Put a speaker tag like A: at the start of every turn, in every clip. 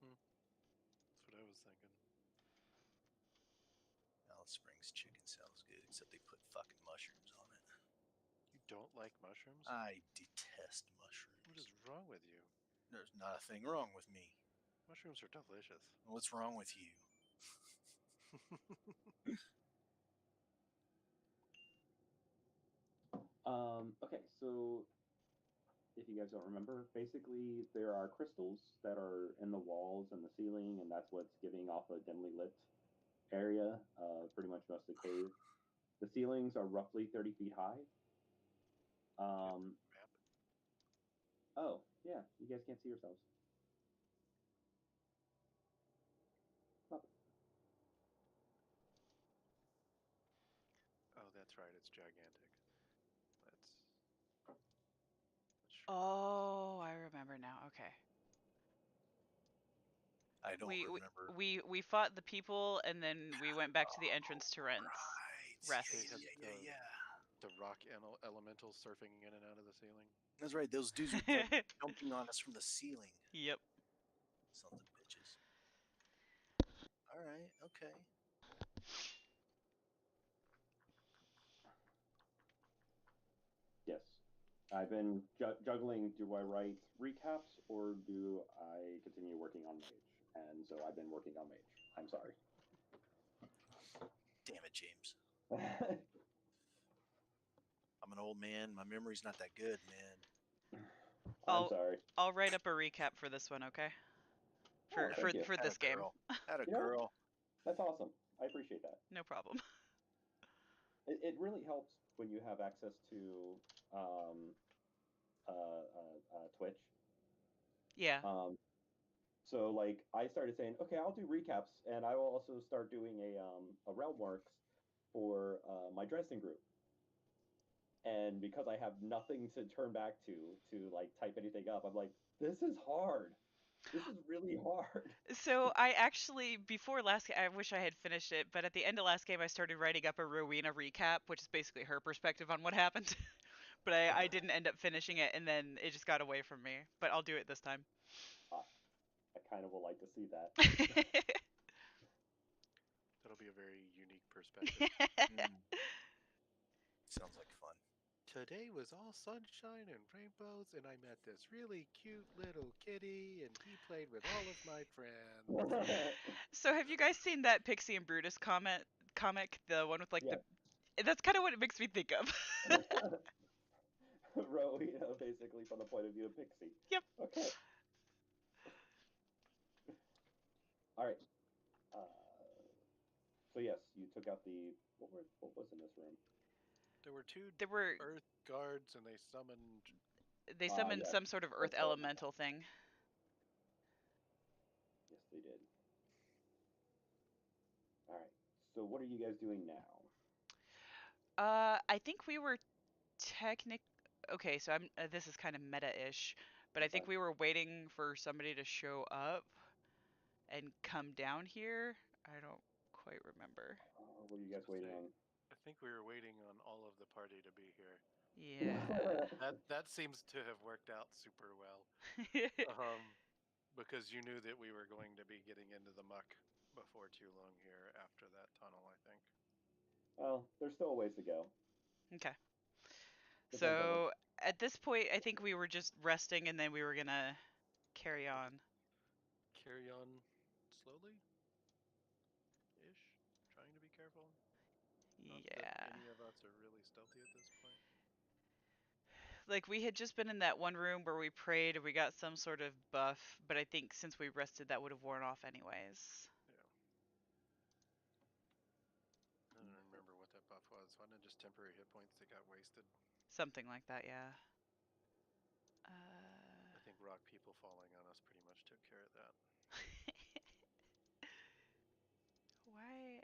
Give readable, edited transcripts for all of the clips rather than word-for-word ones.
A: That's what I was thinking.
B: Alice Springs chicken sounds good, except they put fucking mushrooms on it.
A: You don't like mushrooms?
B: I detest mushrooms.
A: What is wrong with you?
B: There's not a thing wrong with me.
A: Mushrooms are delicious.
B: What's wrong with you?
C: Okay, so if you guys don't remember, basically there are crystals that are in the walls and the ceiling, and that's what's giving off a dimly lit area, pretty much most of the cave. The ceilings are roughly 30 feet high.
A: Map.
C: Oh, yeah, you guys can't see yourselves. Oh,
A: Oh, that's right. It's gigantic. Let's shrink.
D: Oh, I remember now. Okay.
B: I don't remember.
D: We fought the people and then we went back to the entrance to
B: Right.
D: rest.
B: Yeah.
A: The rock elementals surfing in and out of the ceiling.
B: That's right. Those dudes were jumping on us from the ceiling.
D: Yep.
B: Sons of bitches. All right. Okay.
C: yes. I've been juggling, do I write recaps or do I continue working on Mage? And so I've been working on Mage. I'm sorry.
B: Damn it, James. I'm an old man. My memory's not that good, man.
C: I'm sorry.
D: I'll write up a recap for this one, okay? For this game.
B: Had a girl.
C: That's awesome. I appreciate that.
D: No problem.
C: It really helps when you have access to Twitch.
D: Yeah.
C: So like I started saying, okay, I'll do recaps, and I will also start doing a Realmworks for my Dresden group. And because I have nothing to turn back to like type anything up, I'm like, this is hard. This is really hard.
D: So I actually, before last game, I wish I had finished it, but at the end of last game I started writing up a Rowena recap, which is basically her perspective on what happened. But I didn't end up finishing it, and then it just got away from me. But I'll do it this time.
C: I kind of would like to see that.
A: That'll be a very unique perspective.
B: Sounds like fun.
A: Today was all sunshine and rainbows, and I met this really cute little kitty, and he played with all of my friends.
D: So have you guys seen that Pixie and Brutus comic, the one with like the? That's kind of what it makes me think of.
C: Rowena, basically from the point of view of Pixie.
D: Yep.
C: Okay. All right. So yes, you took out the what was in this room?
A: There were two
D: There were
A: Earth guards, and they summoned
D: some sort of Earth elemental thing.
C: Yes, they did. All right. So what are you guys doing now?
D: I think we were okay, so I'm this is kind of meta-ish, but I think we were waiting for somebody to show up and come down here. I don't quite remember.
C: What are you guys waiting on?
A: I think we were waiting on all of the party to be here.
D: Yeah.
A: That seems to have worked out super well. Because you knew that we were going to be getting into the muck before too long here after that tunnel, I think.
C: Well, there's still a ways to go.
D: Okay. So at this point, I think we were just resting, and then we were gonna carry on.
A: Carry on slowly? Ish? Trying to be careful? Not that any of us are really stealthy at this point.
D: Like, we had just been in that one room where we prayed and we got some sort of buff, but I think since we rested, that would have worn off anyways.
A: Yeah. I don't remember what that buff was. Wasn't it just temporary hit points that got wasted?
D: Something like that, yeah.
A: I think rock people falling on us pretty much took care of that.
D: Why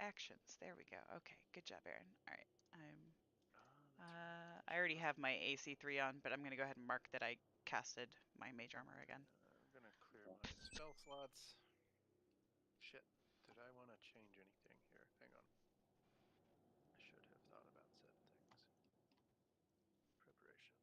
D: actions? There we go. Okay, good job, Aaron. All right, I already have my AC3 on, but I'm gonna go ahead and mark that I casted my mage armor again.
A: I'm gonna clear my spell slots. Shit. Did I want to change anything here? Hang on. I should have thought about said things. Preparation.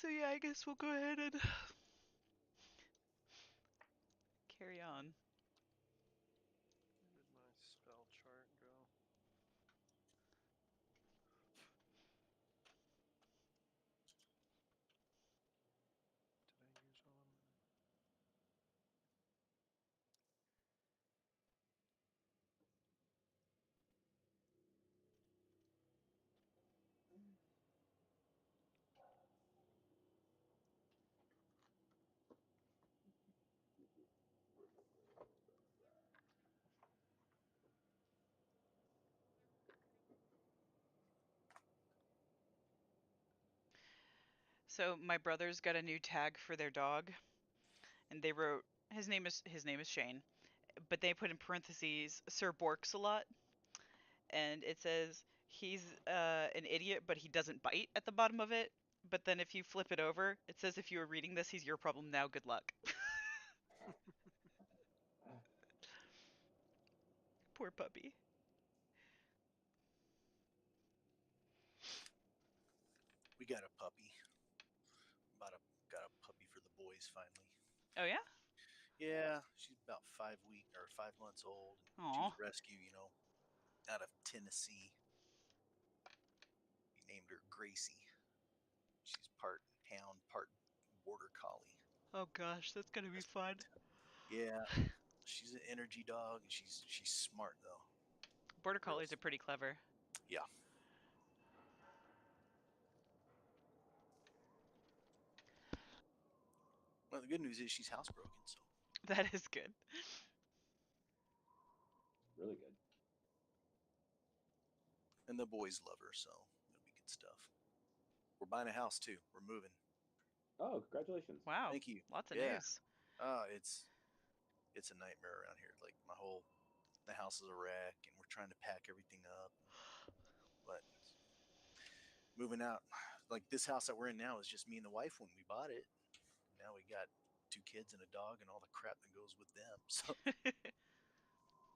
D: So yeah, I guess we'll go ahead and carry on.
A: Where did my spell chart go? Did I use all of them?
D: So my brothers got a new tag for their dog, and they wrote his name is Shane, but they put in parentheses Sir Borks a lot, and it says he's an idiot, but he doesn't bite at the bottom of it. But then if you flip it over, it says if you were reading this, he's your problem now. Good luck. Poor puppy.
B: We got a puppy. Got a puppy for the boys finally.
D: Oh yeah.
B: Yeah, she's about 5 months old. She was
D: Aw.
B: rescued, out of Tennessee. We named her Gracie. She's part hound, part border collie.
D: Oh gosh, that's gonna be fun.
B: Yeah, she's an energy dog, and she's smart though.
D: Border
B: Real
D: collies are pretty clever.
B: Yeah. Well, the good news is she's housebroken, so
D: That is good.
C: Really good.
B: and the boys love her, so it'll be good stuff. We're buying a house too. We're moving.
C: Oh, congratulations.
D: Wow.
B: Thank you.
D: Lots of
B: Yeah.
D: news.
B: It's a nightmare around here. Like the house is a wreck, and we're trying to pack everything up. But moving out, like this house that we're in now, is just me and the wife when we bought it. Now we got 2 kids and a dog and all the crap that goes with them. So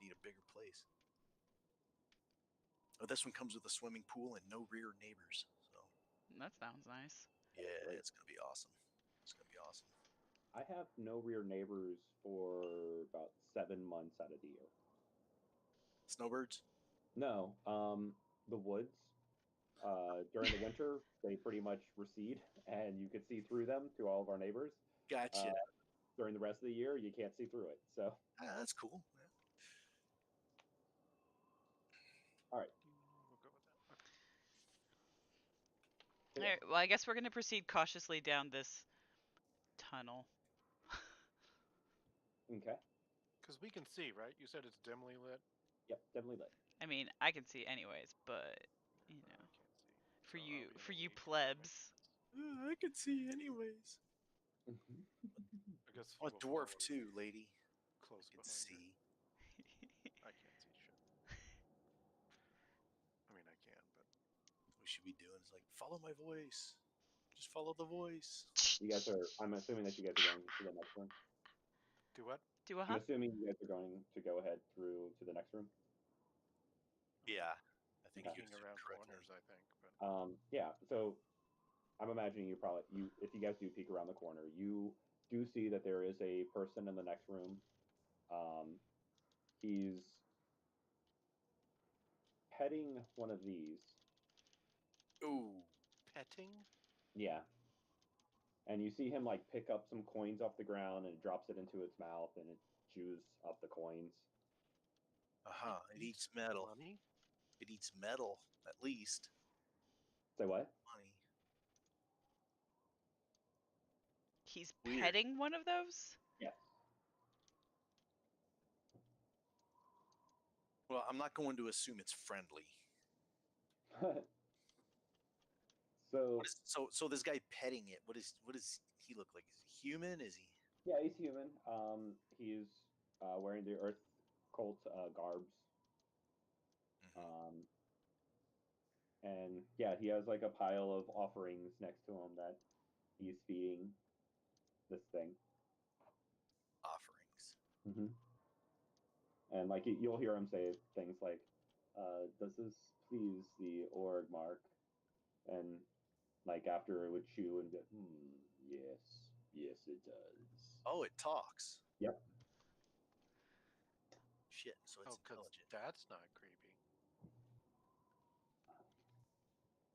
B: need a bigger place. Oh, this one comes with a swimming pool and no rear neighbors. So
D: That sounds nice.
B: yeah,
C: great.
B: it's gonna be awesome. It's gonna be awesome.
C: I have no rear neighbors for about 7 months out of the year.
B: Snowbirds?
C: No, the woods. During the winter, they pretty much recede, and you could see through them to all of our neighbors.
B: Gotcha.
C: During the rest of the year, you can't see through it. So,
B: That's cool. Yeah.
C: all right.
A: We'll go with that. Okay.
C: Cool.
D: Alright, well I guess we're gonna proceed cautiously down this tunnel.
C: Okay.
A: Because we can see, right? You said it's dimly lit.
C: Yep, definitely lit.
D: I mean, I can see anyways, but you
A: I
D: know,
A: can't see.
D: for
A: So are we
D: you
A: gonna leave? That makes
D: plebs.
A: sense.
B: I can see anyways.
A: I guess
B: I'm a
A: we'll
B: dwarf
A: follow
B: too, lady.
A: close
B: I can
A: behind her.
B: see.
A: I can't see shit. I mean, I can, but
B: What we should be doing is like follow my voice. Just follow the voice.
C: You guys are. I'm assuming that you guys are going to the next room.
A: do what?
D: Do a
C: I'm
D: huh?
C: assuming you guys are going to go ahead through to the next room.
B: Yeah, I think
C: Okay.
B: you
A: Peeking
B: did
A: around
B: correctly.
A: corners, I think. But
C: Yeah. So I'm imagining if you guys do peek around the corner, you do see that there is a person in the next room. He's petting one of these.
B: Ooh.
A: petting.
C: Yeah. And you see him like pick up some coins off the ground and drops it into its mouth and it chews up the coins.
B: It eats metal.
A: Money.
B: It eats metal, at least.
C: Say what?
B: Money.
D: He's
B: Weird.
D: petting one of those?
C: Yes.
B: Well, I'm not going to assume it's friendly.
C: So
B: So this guy petting it. What does he look like? Is he human? Is he?
C: yeah, he's human. He's wearing the Earth Cult garbs.
B: Mhm.
C: And yeah, he has like a pile of offerings next to him that he's feeding this thing.
B: Offerings.
C: Mm-hmm. And like you'll hear him say things like, "Does this please the org mark?" And like after it would chew and go, yes, yes, it does.
B: Oh, it talks.
C: Yep.
B: Shit. So it's
A: Oh, because
B: intelligent.
A: that's not creepy.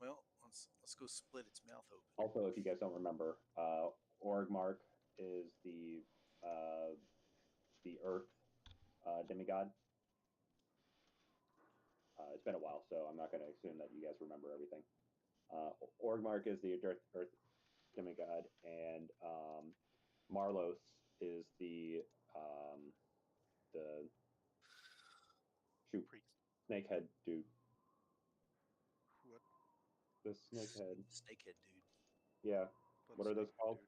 B: Well, let's go split its mouth open.
C: Also, if you guys don't remember, org mark is the Earth demigod. It's been a while, so I'm not going to assume that you guys remember everything. Orgmark is the Earth demigod, and Marlos is the shoot
A: Priest.
C: snakehead dude.
A: What?
C: The snakehead.
B: Snakehead dude.
C: Yeah. What are those
A: snake
C: called?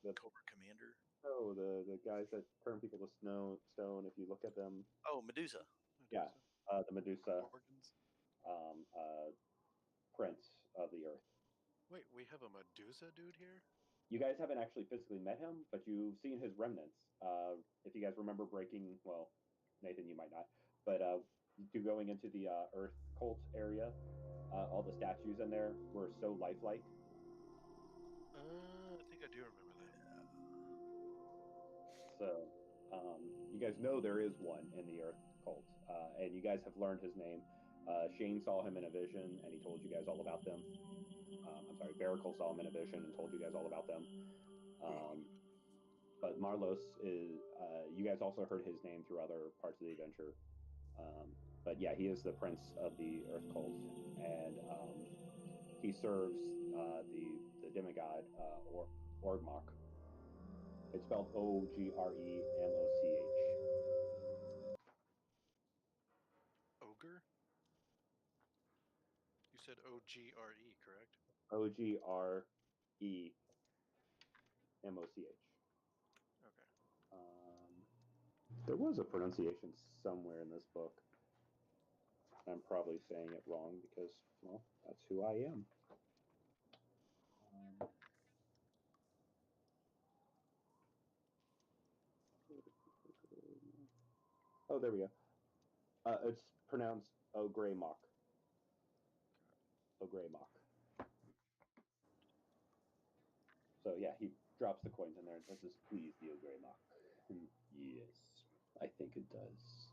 A: dude?
C: The
B: Cobra Commander.
C: oh, the guys that turn people to stone. If you look at them,
B: Oh, Medusa.
C: yeah,
A: Medusa.
C: the Medusa
A: Organs.
C: prince of the Earth.
A: Wait, we have a Medusa dude here?
C: You guys haven't actually physically met him, but you've seen his remnants. If you guys remember breaking, well, Nathan, you might not, but going into the Earth cult area, all the statues in there were so lifelike.
A: I think I do remember that.
C: So you guys know there is one in the Earth cult, and you guys have learned his name. Shane saw him in a vision, and he told you guys all about them. I'm sorry, Baracle saw him in a vision and told you guys all about them. But Marlos is, you guys also heard his name through other parts of the adventure. But yeah, he is the prince of the Earth cult, and he serves the demigod Orgmok. It's spelled Ogremoch.
A: Ogre? You said OGRE, correct?
C: Ogremoch.
A: Okay.
C: There was a pronunciation somewhere in this book. I'm probably saying it wrong because, well, that's who I am. Oh, there we go. It's pronounced Ogremoch. Ogremoch. So yeah, he drops the coins in there and says, "This please the Ogremoch." Yes, I think it does.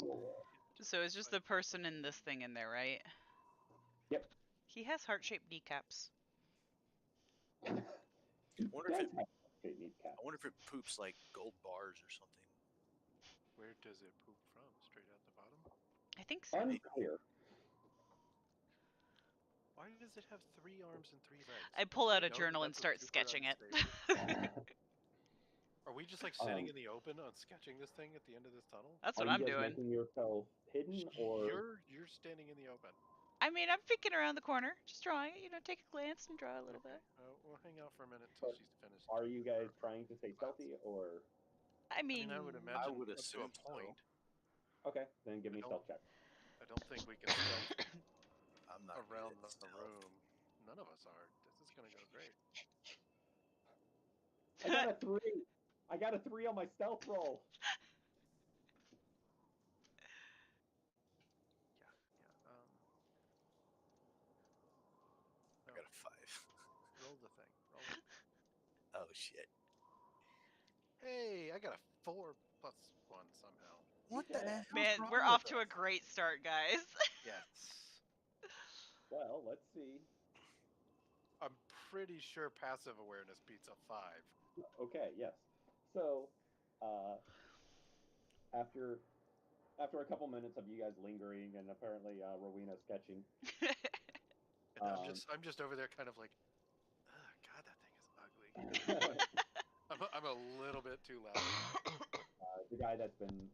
C: More.
D: So it's just the person in this thing in there, right?
C: Yep.
D: He has heart-shaped kneecaps.
C: He
B: Wonder
C: does
B: if it-
C: have straight kneecaps.
B: I wonder if it poops like gold bars or something.
A: Where does it poop from? Straight out the bottom?
D: I think so.
C: Unclear.
A: Why does it have 3 arms and 3 legs?
D: I pull out a
A: Don't we know
D: journal
A: that
D: and
A: that's
D: start
A: super
D: sketching it.
A: unstable? Are we just like sitting in the open on sketching this thing at the end of this tunnel?
D: That's
C: Are
D: what
C: you
D: I'm
C: guys
D: doing.
C: making yourself hidden or?
A: You're standing in the open.
D: I mean, I'm peeking around the corner, just drawing it. Take a glance and draw a little bit.
A: We'll hang out for a minute till
C: But
A: she's finished.
C: are you guys
A: her
C: trying to stay stealthy or?
D: I
A: I
D: mean,
A: mean, I would
B: I
A: imagine
B: would
A: up to a
B: assume so.
A: point.
C: Okay, then give me
A: don't-
C: stealth check.
A: I don't think we can stealth
B: I'm not good
A: around
B: at
A: the
B: stealth.
A: room. None of us are. This is gonna go great.
C: I got a 3. I got a 3 on my stealth roll.
A: Yeah.
B: I
A: No,
B: got a 5.
A: roll the thing. Roll it.
B: Oh shit!
A: Hey, I got a 4 plus 1 somehow.
B: What the hell?
D: man, we're off to a great start, guys.
A: Yes.
C: Well, let's see.
A: I'm pretty sure passive awareness beats a 5.
C: Okay, yes. So, after a couple minutes of you guys lingering and apparently Rowena sketching,
A: And I'm just over there kind of like, oh, God, that thing is ugly. I'm a little bit too loud.
C: the guy that's been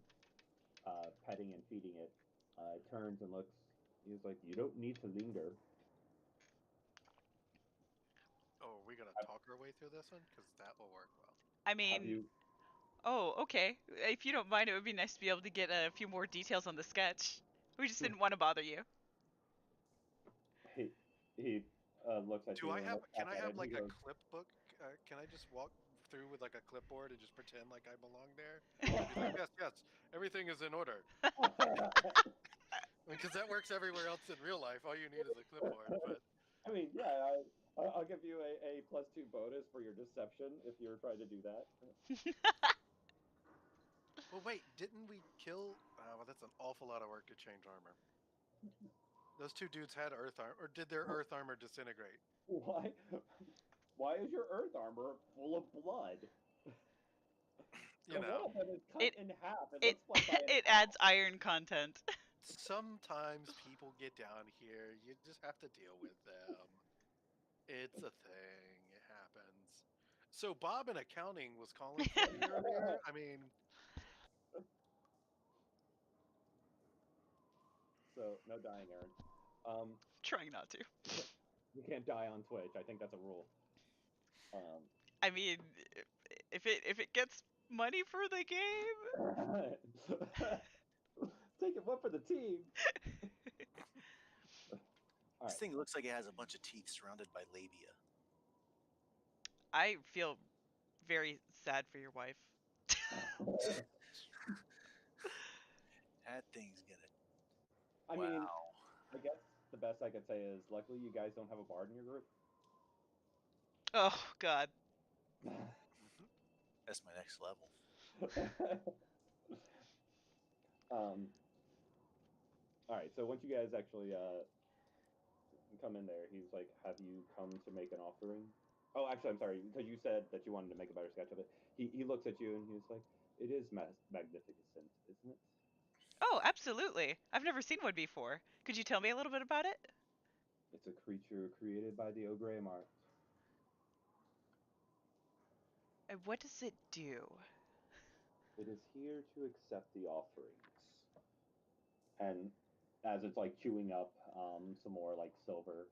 C: petting and feeding it turns and looks. He's like, "You don't need to linger."
A: Oh, are we gonna talk our way through this one? Because that will work well.
D: I
C: Have
D: mean,
C: you?
D: oh, okay. If you don't mind, it would be nice to be able to get a few more details on the sketch. We just
C: Hmm.
D: didn't want to bother you.
C: He looks at
A: Do
C: you
A: I
C: and
A: have?
C: looks
A: Can
C: back
A: I
C: at it.
A: have
C: And he
A: like a
C: goes,
A: clip book? Can I just walk through with like a clipboard and just pretend like I belong there? And be like, yes, yes, everything is in order. Because that works everywhere else in real life. All you need is a clipboard. But
C: I mean, yeah, I'll give you a +2 bonus for your deception if you're trying to do that.
A: well, wait, didn't we kill? Well, that's an awful lot of work to change armor. Those two dudes had earth armor, or did their earth armor disintegrate?
C: Why? Why is your earth armor full of blood?
A: You
C: And
A: know,
C: one of them is cut
D: It-
C: in half. It
D: It
C: looks like by an
D: it
C: axe.
D: adds iron content.
A: sometimes people get down here. You just have to deal with them. It's a thing. It happens. So Bob in accounting was calling for me earlier. I mean,
C: So no dying, Aaron.
D: Trying not to.
C: You can't die on Twitch. I think that's a rule.
D: I mean, if it gets money for the game.
C: Taking one for the team. All
B: This
C: right.
B: thing looks like it has a bunch of teeth surrounded by labia.
D: I feel very sad for your wife.
B: That thing's gonna.
C: I
B: Wow.
C: mean, I guess the best I could say is, luckily you guys don't have a bard in your group.
D: Oh God.
B: That's my next level.
C: All right. So once you guys actually come in there, he's like, "Have you come to make an offering?" Oh, actually, I'm sorry, because you said that you wanted to make a better sketch of it. He looks at you and he's like, "It is magnificent, isn't it?"
D: Oh, absolutely. I've never seen one before. Could you tell me a little bit about it?
C: It's a creature created by the Ogre Mart.
D: And what does it do?
C: It is here to accept the offerings. And as it's like chewing up some more like silver,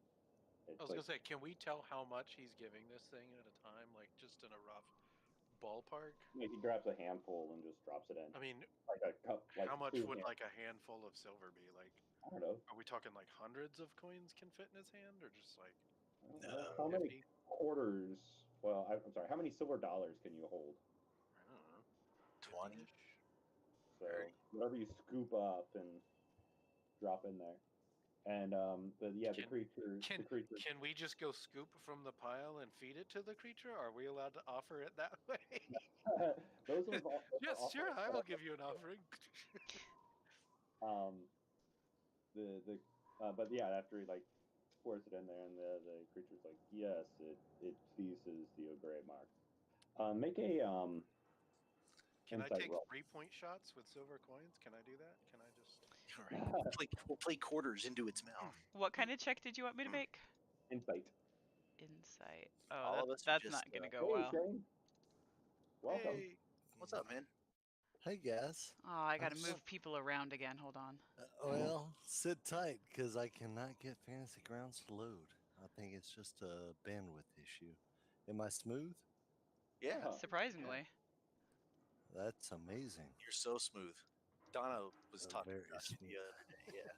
A: I
C: it's
A: was
C: like,
A: gonna say, can we tell how much he's giving this thing at a time, like just in a rough ballpark?
C: he grabs a handful and just drops it in,
A: I mean,
C: like a cup, like
A: how much
C: two
A: would
C: hands.
A: like a handful of silver be? Like,
C: I don't know.
A: are we talking like hundreds of coins can fit in his hand, or just like
C: I don't
B: No.
C: know. How many
A: 50?
C: quarters? Well, I'm sorry. How many silver dollars can you hold?
A: I don't know,
B: 20.
A: 50-ish?
C: So
B: 30.
C: whatever you scoop up and drop in there, and the creature.
A: Can we just go scoop from the pile and feed it to the creature? Are we allowed to offer it that way?
C: those are all.
A: Yes, sure. I will give you an offering.
C: Um, but yeah, after he like pours it in there, and the creature's like, yes, it pleases the Ogre Mark. Make a
A: Can I
C: insight
A: take
C: roll.
A: 3-point shots with silver coins? Can I do that? Can I just?
B: All right. We'll play quarters into its mouth.
D: What kind of check did you want me to make?
C: Insight.
D: Insight. Oh,
B: All of us are
D: that's
B: just.
D: not gonna go
C: Hey,
D: well.
C: Shane. Welcome.
A: Hey,
B: What's up, man?
E: Hey guys.
D: Oh, I gotta
E: I'm
D: move people around again. Hold on.
E: Well, sit tight because I cannot get Fantasy Grounds to load. I think it's just a bandwidth issue. Am I smooth?
B: Yeah,
D: Surprisingly.
E: That's amazing.
B: you're so smooth. Donna was talking
E: Very
B: about you
E: smooth.
B: the other day. Yeah.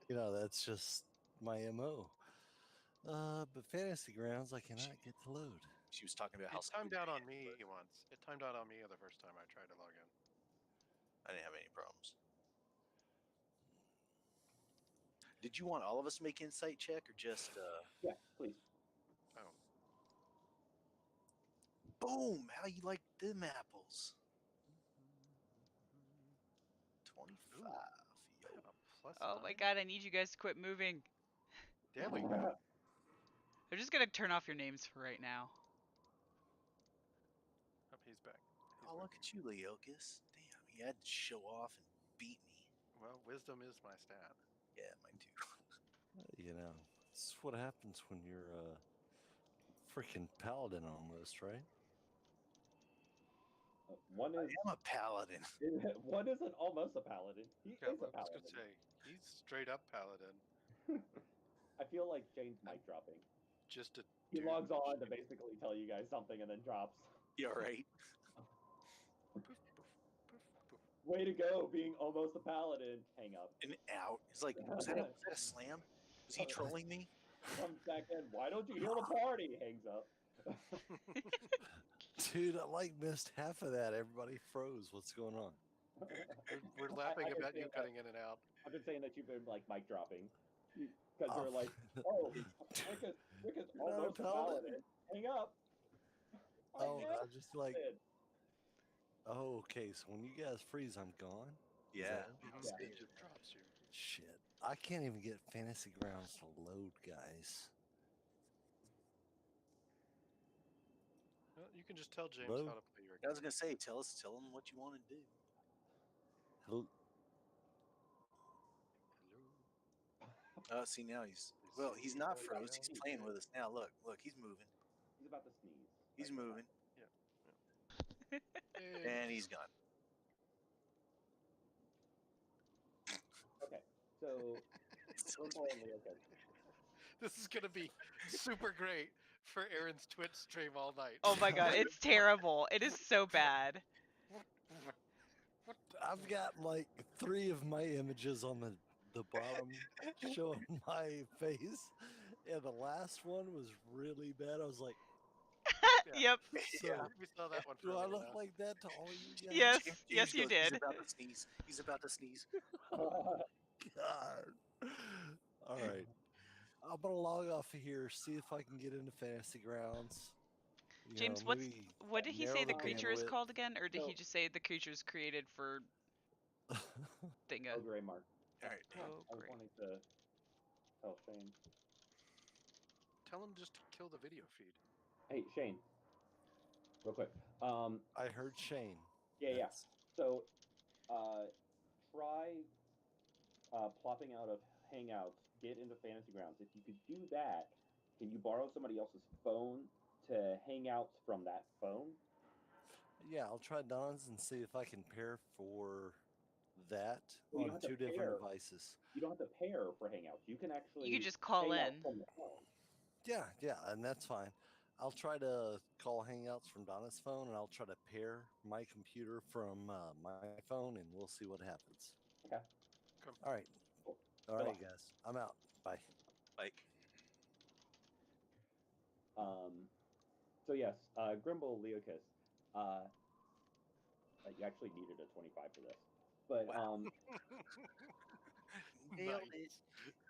E: You know, that's just my MO. But Fantasy Grounds I cannot get to load.
B: She was talking about how
A: it timed
B: smooth
A: out
B: your
A: on
B: hand
A: me
B: was.
A: once. It timed out on me the first time I tried to log in.
B: I didn't have any problems. Did you want all of us to make insight check or just
C: Yeah, please.
A: Oh,
B: boom? How you like them apples? 25. Yo.
A: plus
D: Oh my
A: 9?
D: God, I need you guys to quit moving.
A: There we go.
D: I'm just gonna turn off your names for right now.
A: Oh, he's back. He's
B: Oh,
A: back.
B: look at you, Leokis. Damn, he had to show off and beat me.
A: Well, wisdom is my stat.
B: Yeah, mine too.
E: You know, it's what happens when you're a freaking paladin almost, right?
C: One
B: I
C: is
B: am a paladin.
C: one isn't almost a paladin. He
A: Yeah,
C: is a
A: I was gonna
C: paladin.
A: say he's straight up paladin.
C: I feel like Shane's mic dropping.
A: Just a
C: He
A: Dude,
C: logs on to basically tell you guys something and then drops.
B: Yeah, right.
A: poof, poof, poof, poof.
C: Way to go, being almost a paladin. Hang up.
B: And out. It's like, was that a slam? Was he trolling me?
C: Comes back in. Why don't you heal the party? Hangs up.
E: Dude, I like missed half of that. Everybody froze. What's going on?
A: We're laughing
C: I've been
A: about you
C: saying
A: cutting in and out.
C: I've been saying that you've been like mic dropping because
E: Oh.
C: you're like, oh, Rick is
E: You're not a
C: almost a
E: paladin?
C: paladin. Hang up.
E: Oh,
C: am
E: I just like.
C: paladin.
E: Oh, okay. So when you guys freeze, I'm gone. Is
B: Yeah.
E: that-
A: Mhm.
C: Yeah.
A: It just drops you.
E: Shit. I can't even get Fantasy Grounds to load, guys.
A: Well, you can just tell James
E: Hello?
A: how to play your
B: I was
A: account.
B: gonna say, tell him what you want to do.
E: Hello?
A: Hello.
B: See now he's not froze. He's playing with us now. Look, he's moving.
C: He's about to sneeze.
B: He's
C: Right now.
B: moving,
A: Hey,
B: and he's gone.
C: Okay, so Grimble and Leokas.
A: this is gonna be super great for Aaron's Twitch stream all night.
D: Oh my god, it's terrible. It is so bad.
E: I've got like 3 of my images on the bottom showing my face. And the last one was really bad. I was like,
D: Yep.
E: so
B: Yeah.
A: We saw that one.
E: do I
A: earlier
E: look
A: now.
E: like that to all you guys?
D: Yes.
B: James
D: Yes, you
B: goes,
D: did.
B: He's about to sneeze. He's about to sneeze.
E: God. All right. I'm gonna log off of here, see if I can get into Fantasy Grounds. You
D: James,
E: know, maybe
D: what did he
E: narrow
D: say the
E: the
D: creature is
E: bandwidth.
D: called again, or did he
C: So-
D: just say the creature's created for
C: Oh,
D: thinga?
C: Gray Mark.
B: All right.
D: Oh,
C: I was
D: great.
C: wanting to tell Shane.
A: Tell him just to kill the video feed.
C: Hey, Shane. Real quick.
E: I heard Shane.
C: Yeah.
E: That's-
C: So, try plopping out of Hangouts, get into Fantasy Grounds. If you could do that, can you borrow somebody else's phone to Hangouts from that phone?
E: Yeah, I'll try Don's and see if I can pair for that
C: Well, you
E: on
C: don't have
E: 2
C: to
E: different
C: pair.
E: devices.
C: You don't have to pair for Hangouts. You can actually
D: You could just call
C: hang out
D: in.
C: from the phone.
E: Yeah, and that's fine. I'll try to call Hangouts from Donna's phone, and I'll try to pair my computer from my phone, and we'll see what happens.
C: Okay.
E: All right.
C: Cool.
E: All
C: Good
E: right,
C: luck.
E: guys. I'm out. Bye.
B: Like,
C: So yes, Grimble Leokas, you actually needed a 25 for this, but
B: wow. Nailed it.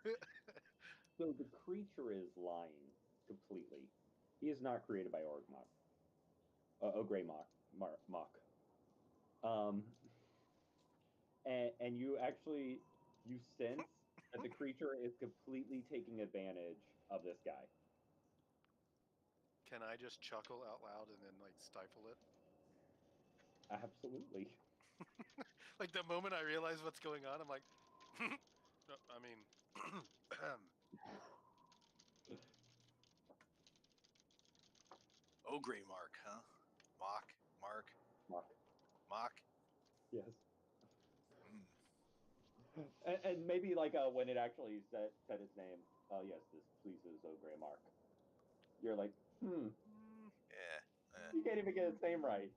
A: Nice.
C: so the creature is lying completely. He is not created by Orgmok. Grey Mock. And you actually you sense that the creature is completely taking advantage of this guy.
A: Can I just chuckle out loud and then like stifle it?
C: Absolutely.
A: Like the moment I realize what's going on, I'm like, no, I mean,
B: Oh, gray mark, huh? Mark.
C: Mock. Yes. And maybe like when it actually said its name, oh yes, this pleases Grey Mark. You're like,
B: Yeah.
C: you can't even get its name right.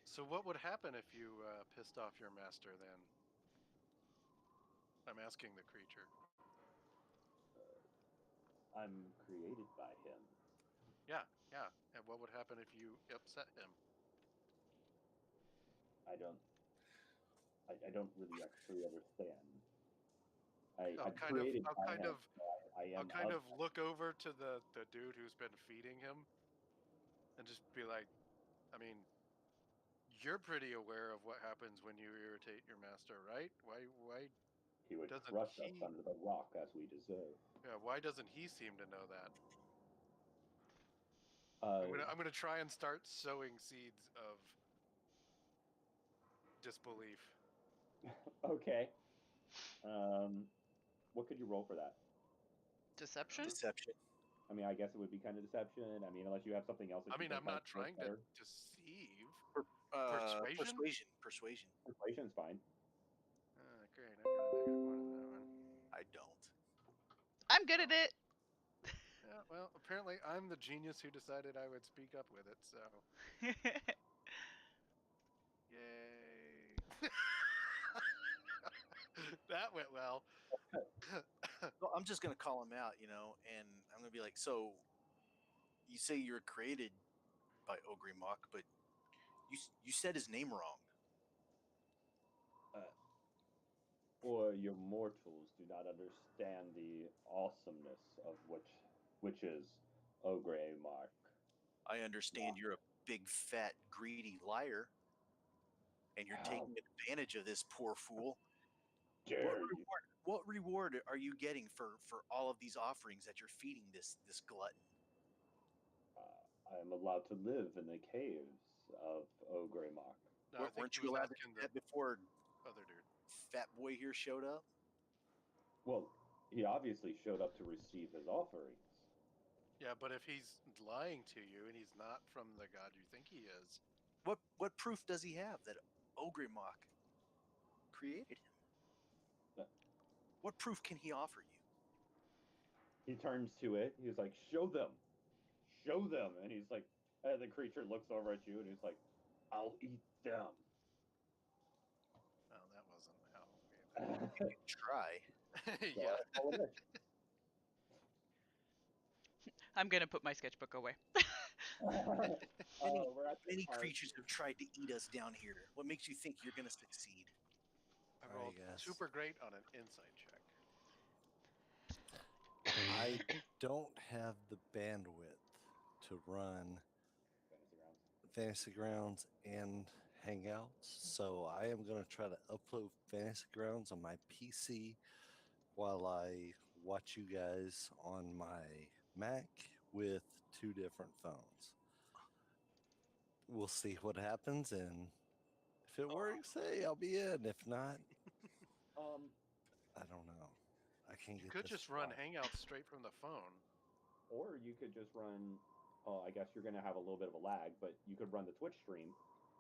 A: So what would happen if you pissed off your master then? I'm asking the creature.
C: I'm created by him.
A: Yeah. And what would happen if you upset him?
C: I don't really actually understand.
A: I'll
C: I'm
A: kind of,
C: created
A: I'll
C: by
A: kind
C: him.
A: of,
C: I am
A: I'll kind of
C: him.
A: look over to the dude who's been feeding him, and just be like, I mean, you're pretty aware of what happens when you irritate your master, right? Why
C: He would
A: doesn't
C: crush us
A: he?
C: under the rock as we deserve.
A: Yeah, why doesn't he seem to know that?
C: Uh,
A: I'm gonna try and start sowing seeds of disbelief.
C: okay. What could you roll for that?
D: Deception?
B: Deception.
C: I mean, I guess it would be kind of deception. I mean, unless you have something else. That
A: I
C: you
A: mean,
C: think
A: I'm
C: might
A: not
C: work
A: trying to
C: better.
A: deceive.
B: Persuasion.
C: Persuasion's fine.
A: Great, I got a -1 on that one.
B: I don't.
D: I'm good at it.
A: Well, apparently I'm the genius who decided I would speak up with it, so yay. That went well.
B: Well, I'm just gonna call him out, and I'm gonna be like, so you say you were created by Ogre Mock, but you said his name wrong.
C: Or your mortals do not understand the awesomeness of which is Ogre Mark.
B: I understand you're a big, fat, greedy liar, and you're
C: How
B: taking advantage of this poor fool. What
C: dare you?
B: reward? What reward are you getting for all of these offerings that you're feeding this glutton?
C: I am allowed to live in the caves of Ogre Mark.
A: No, I think
B: Weren't
A: he
B: you
A: was
B: allowed to
A: asking
B: do
A: the
B: that before
A: other dude.
B: Fat Boy here showed up?
C: Well, he obviously showed up to receive his offerings.
A: Yeah, but if he's lying to you and he's not from the god you think he is,
B: What proof does he have that Ogre Mock created him?
C: Uh,
B: What proof can he offer you?
C: He turns to it. He's like, "Show them, show them." And he's like, and the creature looks over at you and he's like, "I'll eat them."
A: oh, that wasn't how we
B: Try.
A: intended.
C: So
A: Yeah.
C: I call it
D: I'm gonna put my sketchbook away.
C: We're at the
B: Many
C: part.
B: creatures have tried to eat us down here. What makes you think you're going to succeed?
A: I
E: All right,
A: rolled
E: guys.
A: super great on an insight check.
E: I don't have the bandwidth to run
C: Fantasy rounds.
E: Fantasy Grounds and Hangouts, so I am going to try to upload Fantasy Grounds on my PC while I watch you guys on my Mac with two different phones. We'll see what happens, and if it works, hey, I'll be in. If not,
C: Um,
E: I don't know. I can't
A: You
E: get
A: could
E: this
A: just run
E: far.
A: Hangouts straight from the phone.
C: or you could just run. Oh, I guess you're gonna have a little bit of a lag, but you could run the Twitch stream,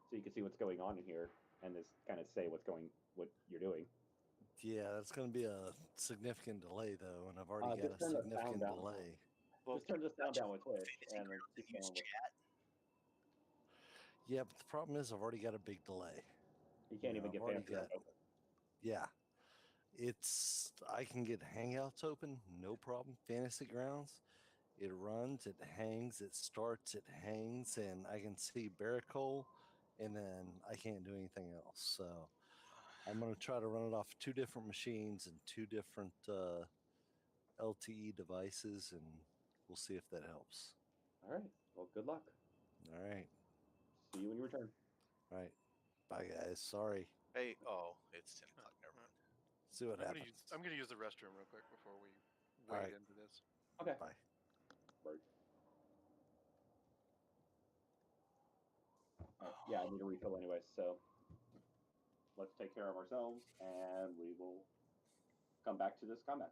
C: so you can see what's going on in here and just kind of say what you're doing.
E: Yeah, that's going to be a significant delay, though, and I've already got
C: Just
E: a
C: turn the sound
E: significant
C: down.
E: delay.
B: Well,
C: Just turn the sound down with Twitch
B: Fantasy
C: and then
B: Grounds
C: keep
B: and use
C: going with.
B: chat.
E: Yeah, but the problem is I've already got a big delay.
C: You can't even
E: I've
C: get
E: already
C: Fantasy Rounds
E: got.
C: open.
E: Yeah, I can get Hangouts open, no problem. Fantasy Grounds, it runs, it hangs, it starts, it hangs, and I can see Barricole, and then I can't do anything else. So I'm going to try to run it off two different machines and two different LTE devices, and we'll see if that helps.
C: All right. Well, good luck.
E: All right.
C: See you when you return.
E: All right. Bye, guys. Sorry.
B: Hey, it's 10 o'clock. Never mind.
E: See what happens.
A: I'm gonna use the restroom real quick before we
E: All
A: wade
E: right.
A: into this.
C: Okay.
E: Bye.
C: Right. Yeah, I need a refill anyway, so let's take care of ourselves and we will come back to this combat.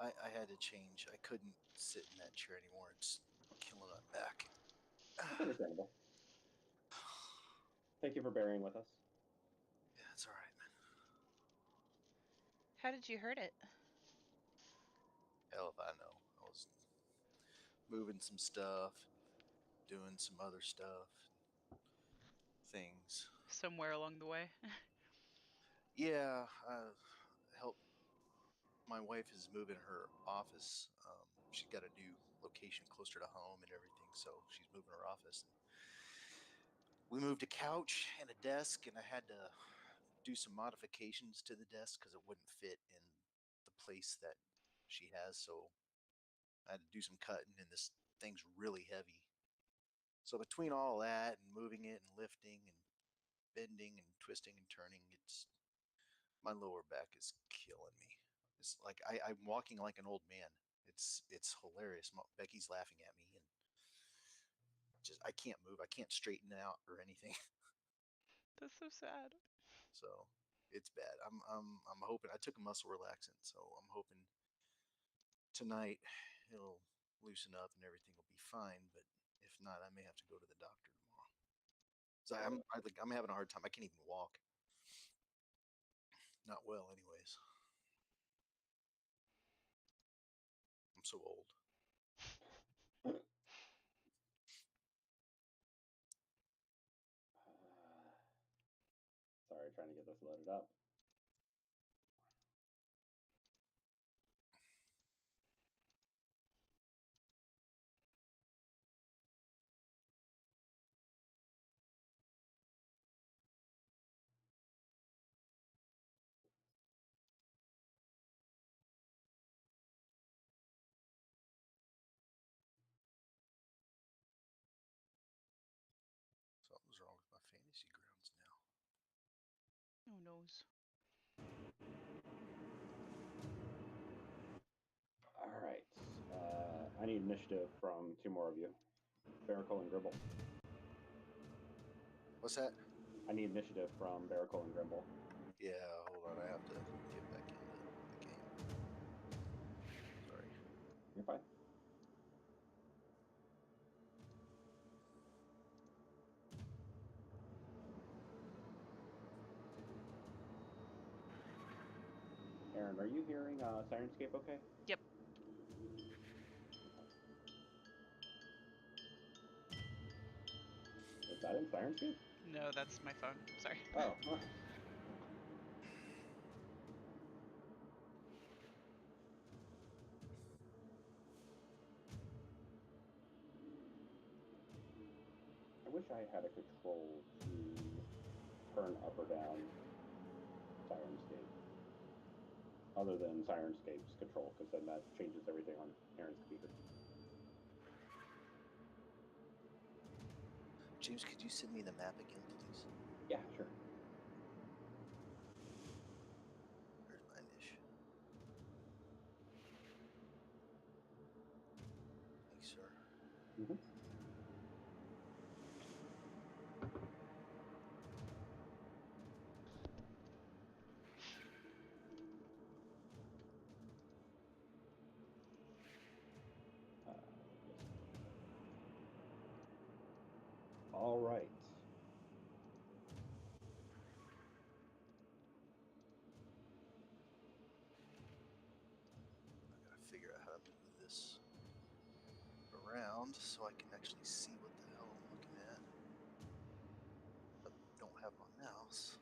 B: I had to change. I couldn't sit in that chair anymore. It's killing my back.
C: It's understandable. Thank you for bearing with us.
B: Yeah, it's all right.
D: How did you hurt it?
B: Hell if I know. I was moving some stuff, doing some other stuff, things.
D: Somewhere along the way.
B: Yeah, help. My wife is moving her office. She's got a new location closer to home and everything, so she's moving her office. And we moved a couch and a desk, and I had to do some modifications to the desk because it wouldn't fit in the place that she has. So I had to do some cutting, and this thing's really heavy. So between all that and moving it and lifting and bending and twisting and turning, it's my lower back is killing me. It's like I'm walking like an old man. It's hilarious. Becky's laughing at me, and just I can't move. I can't straighten out or anything.
D: That's so sad.
B: So it's bad. I'm hoping I took a muscle relaxant, so I'm hoping tonight it'll loosen up and everything will be fine. But if not, I may have to go to the doctor tomorrow. So I'm having a hard time. I can't even walk. Not well, anyways. I'm so old.
C: Sorry, trying to get this loaded up.
B: Something's wrong with my fantasy grounds now.
D: Who knows?
C: All right. I need initiative from two more of you, Barricle and Gribble.
B: What's that?
C: I need initiative from Barricle and Grimble.
B: Yeah, hold on. I have to get back into the game. Sorry.
C: You're fine. Aaron, are you hearing Sirenscape okay?
D: Yep.
C: Is that in Sirenscape?
D: No, that's my phone. Sorry.
C: Oh. I wish I had a control to turn up or down Sirenscape. Other than Sirenscape's control, because then that changes everything on Aaron's computer.
B: James, could you send me the map again, please?
C: Yeah, sure.
B: Where's my niche? Thanks, sir.
C: Mm-hmm. All right.
B: I gotta figure out how to move this around so I can actually see what the hell I'm looking at. But don't have my mouse.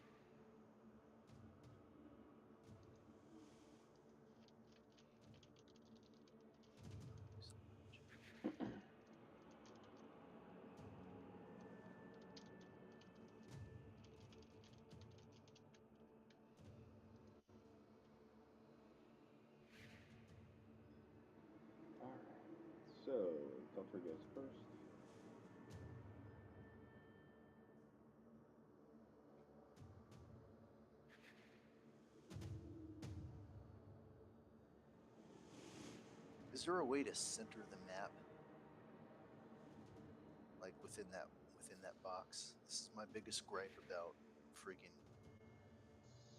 C: All right. So, Filter goes first.
B: Is there a way to center the map? Like within that box? This is my biggest gripe about freaking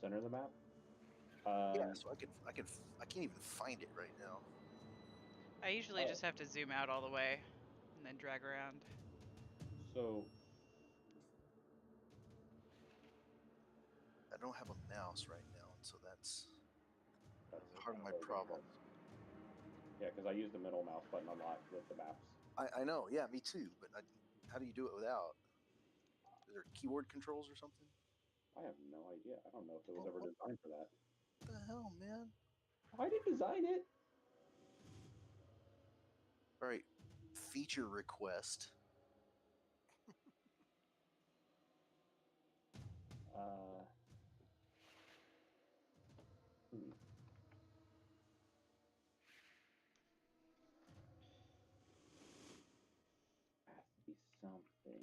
C: Center the map.
B: Yeah, so I can't even find it right now.
D: I usually
C: Oh.
D: just have to zoom out all the way and then drag around.
C: So
B: I don't have a mouse right now, and so that's
C: that's
B: part of my
C: really
B: problem.
C: dangerous. Yeah, because I use the middle mouse button a lot with the maps.
B: I know, yeah, me too. But how do you do it without? Is there keyboard controls or something?
C: I have no idea. I don't know if it was
B: Oh,
C: ever
B: what
C: designed for that.
B: the hell, man?
C: I didn't design it.
B: All right, feature request.
C: Uh, hmm. Has to be something.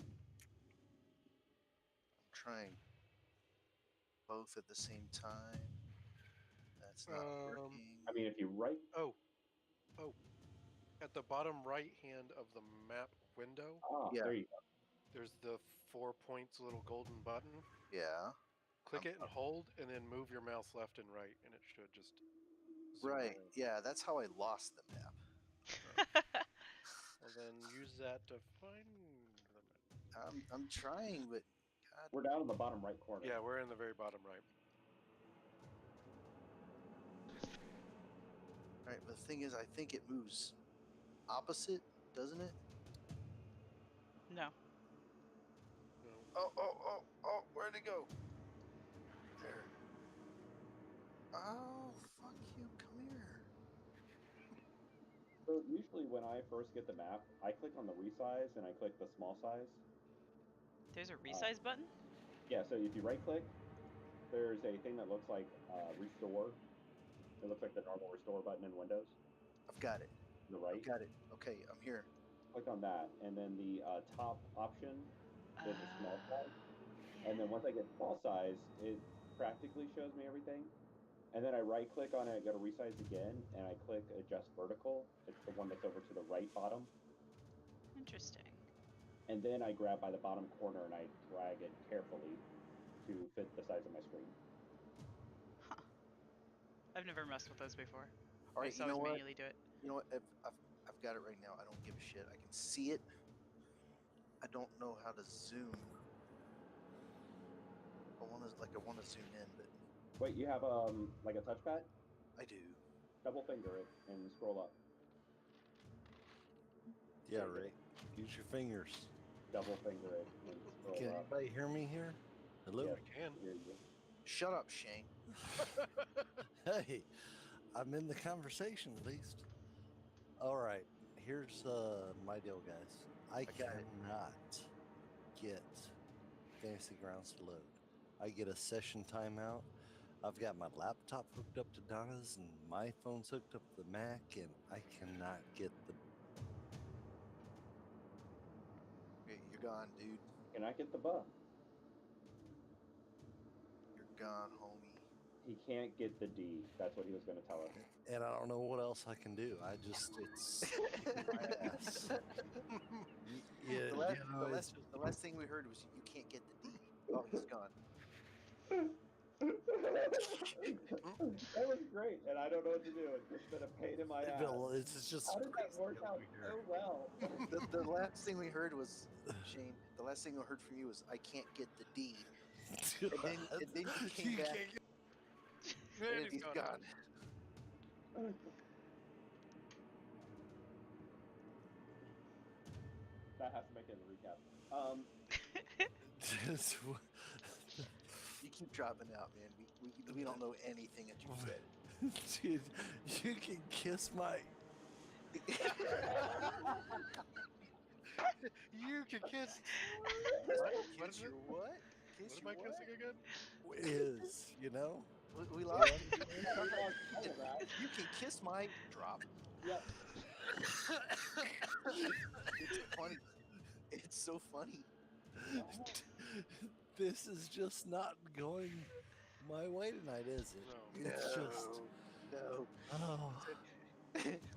B: Trying both at the same time. That's not working.
C: I mean, if you right,
A: Oh, at the bottom right hand of the map window,
B: Yeah.
C: there you go.
A: there's the 4 points little golden button.
B: Yeah.
A: Click it and hold, and then move your mouse left and right, and it should just zoom
B: Right.
A: around.
B: Yeah, that's how I lost the map.
A: Well, then use that to find the map.
B: I'm trying, but God.
C: We're down in the bottom right corner.
A: Yeah, we're in the very bottom right.
B: All right, but the thing is, I think it moves opposite, doesn't it?
D: No.
A: No.
B: Oh! Where'd it go? There. Oh, fuck you! Come here.
C: So usually when I first get the map, I click on the resize and I click the small size.
D: There's a resize button?
C: Yeah, so if you right click, there's a thing that looks like restore. It looks like the normal restore button in Windows.
B: I've got it.
C: To the right.
B: I've got it. Okay, I'm here.
C: Click on that, and then the top option is the small size. And then once I get small size, it practically shows me everything. And then I right click on it, go to resize again, and I click adjust vertical. It's the one that's over to the right bottom.
D: Interesting.
C: And then I grab by the bottom corner and I drag it carefully to fit the size of my screen.
D: Huh. I've never messed with those before.
B: All
D: I
B: right,
D: just
B: you know
D: always
B: what?
D: manually do it.
B: You know what? I've got it right now. I don't give a shit. I can see it. I don't know how to zoom. I want to zoom in, but
C: Wait, you have like a touchpad?
B: I do.
C: Double finger it and scroll up.
E: Yeah,
C: There you go.
E: Rick. Use your fingers.
C: Double finger it and scroll
E: Can
C: up.
E: anybody hear me here? Hello?
C: Yes,
A: I can.
C: I hear you.
B: Shut up, Shane.
E: Hey, I'm in the conversation at least. All right, here's my deal, guys. I
B: got it.
E: cannot get Fantasy Grounds to load. I get a session timeout. I've got my laptop hooked up to Donna's and my phone's hooked up to the Mac, and I cannot get the.
B: You're gone, dude.
C: Can I get the buff?
B: You're gone, homie.
C: He can't get the D. That's what he was going to tell us.
E: And I don't know what else I can do. It's my ass. Yeah,
B: The last thing we heard was you can't get the D. Oh, he's gone.
C: That was great, and I don't know what to do. It's just been a pain in my ass.
E: It's just
C: How did that
E: crazy
C: work out
E: over here.
C: so well?
B: The last thing we heard was Shane. The last thing we heard from you was I can't get the D. And then you came back. And he's gone.
C: That has to make it in the recap.
B: You keep dropping out, man. We don't know anything that you said.
E: Dude, you can kiss my.
A: You can kiss. What is
B: Kiss
A: it?
B: your what? Kiss
A: What am I
B: your what?
A: kissing again?
E: Is, you know?
B: We lost you. You can kiss my drop.
C: Yep.
B: It's funny. It's so funny.
E: This is just not going my way tonight, is it?
A: No.
E: It's just.
B: No.
E: Oh.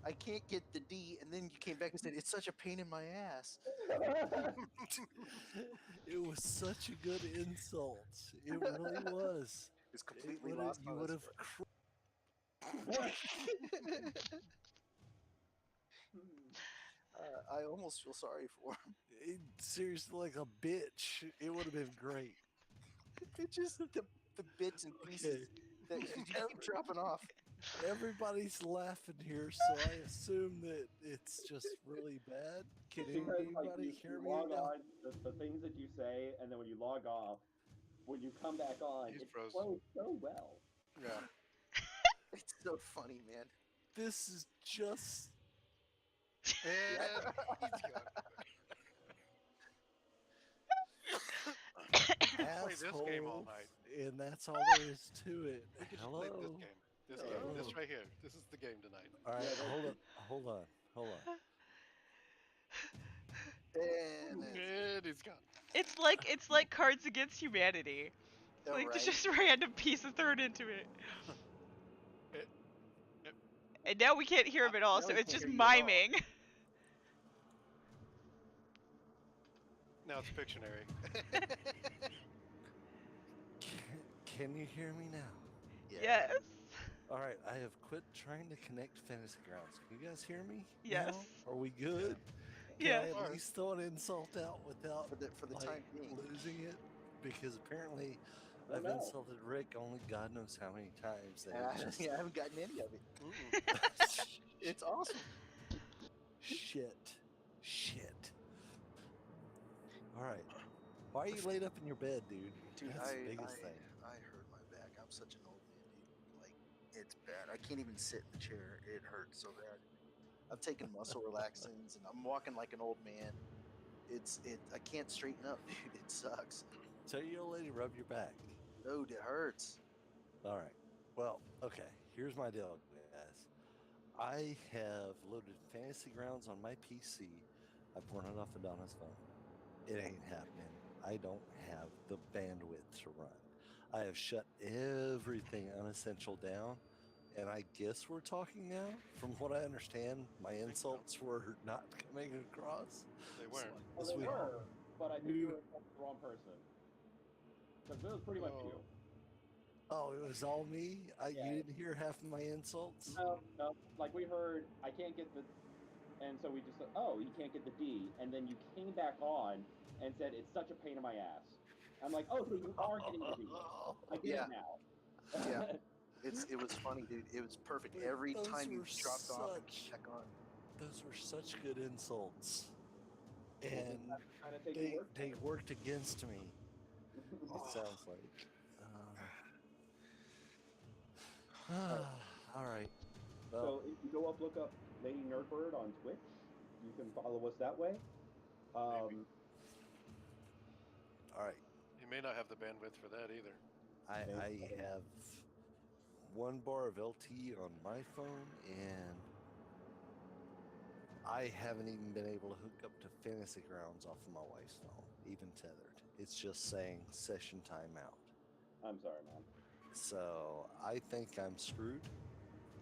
B: I can't get the D, and then you came back and said it's such a pain in my ass.
E: It was such a good insult. It really was.
B: It's completely lost.
E: You would have
B: I almost feel sorry for him.
E: Seriously, like a bitch. It would have been great.
B: It's just the bits and
E: Okay.
B: pieces that you just keep dropping off.
E: Everybody's laughing here, so I assume that it's just really bad. Can
C: Because like
E: anybody hear
C: you
E: me
C: log
E: now?
C: on, the things that you say, and then when you log off, when you come back on,
A: He's
C: it
A: froze.
C: flows so well.
A: Yeah.
B: It's so funny, man.
E: This is just
A: And he's gone. We could play this game all
E: assholes,
A: night.
E: and that's all there is to it.
A: We could just play this
E: Hello?
A: game. This game.
B: Hello.
A: This right here. This is the game tonight.
E: All right,
C: Yeah,
E: hold up. Hold on. Hold on.
B: And
A: And he's gone.
D: It's like Cards Against Humanity. It's
B: all
D: like there's
B: right.
D: just random pieces thrown into it.
A: It, it,
D: And now we can't hear him at all,
B: Now
D: so
B: we
D: it's
B: can't
D: just
B: hear you at all.
D: miming.
A: now it's Pictionary.
E: Can you hear me now?
D: Yes.
E: All right, I have quit trying to connect Fantasy Grounds. Can you guys hear me?
D: Yes.
E: Now? Are we good? Can
D: Yes.
E: I at
A: Alright.
E: least throw an insult out without
B: For the
E: like,
B: time being.
E: losing it? Because apparently
C: Oh,
E: I've
C: no.
E: insulted Rick only God knows how many times. And it's just
B: Yeah, I haven't gotten any of it.
A: Mm-mm.
B: It's awesome.
E: shit. Shit. All right. Why are you laid up in your bed, dude?
B: Dude,
E: That's the biggest thing.
B: I hurt my back. I'm such an old man, dude. Like, it's bad. I can't even sit in the chair. It hurts so bad. I've taken muscle relaxants and I'm walking like an old man. I can't straighten up, dude. It sucks.
E: Tell your old lady rub your back.
B: Dude, it hurts.
E: All right. Well, okay. Here's my deal, guys. I have loaded Fantasy Grounds on my PC. I porn it off of Donna's phone. It ain't happening. I don't have the bandwidth to run. I have shut everything unessential down, and I guess we're talking now. From what I understand, my
A: so.
E: insults were not coming across.
A: They weren't.
C: Well,
E: As
C: they
E: we-
C: were, but I think you were the wrong person. Because it was pretty much you.
E: Oh, it was all me?
C: Yeah.
E: You didn't hear half of my insults?
C: No, like we heard, I can't get the, and so we just said, oh, you can't get the D, and then you came back on and said it's such a pain in my ass. I'm like, oh, so you are getting the D. I get
B: Yeah.
C: it now.
B: Yeah. It was funny, dude. It was perfect.
E: But
B: Every
E: those
B: time you
E: were
B: dropped off and
E: such-
B: came back on.
E: Those were such good insults. And
C: Trying to take your word
E: they
C: for
E: worked against me,
C: it.
E: it sounds like. All right. Well,
C: So if you go look up Lady Nerdbird on Twitch, you can follow us that way.
E: all right.
A: You may not have the bandwidth for that either.
E: I have 1 bar of LT on my phone, and I haven't even been able to hook up to Fantasy Grounds off of my wife's phone, even tethered. It's just saying session timeout.
C: I'm sorry, man.
E: So I think I'm screwed.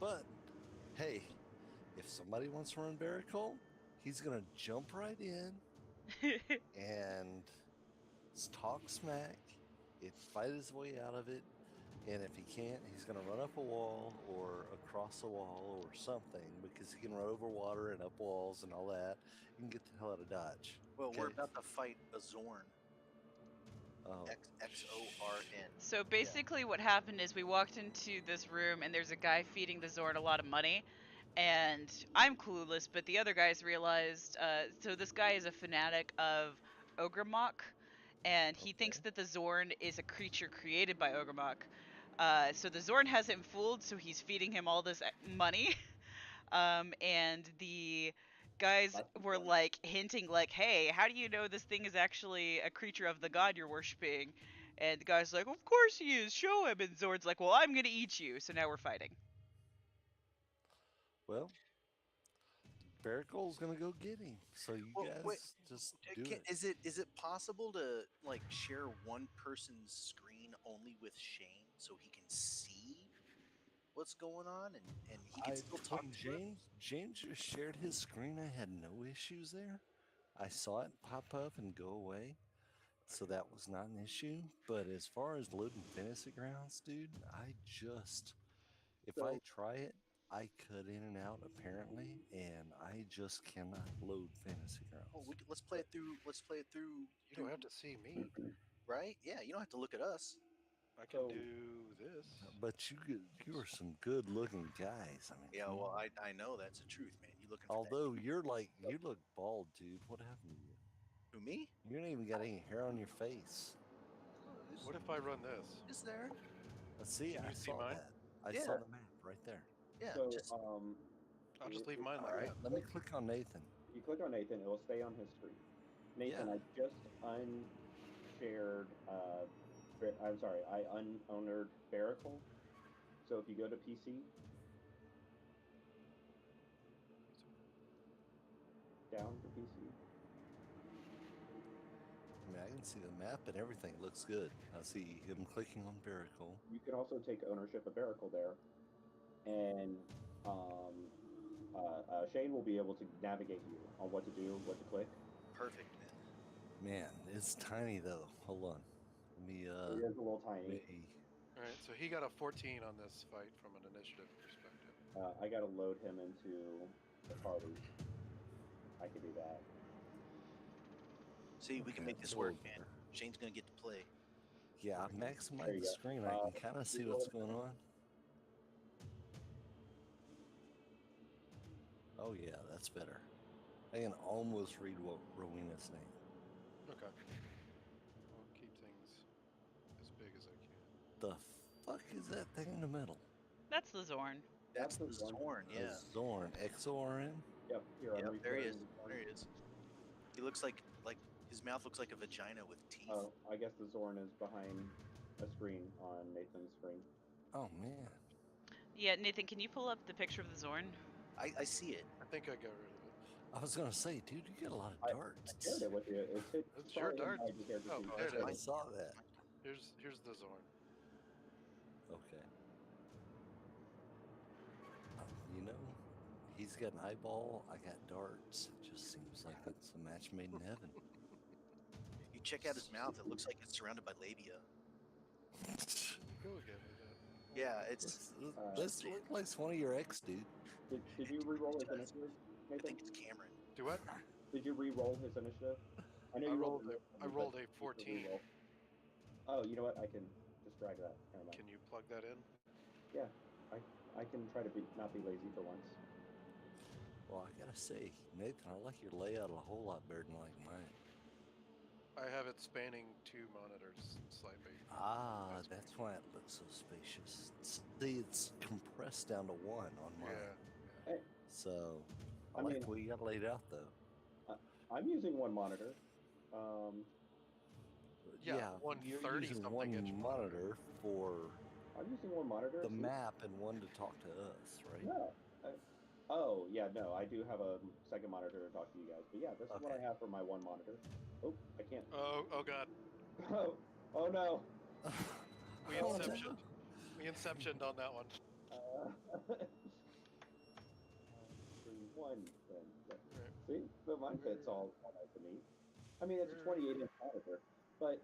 E: But hey, if somebody wants to run Barricole, he's gonna jump right in and talk smack, fight his way out of it. And if he can't, he's gonna run up a wall or across a wall or something, because he can run over water and up walls and all that. You can get the hell out of Dodge.
B: Well, we're
E: Okay.
B: about to fight a Zorn.
E: Oh,
B: XORN.
D: So basically, what happened is we walked into this room, and there's a guy feeding the Zorn a lot of money. And I'm clueless, but the other guys realized. So this guy is a fanatic of Ogremok, and he thinks
E: Okay.
D: that the Zorn is a creature created by Ogremok. So the Zorn has him fooled, so he's feeding him all this money. And the guys
C: That's
D: were
C: fun.
D: like hinting, like, "Hey, how do you know this thing is actually a creature of the god you're worshiping?" And the guy's like, "Of course he is. Show him." And Zord's like, "Well, I'm gonna eat you." So now we're fighting.
E: Well, Barricole's gonna go get him. So you
B: Well,
E: guys
B: wait,
E: just do it.
B: Is it possible to like share one person's screen only with Shane so he can see what's going on and he can still talk
E: When
B: to us?
E: James just shared his screen, I had no issues there. I saw it pop up and go away, so that was not an issue. But as far as loading Fantasy Grounds, dude, I just If
C: So-
E: I try it, I cut in and out apparently, and I just cannot load Fantasy
B: Oh,
E: Grounds.
B: let's play it through. Let's play it through.
A: You don't have to see me.
B: Right? Yeah, you don't have to look at us.
A: I can
C: So-
A: do this.
E: But you are some good looking guys. I mean,
B: Yeah,
E: come
B: well,
E: on.
B: I know that's the truth, man. You looking for
E: Although you look bald, dude. What happened to you?
B: that? Who, me?
E: You don't even got any hair on your face.
B: Oh,
A: What if I run this?
B: Is there?
E: Let's see.
A: Can
E: I
A: you see
E: saw
A: mine?
E: that. I
B: Yeah.
E: saw the map right there.
B: Yeah,
C: So
B: just
A: I'll just leave mine
E: All
A: like
E: right,
A: that.
E: let me click on Nathan.
C: if you click on Nathan, it will stay on his screen. Nathan,
E: Yeah.
C: I just unshared. I'm sorry, I unownered Baracle. So if you go to PC, down to PC.
E: I mean, I can see the map and everything looks good. I see him clicking on Miracle.
C: You can also take ownership of Baracle there, and Shane will be able to navigate you on what to do, what to click.
B: perfect, man.
E: Man, it's tiny though. Hold on. Let me
C: It is a little tiny.
A: All right, so he got a 14 on this fight from an initiative perspective.
C: I got to load him into the party. I can do that.
B: See, we can
E: Okay,
B: make this
E: it's a
B: work,
E: little
B: man.
E: better.
B: Shane's gonna get to play.
E: Yeah, I
C: There
E: maximize
C: you
E: the
C: go.
E: screen. I can kind of see what's going on. Oh yeah, that's better. I can almost read what Rowena's saying.
A: Okay. I'll keep things as big as I can.
E: The fuck is that thing in the middle?
D: That's the Zorn.
B: That's
C: That's
B: the
C: the
B: Zorn,
E: A
B: yeah.
E: Zorn, XORN.
C: Yep, here I'm
B: Yep, there he
C: restarting
B: is.
C: the Zorn.
B: There he is. He looks like his mouth looks like a vagina with teeth.
C: Oh, I guess the Zorn is behind a screen on Nathan's screen.
E: Oh man.
D: Yeah, Nathan, can you pull up the picture of the Zorn?
B: I see it.
A: I think I got rid of it.
E: I was gonna say, dude, you got a lot of darts.
C: I shared it with you. It's
A: It's your
C: probably
A: darts?
C: hidden by the character
A: Oh,
C: sheet.
A: there it
E: I
A: is.
E: saw that.
A: Here's the Zorn.
E: Okay. You know, he's got an eyeball. I got darts. It just seems like it's a match made in heaven.
B: You check out his mouth; it looks like it's surrounded by labia.
A: Go again with that.
B: Yeah, it's.
E: This looks like it's one of your ex, dude.
C: Did you re-roll his
B: does.
C: initiative,
B: I
C: Nathan?
B: think it's Cameron.
A: Do what?
C: Did you re-roll his initiative? I know
A: I
C: you
A: rolled
C: the
A: a,
C: initiative,
A: I
C: but
A: rolled a
C: you can
A: 14.
C: re-roll. Oh, you know what? I can just drag that. Never mind.
A: Can you plug that in?
C: Yeah, I can try to not be lazy for once.
E: Well, I gotta say, Nathan, I like your layout a whole lot better than like mine.
A: I have it spanning 2 monitors slightly.
E: Ah, that's why it looks so spacious. See, it's compressed down to 1 on mine.
A: Yeah.
E: So, I
C: I
E: like
C: mean-
E: the way you got it laid out, though.
C: I'm using one monitor.
A: Yeah,
E: you're
A: 130
E: using
A: something
E: one
A: inch
E: monitor for
C: I'm using one monitor.
E: the
C: see?
E: map and one to talk to us, right?
C: No. Oh, yeah, no, I do have a second monitor to talk to you guys. But yeah, this is what I
E: Okay.
C: have for my one monitor. Oh, I can't.
A: Oh god.
C: Oh no.
A: We
E: Oh,
A: inceptioned. We inceptioned on that one.
C: One then.
A: Right.
C: See, so mine fits all nice and neat. I mean, it's a 28-inch monitor, but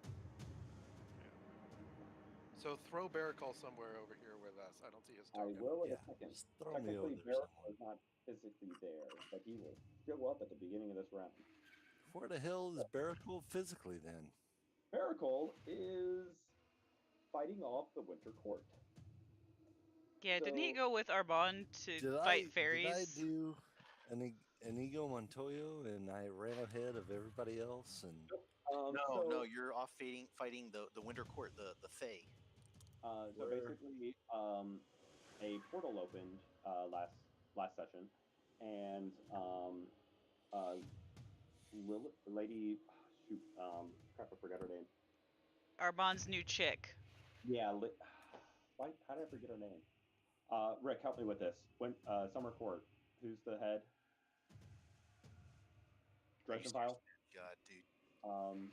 A: So throw Barricall somewhere over here with us. I don't see his
C: I
A: token.
C: will in
E: Yeah,
C: a second.
E: just throw me over
C: Technically,
E: there
C: Barrett
E: somewhere.
C: is not physically there, but he will show up at the beginning of this round.
E: Where the hell is Baracle physically then?
C: Baracle is fighting off the Winter Court.
D: Yeah, didn't he
C: So-
D: go with Arbonne to
E: Did
D: fight
E: I
D: fairies?
E: do an Ego Montoyo and I ran ahead of everybody else and
B: No, you're off fighting the Winter Court, the Fae.
C: So basically, a portal opened last session, and lady, shoot, crap, I forgot her name.
D: Arbonne's new chick.
C: Yeah, how did I forget her name? Rick, help me with this. When Summer Court, who's the head? Dresden File.
B: God, dude,
C: Um,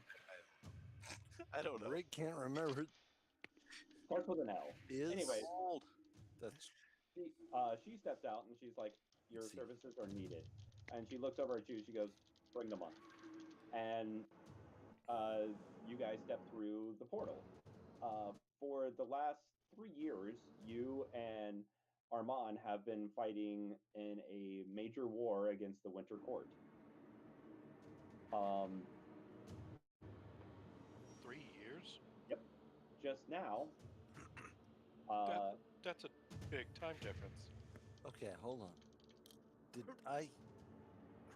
B: I don't know.
E: Rick can't remember.
C: starts with an L.
E: Is
C: Anyway,
B: Old.
E: that's
C: she steps out and she's like, "Your
E: See.
C: services are needed." And she looks over at you. She goes, "Bring them on." And you guys step through the portal. For the last 3 years, you and Armand have been fighting in a major war against the Winter Court. Um,
A: 3 years?
C: yep. Just now,
A: That
C: uh,
A: that's a big time difference.
E: Okay, hold on. Did I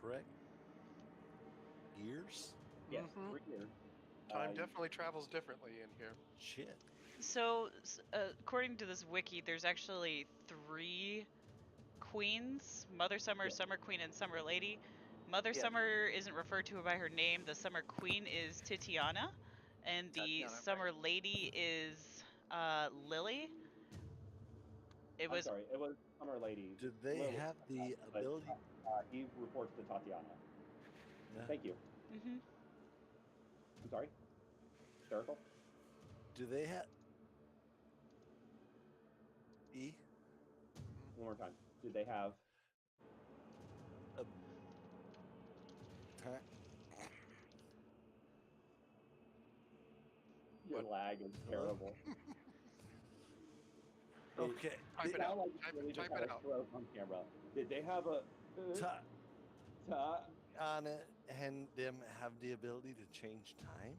E: correct years?
C: yes,
A: Mhm.
C: 3 years.
A: Time
C: Uh,
A: definitely travels differently in here.
E: Shit.
D: So, according to this wiki, there's actually 3 queens: Mother Summer,
C: Yes.
D: Summer Queen, and Summer Lady. Mother
B: Yeah.
D: Summer isn't referred to by her name. The Summer Queen is Titiana, and the
B: Tatiana,
D: Summer
B: right?
D: Lady is Lily. It
C: I'm
D: was
C: sorry, it was Summer Lady.
E: Did they
C: Lily,
E: have the
C: but
E: ability?
C: he reports to Tatiana.
E: No.
C: Thank you.
D: hmm
C: I'm sorry. Spherical?
E: Do they have E?
C: One more time. Did they have?
E: A time?
C: Your
A: What?
C: lag is
E: Hello?
C: terrible.
E: Okay.
A: Type it
C: Now,
A: out.
C: like, really just
A: Type
C: had
A: it
C: a
A: out.
C: stroke on camera. Did they have a? Ta-
E: Anna and them have the ability to change time?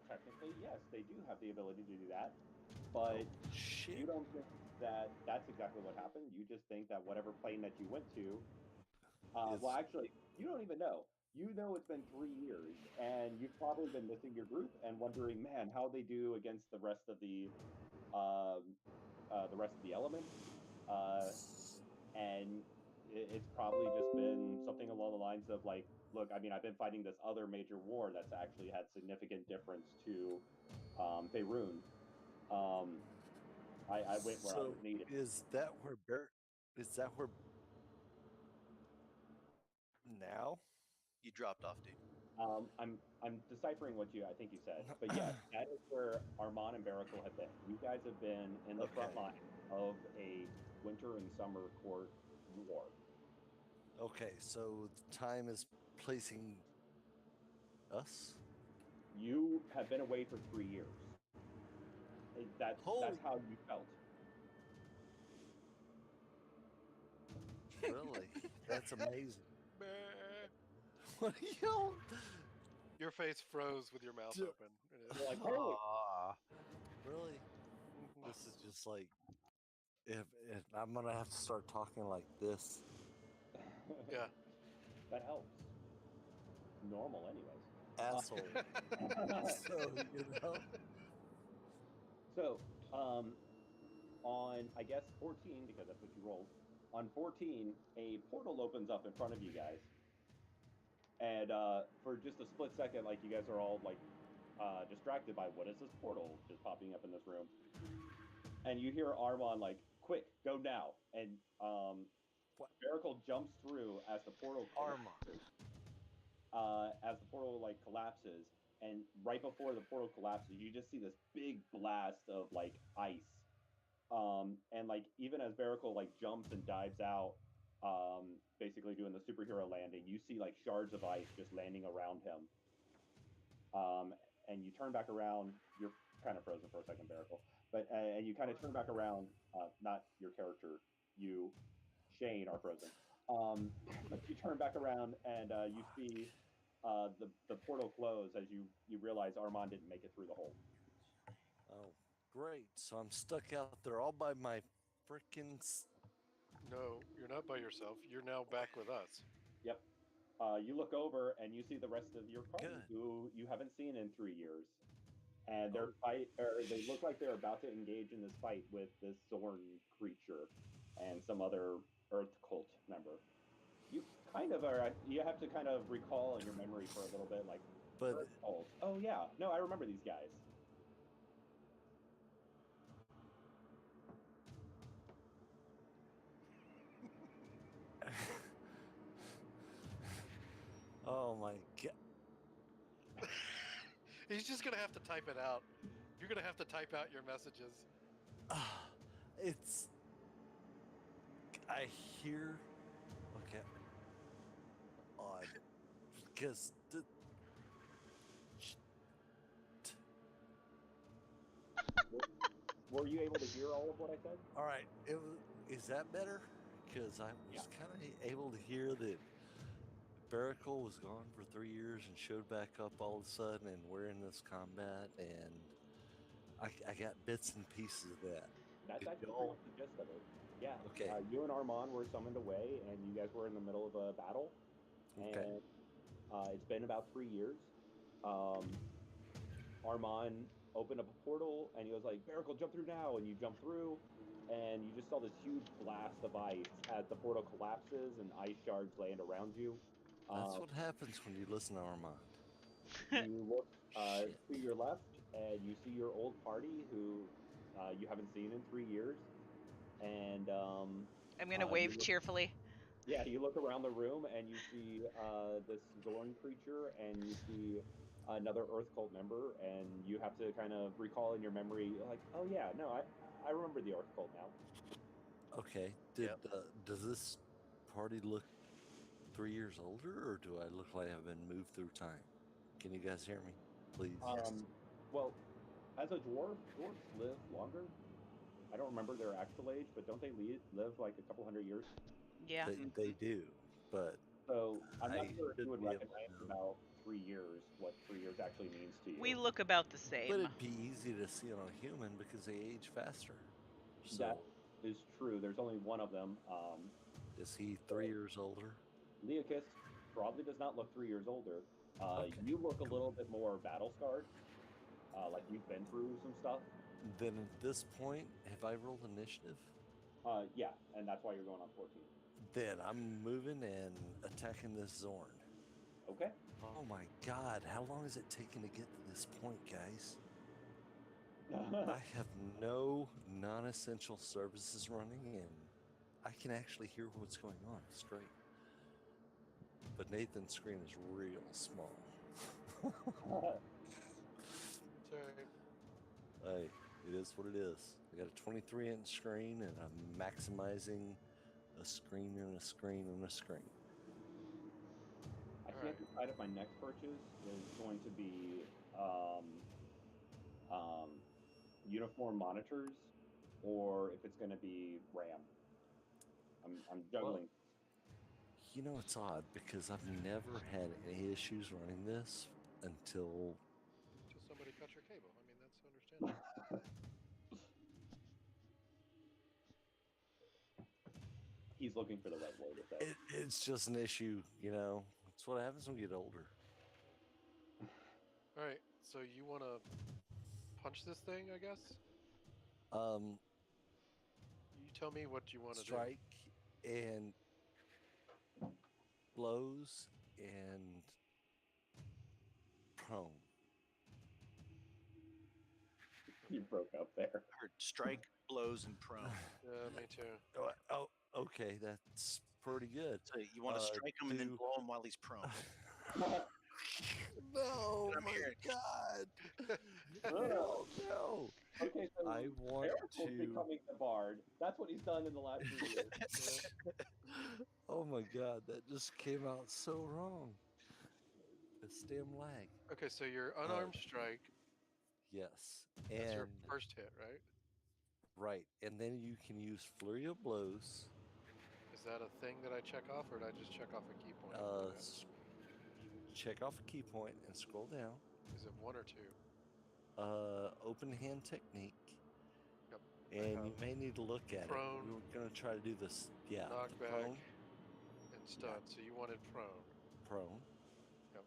C: Technically, yes, they do have the ability to do that,
E: Oh
C: but
E: shit.
C: you don't think that that's exactly what happened. You just think that whatever plane that you went to, well,
E: Is
C: actually, you don't even know. You know it's been 3 years, and you've probably been missing your group and wondering, man, how they do against the rest of the elements, and it's probably just been something along the lines of like, look, I mean, I've been fighting this other major war that's actually had significant difference to Faerun. Um, I went where I
E: so
C: was needed.
E: is that where now?
B: You dropped off, dude.
C: I'm deciphering what I think you said, but yes, that is where Armand and Barakel have been. You guys have been in the front
E: Okay.
C: line of a winter and summer court war.
E: Okay, so time is placing us?
C: You have been away for 3 years.
E: Holy
C: That's how you felt.
E: really? That's amazing.
A: Meh.
E: What are you
A: Your face froze with your mouth
E: do?
A: open.
C: You're like, holy.
E: Really?
A: Mhm.
E: This is just like if I'm gonna have to start talking like this.
A: Yeah.
C: That helps. Normal, anyways.
E: Asshole. So,
C: So, on I guess 14, because that's what you rolled. On 14, a portal opens up in front of you guys, and for just a split second, like you guys are all like distracted by what is this portal just popping up in this room, and you hear Armon like, "Quick, go now!" And
E: what
C: Miracle jumps through as the portal
E: Armand?
C: collapses. As the portal like collapses, and right before the portal collapses, you just see this big blast of like ice. And like even as Baracle like jumps and dives out, basically doing the superhero landing, you see like shards of ice just landing around him. Um, and you turn back around. You're kind of frozen for a second, Baracle, but and you kind of turn back around. Not your character, you, Shane, are frozen. But you turn back around and you see the portal close as you realize Armand didn't make it through the hole.
E: Oh, great. So I'm stuck out there all by my freaking.
A: No, you're not by yourself. You're now back with us.
C: Yep. You look over and you see the rest of your party
E: Good.
C: who you haven't seen in 3 years, and
E: Oh,
C: they look like they're about to engage in this fight with this Zorn creature and some other Earth cult member. You kind of are. You have to kind of recall in your memory for a little bit, like
E: but
C: Earth cult. Oh yeah, no, I remember these guys.
E: oh my god.
A: He's just gonna have to type it out. You're gonna have to type out your messages.
E: It's. I hear. Okay. Odd. Because
C: We'll were you able to hear all of what I said?
E: All right, is that better? Because I was
C: Yeah.
E: kind of able to hear that Baracle was gone for 3 years and showed back up all of a sudden, and we're in this combat, and I got bits and pieces of that.
C: That's
E: Did
C: actually pretty
E: y'all?
C: much the gist of it. Yeah.
E: Okay,
C: You and Armand were summoned away, and you guys were in the middle of a battle.
E: okay.
C: And it's been about 3 years. Um, Armand opened up a portal, and he was like, "Miracle, jump through now!" And you jump through, and you just saw this huge blast of ice as the portal collapses and ice shards land around you.
E: That's
C: Um,
E: what happens when you listen to Armand.
C: you look
E: Shit.
C: to your left, and you see your old party who you haven't seen in 3 years. And
D: I'm gonna
C: you
D: wave
C: look,
D: cheerfully.
C: yeah, you look around the room, and you see this Zorn creature, and you see another Earth Cult member, and you have to kind of recall in your memory, like, oh yeah, no, I remember the Earth Cult now.
E: Okay.
B: Yep.
E: Does this party look 3 years older, or do I look like I've been moved through time? Can you guys hear me, please?
C: Well, as a dwarf, dwarves live longer. I don't remember their actual age, but don't they live like a couple hundred years?
D: Yeah.
E: They do, but
C: So I'm not
E: I
C: sure if you
E: should
C: would
E: be able
C: recognize
E: to know.
C: about 3 years what 3 years actually means to
D: We
C: you.
D: look about the
E: But
D: same.
E: it'd be easy to see on a human because they age faster.
C: That
E: So
C: is true. There's only one of them.
E: is he
C: So
E: 3 years older?
C: Leocus probably does not look 3 years older.
E: Okay,
C: You look a
E: cool.
C: little bit more battle scarred, like you've been through some stuff.
E: Then at this point, have I rolled initiative?
C: Yeah, and that's why you're going on 14.
E: Then I'm moving and attacking this Zorn.
C: Okay.
E: Oh my god, how long has it taken to get to this point, guys? I have no non essential services running, and I can actually hear what's going on straight. But Nathan's screen is real small.
A: Sorry.
E: Hey, it is what it is. I got a 23-inch screen, and I'm maximizing a screen and a screen and a screen.
C: I can't decide if my next purchase is going to be um, uniform monitors or if it's going to be RAM. I'm
E: Well,
C: juggling.
E: you know, it's odd because I've never had any issues running this until
A: Till somebody cut your cable. I mean, that's understandable.
C: He's looking for the right way to say.
E: it's just an issue, you know. It's what happens when you get older.
A: All right. So you want to punch this thing, I guess?
E: Um,
A: You tell me what you want to do.
E: strike and blows and prone.
C: You broke up there.
B: I heard strike, blows, and prone.
A: Yeah, me too.
E: Oh, okay, that's pretty good.
B: So you want to strike him and then
E: do-
B: blow him while he's prone.
E: No,
B: I'm
E: my
B: hearing.
E: God.
C: Oh.
E: No.
C: Okay, so
E: I want
C: Eric's
E: to.
C: becoming the bard. That's what he's done in the last 3 years.
E: Oh my God, that just came out so wrong. The stem lag.
A: Okay, so your unarmed strike.
E: Yes.
A: That's your
E: And
A: first hit, right?
E: right. And then you can use flurry of blows.
A: Is that a thing that I check off, or did I just check off a key point? and do that?
E: Check off a key point and scroll down.
A: Is it one or two?
E: Open hand technique.
A: Yep.
E: And you may need to look at
A: prone,
E: it. We were going to try to do this. Yeah. The
A: knockback,
E: prone.
A: and stun. So you wanted prone.
E: Prone.
A: Yep.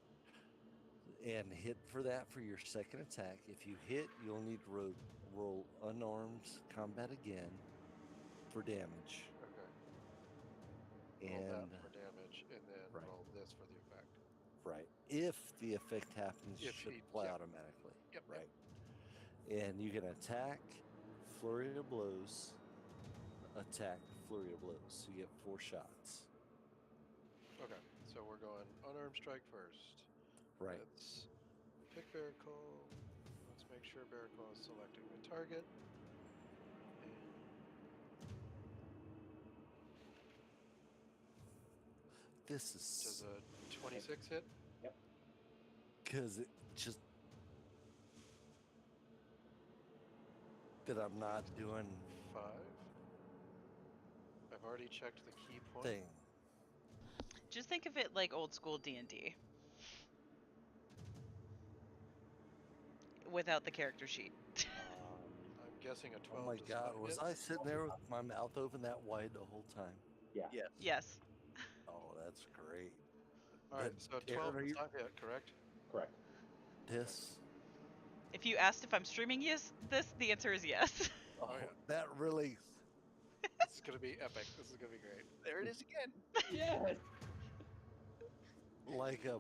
E: And hit for that for your second attack. If you hit, you'll need to roll unarmed combat again for damage.
A: Okay. Roll
E: And
A: that for damage, and then
E: right.
A: roll this for the effect.
E: Right. If the effect happens, it
A: If
E: should
A: he-
E: apply
A: yep.
E: automatically.
A: Yep.
E: Right. And you can attack, flurry of blows, attack, flurry of blows. So you get 4 shots.
A: Okay. So we're going unarmed strike first.
E: Right.
A: Let's pick Barricole. Let's make sure Barricole is selecting the target.
E: This
A: Does
E: is
A: a 26 hit?
C: Yep.
E: because it just that I'm not doing
A: 5. I've already checked the key point.
E: thing.
D: Just think of it like old school D&D. Without the character sheet.
A: I'm guessing a 12
E: Oh my
A: does
E: god,
A: not
E: was
A: hit.
E: I sitting there with my mouth open that wide the whole time?
C: Yeah.
B: Yes.
D: Yes.
E: Oh, that's great.
A: All right,
E: The
A: so 12 does
E: terror-
A: not hit, correct?
C: Correct.
E: This.
D: If you asked if I'm streaming this, the answer is yes.
E: Oh,
A: yeah.
E: that really.
A: This is gonna be epic. This is gonna be great.
B: There it is again.
C: Yes.
E: Like a.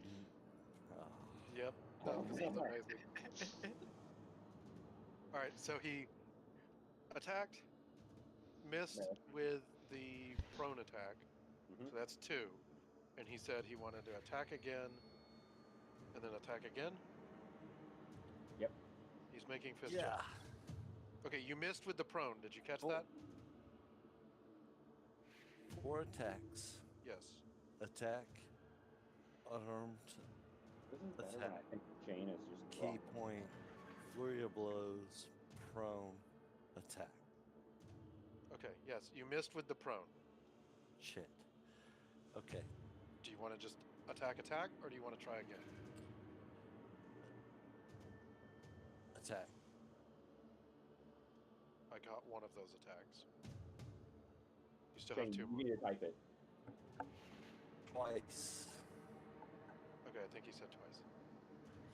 A: Yep. No, this is amazing. All right, so he attacked, missed
C: No.
A: with the prone attack,
C: Mhm.
A: so that's 2. And he said he wanted to attack again, and then attack again.
C: Yep.
A: He's making fist
E: Yeah.
A: jump. Okay, you missed with the prone. Did you catch
E: Oh.
A: that?
E: 4 attacks.
A: Yes.
E: Attack. Unarmed.
C: This is better when I think Jane is just
E: Key
C: wrong.
E: point. Flurry of blows. Prone. Attack.
A: Okay, yes, you missed with the prone.
E: Shit. Okay.
A: Do you want to just attack, or do you want to try again?
E: Attack.
A: I got one of those attacks. You still have
C: Jane,
A: 2
C: you
A: more.
C: need to type it.
E: Twice.
A: Okay, I think he said twice.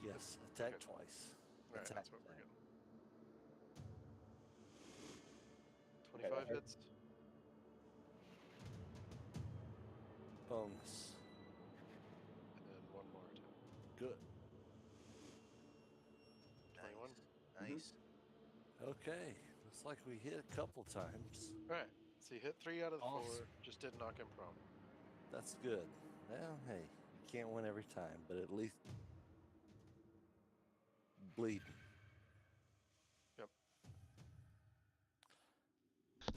E: Yes. Attack
A: Okay.
E: twice.
A: All right,
E: Attack
A: that's what we're
E: then.
A: getting.
C: Okay,
A: 25
C: that
A: hits.
E: Bonus.
A: And then 1 more attack.
E: Good.
A: 21.
B: Nice.
E: Okay. Looks like we hit a couple times.
A: All right, so you hit 3 out of the 4.
E: Awesome.
A: Just did knock him prone.
E: That's good. Well, hey, you can't win every time, but at least bleeding.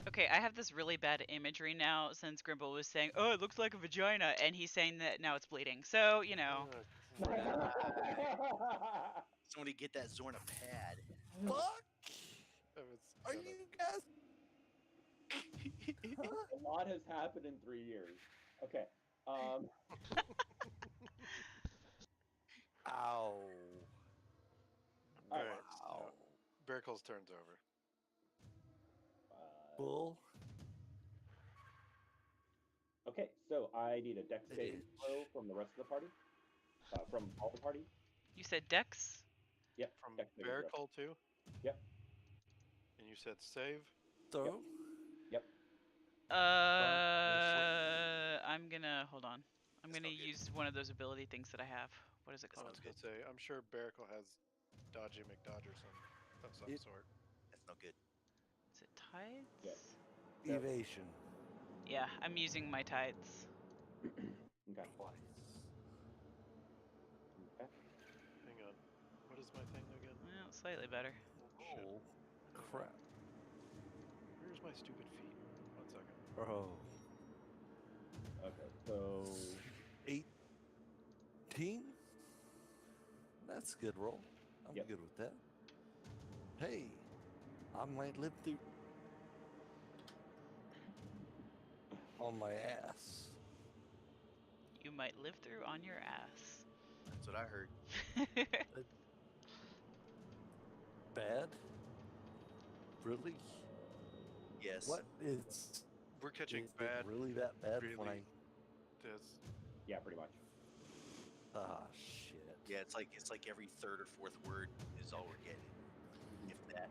D: Okay, I have this really bad imagery now since Grimble was saying, "Oh, it looks like a vagina," and he's saying that now it's bleeding. So, you know.
B: Somebody get that Zorna pad.
E: Fuck!
A: It's
E: Are
A: gonna-
E: you guys? Huh?
C: A lot has happened in 3 years. Okay.
E: Ow.
A: All right,
E: Wow.
A: so Barricle's turn's over.
E: Bull.
C: Okay, so I need a dex saving
E: Bitch.
C: throw from the rest of the party. From all the party.
D: You said Dex?
C: Yep.
A: From
C: dex saving throw.
A: Barricle too?
C: Yep.
A: And you said save?
E: Throw.
C: Yep.
D: I'm gonna hold on. I'm
B: That's
D: gonna
B: no good.
D: use one of those ability things that I have. What is it
B: That's
A: I
D: called?
A: was gonna say, I'm sure Barricle has Dodgy McDodge or some
E: It-
A: sort.
B: That's no good.
D: Is it tides?
C: Yes.
E: Evasion.
D: Yeah, I'm using my tides.
C: Okay.
E: Twice.
C: Okay.
A: Hang on. What is my thing again?
D: Well, slightly better.
A: Oh, shit.
E: Oh, crap.
A: Where's my stupid feet? 1 second.
E: Bro.
C: Okay. So
E: 18? That's a good roll. I'm
C: Yep.
E: good with that. Hey, I might live through on my ass.
D: You might live through on your ass.
B: That's what I heard.
E: Bad? Really?
B: Yes.
E: What is
A: We're catching
E: is it
A: bad.
E: really that bad when I
A: really- This.
C: yeah, pretty much.
E: shit.
B: Yeah, it's like every 3rd or 4th word is all we're getting. If that.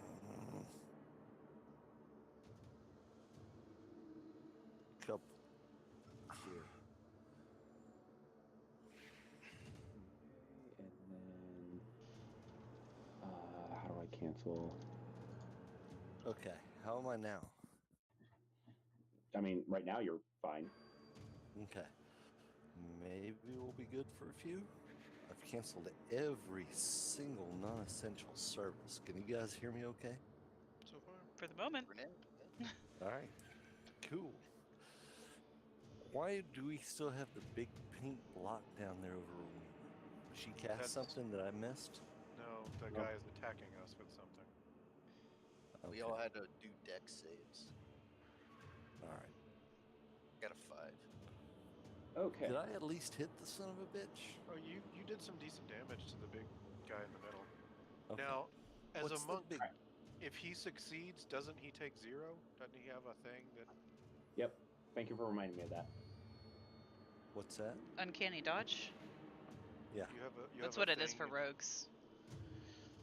E: Mm. Couple here.
C: And then how do I cancel?
E: Okay, how am I now?
C: I mean, right now you're fine.
E: Okay. Maybe we'll be good for a few. I've canceled every single non-essential service. Can you guys hear me okay?
A: So far.
D: For the moment.
B: Renee?
E: All right. Cool. Why do we still have the big pink block down there over Rowena? She cast
A: That's-
E: something that I missed?
A: No, the
C: No.
A: guy is attacking us with something.
B: We all had to do deck saves.
E: All right.
B: Got a 5.
C: Okay.
E: Did I at least hit the son of a bitch?
A: Oh, you did some decent damage to the big guy in the middle.
E: Okay.
A: Now, as
E: What's
A: a
E: the
A: monk,
E: big?
A: if he succeeds, doesn't he take 0? Doesn't he have a thing that?
C: Yep. Thank you for reminding me of that.
E: What's that?
D: Uncanny dodge.
E: Yeah.
A: You have a. You
D: That's
A: have
D: what
A: a
D: it is
A: thing
D: for
A: if-
D: rogues.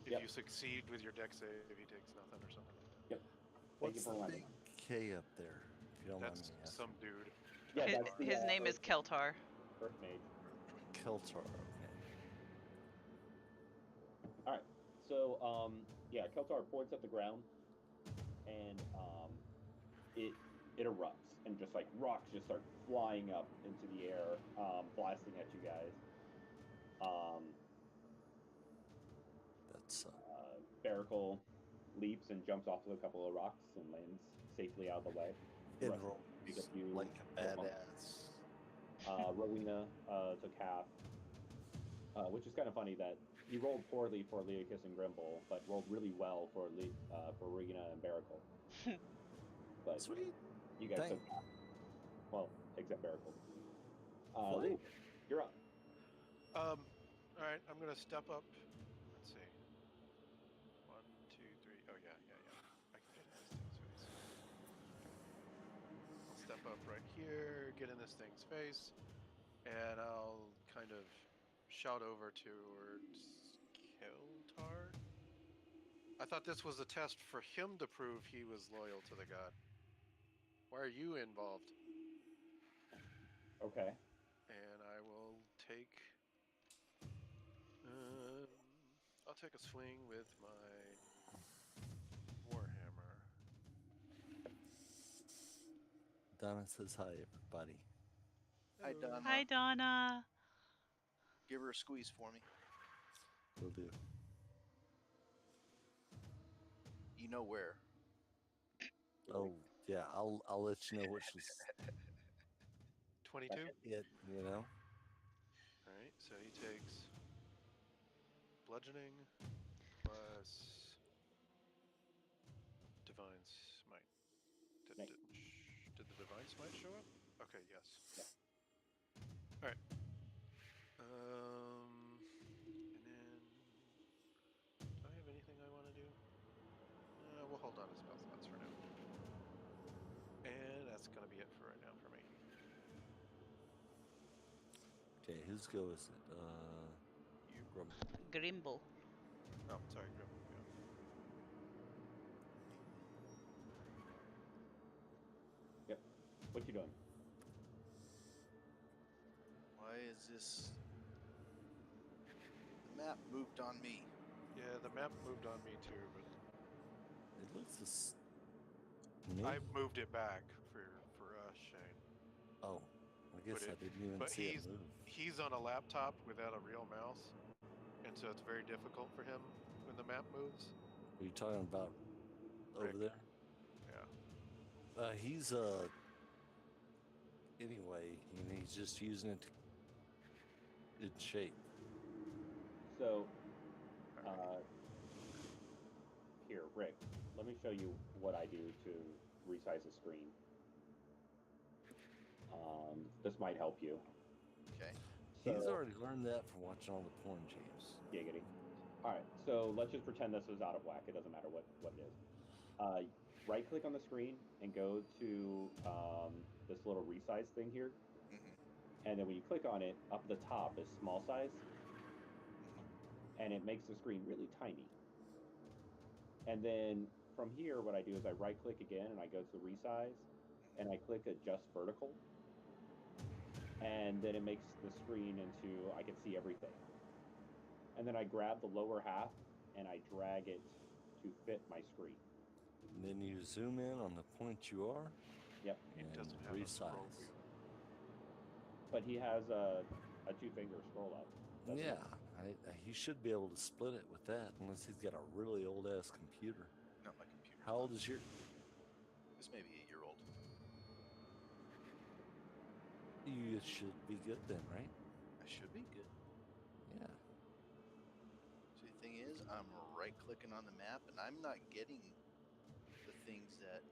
A: If
C: Yep.
A: you succeed with your deck save, he takes nothing or something like that.
C: Yep. Thank you
E: What's
C: for
E: the
C: reminding
E: big
C: me.
E: K up there? If you don't mind me
A: That's
E: asking.
A: some dude.
C: Yeah,
D: His,
C: that's the
D: his name is Keltar.
C: Earth Mage.
E: Keltar. Okay.
C: All right. So, yeah, Keltar points at the ground, and it erupts, and just like rocks just start flying up into the air, blasting at you guys.
E: That's
C: Baracle leaps and jumps off of a couple of rocks and lands safely out of the way. The
E: it
C: rest
E: rolls
C: pick up you
E: like a
C: go bump.
E: badass.
C: Rowena took half, which is kind of funny that he rolled poorly for Leocus and Grimble, but rolled really well for Rowena and Baracle. But
E: Sweet.
C: you guys
E: Dang.
C: took half. Well, except Baracle.
E: What?
C: Leocus, you're up.
A: All right, I'm gonna step up. Let's see. 1, 2, 3. Oh yeah. I can get in this thing's face. I'll step up right here, get in this thing's face, and I'll kind of shout over towards Keltar. I thought this was a test for him to prove he was loyal to the god. Why are you involved?
C: Okay.
A: And I will take. I'll take a swing with my warhammer.
E: Donna says hi, everybody.
B: Hi,
A: Hello.
B: Donna.
D: Hi, Donna.
B: Give her a squeeze for me.
E: Will do.
B: You know where.
E: Oh yeah, I'll let you know what she's
A: 22.
E: it. You know.
A: All right, so he takes bludgeoning plus divine smite.
C: Nice.
A: Did the divine smite show up? Okay, yes.
C: Yeah.
A: All right. And then do I have anything I want to do? We'll hold on to spell slots for now. And that's gonna be it for right now for me.
E: Okay, whose go is it?
A: You.
D: Grimble.
A: Oh, sorry, Grimble. Yeah.
C: Yep. What you doing?
B: Why is this? The map moved on me.
A: Yeah, the map moved on me too, but
E: It looks as me.
A: I moved it back for us, Shane.
E: Oh, I guess I didn't even
A: But
E: see it move.
A: he's on a laptop without a real mouse, and so it's very difficult for him when the map moves.
E: Are you talking about
A: Rick.
E: over there?
A: Yeah.
E: He's anyway, he's just using it in shape.
C: So,
A: All right.
C: here, Rick, let me show you what I do to resize the screen. This might help you.
B: Okay.
E: He's
C: So,
E: already learned that from watching all the porn James.
C: giggity. All right, so let's just pretend this is out of whack. It doesn't matter what it is. Right click on the screen and go to this little resize thing here.
B: Mm-hmm.
C: And then when you click on it, up at the top is small size. And it makes the screen really tiny. And then from here, what I do is I right click again and I go to the resize and I click adjust vertical. And then it makes the screen into, I can see everything. And then I grab the lower half and I drag it to fit my screen.
E: And then you zoom in on the point you are.
C: Yep.
A: He
E: And
A: doesn't have a scroll
E: resize.
A: wheel.
C: But he has a 2-finger scroll up.
E: Yeah, he should be able to split it with that, unless he's got a really old ass computer.
B: No, my computer.
E: How old is your?
B: This may be 8-year-old.
E: You should be good then, right?
B: I should be good.
E: Yeah.
B: See, the thing is, I'm right clicking on the map and I'm not getting things that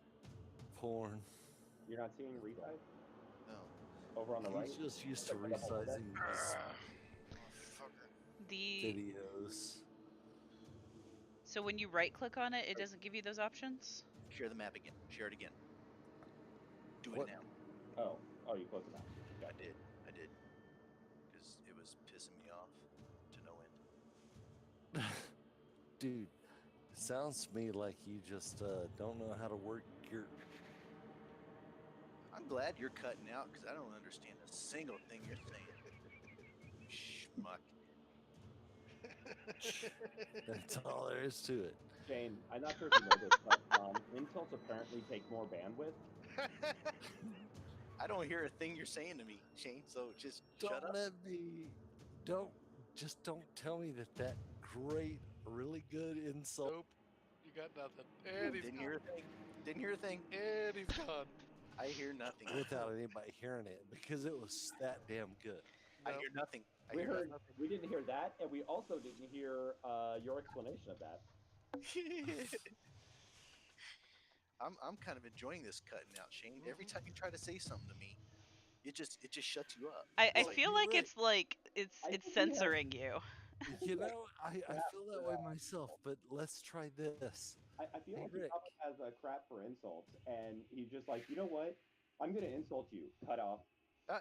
E: Porn.
C: You're not seeing resize
B: no.
C: over on the right?
E: He's just used to
C: Click the double window.
E: resizing these
B: Motherfucker.
D: The
E: videos.
D: so when you right click on it, it doesn't give you those options.
B: Share the map again. Share it again. Do it
E: What?
B: now.
C: Oh, you closed the map.
B: I did. Because it was pissing me off to no end.
E: Dude, it sounds to me like you just don't know how to work your.
B: I'm glad you're cutting out because I don't understand a single thing you're saying. Schmuck.
E: That's all there is to it.
C: Shane, I'm not sure if you know this, but insults apparently take more bandwidth.
B: I don't hear a thing you're saying to me, Shane. So just shut
E: Don't
B: up.
E: let me. Don't tell me that great, really good insult.
A: Nope. You got nothing. And he's
B: Didn't
A: gone.
B: hear a thing. Didn't hear a thing.
A: And he's gone.
B: I hear nothing.
E: Without anybody hearing it because it was that damn good.
B: I
A: Nope.
B: hear nothing. I
C: We
B: hear
C: heard.
B: nothing.
C: We didn't hear that, and we also didn't hear your explanation of that.
B: I'm kind of enjoying this cutting out, Shane. Every
A: Mhm.
B: time you try to say something to me, it just shuts you up.
D: I
B: It's like,
D: feel
E: you're
D: like
E: right.
D: it's like
C: I
D: it's
C: think we have-
D: censoring you.
E: You know, I
C: crap
E: feel
C: for,
E: that way myself, but let's try this.
C: I feel
E: Hey,
C: like he
E: Rick.
C: probably has a crap for insults, and he's just like, you know what? I'm gonna insult you. Cut off.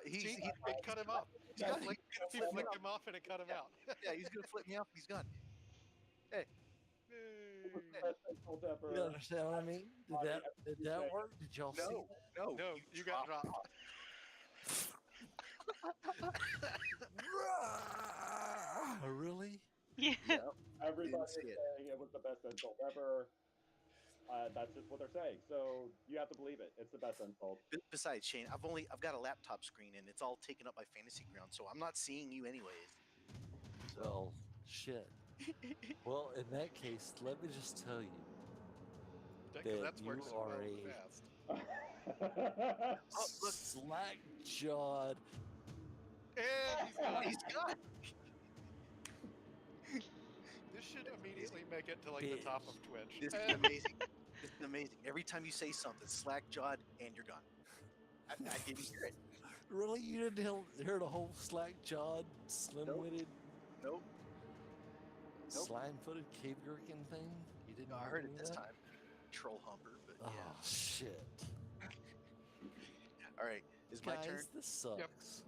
A: See,
B: he's
A: it cut him off.
B: he's gonna
A: He
B: flip me
A: flicked
B: off.
A: him off and it cut him out.
B: Yeah, he's gonna flip me off. He's gone. Hey,
C: It was the
A: Yay.
C: best insult ever.
E: You understand what I mean? Did that work? Did y'all see
B: no,
E: that?
B: no,
A: No, you got dropped.
E: Really?
D: Yeah.
B: Yeah,
C: Everybody
B: didn't
C: is
B: see it.
C: saying it was the best insult ever. That's just what they're saying. So you have to believe it. It's the best insult.
B: Besides, Shane, I've got a laptop screen and it's all taken up by Fantasy Ground, so I'm not seeing you anyways. So
E: Well, shit. Well, in that case, let me just tell you
A: Because
E: that
A: that's
E: you
A: worked so
E: are
A: well in
E: a
A: the past.
B: oh, look,
E: slack-jawed.
A: And he's gone.
B: he's gone.
A: This should immediately make it to like the top of Twitch.
B: This is amazing. This is amazing. Every time you say something, slack jawed, and you're gone. I didn't hear it.
E: Really? You didn't hear the whole slack-jawed, slim-witted,
B: Nope. Nope.
E: slime-footed cave gherkin thing? You didn't
B: No, I
E: hear
B: heard
E: any
B: it
E: of
B: this
E: that?
B: time. Troll humper, but
E: Oh,
B: yeah.
E: shit.
B: All right, is my turn.
E: Guys, this sucks.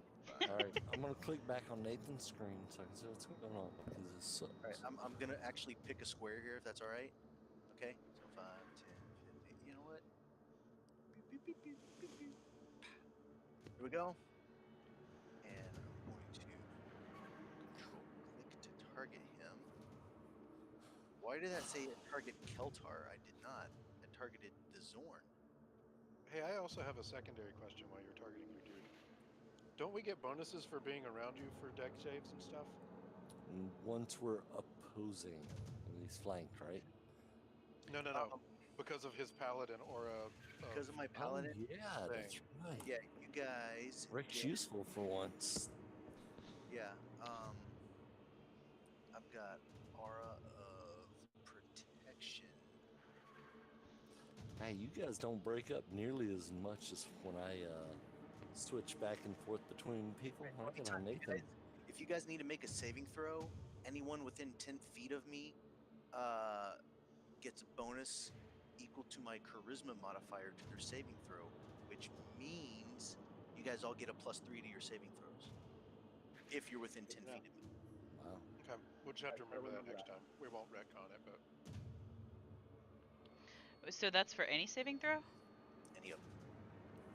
E: All right, I'm going to click back on Nathan's screen so I can see what's going on because this sucks.
B: All right, I'm gonna actually pick a square here if that's all right. Okay, so 5, 10, 15. You know what? Beep, beep, beep, beep, beep, beep. Here we go. And I'm going to control click to target him. Why did that say target Keltar? I did not. I targeted the Zorn.
A: Hey, I also have a secondary question while you're targeting your dude. Don't we get bonuses for being around you for deck saves and stuff?
E: And once we're opposing, and he's flanked, right?
A: No. Because of his paladin aura.
B: Because of my paladin.
E: Oh, yeah, that's
A: thing.
E: right.
B: Yeah, you guys.
E: Rick's
B: get-
E: useful for once.
B: Yeah. I've got aura of protection.
E: Hey, you guys don't break up nearly as much as when I switch back and forth between people. I get on
B: Anytime you
E: Nathan.
B: guys- if you guys need to make a saving throw, anyone within 10 feet of me gets a bonus equal to my charisma modifier to their saving throw, which means you guys all get a +3 to your saving throws if you're within 10
C: Yeah.
B: feet of me.
E: Wow.
A: Okay, we'll just have to
C: I
A: remember that
C: remember
A: next
C: that.
A: time. We won't wreck on it, but
D: So that's for any saving throw?
B: Any of them.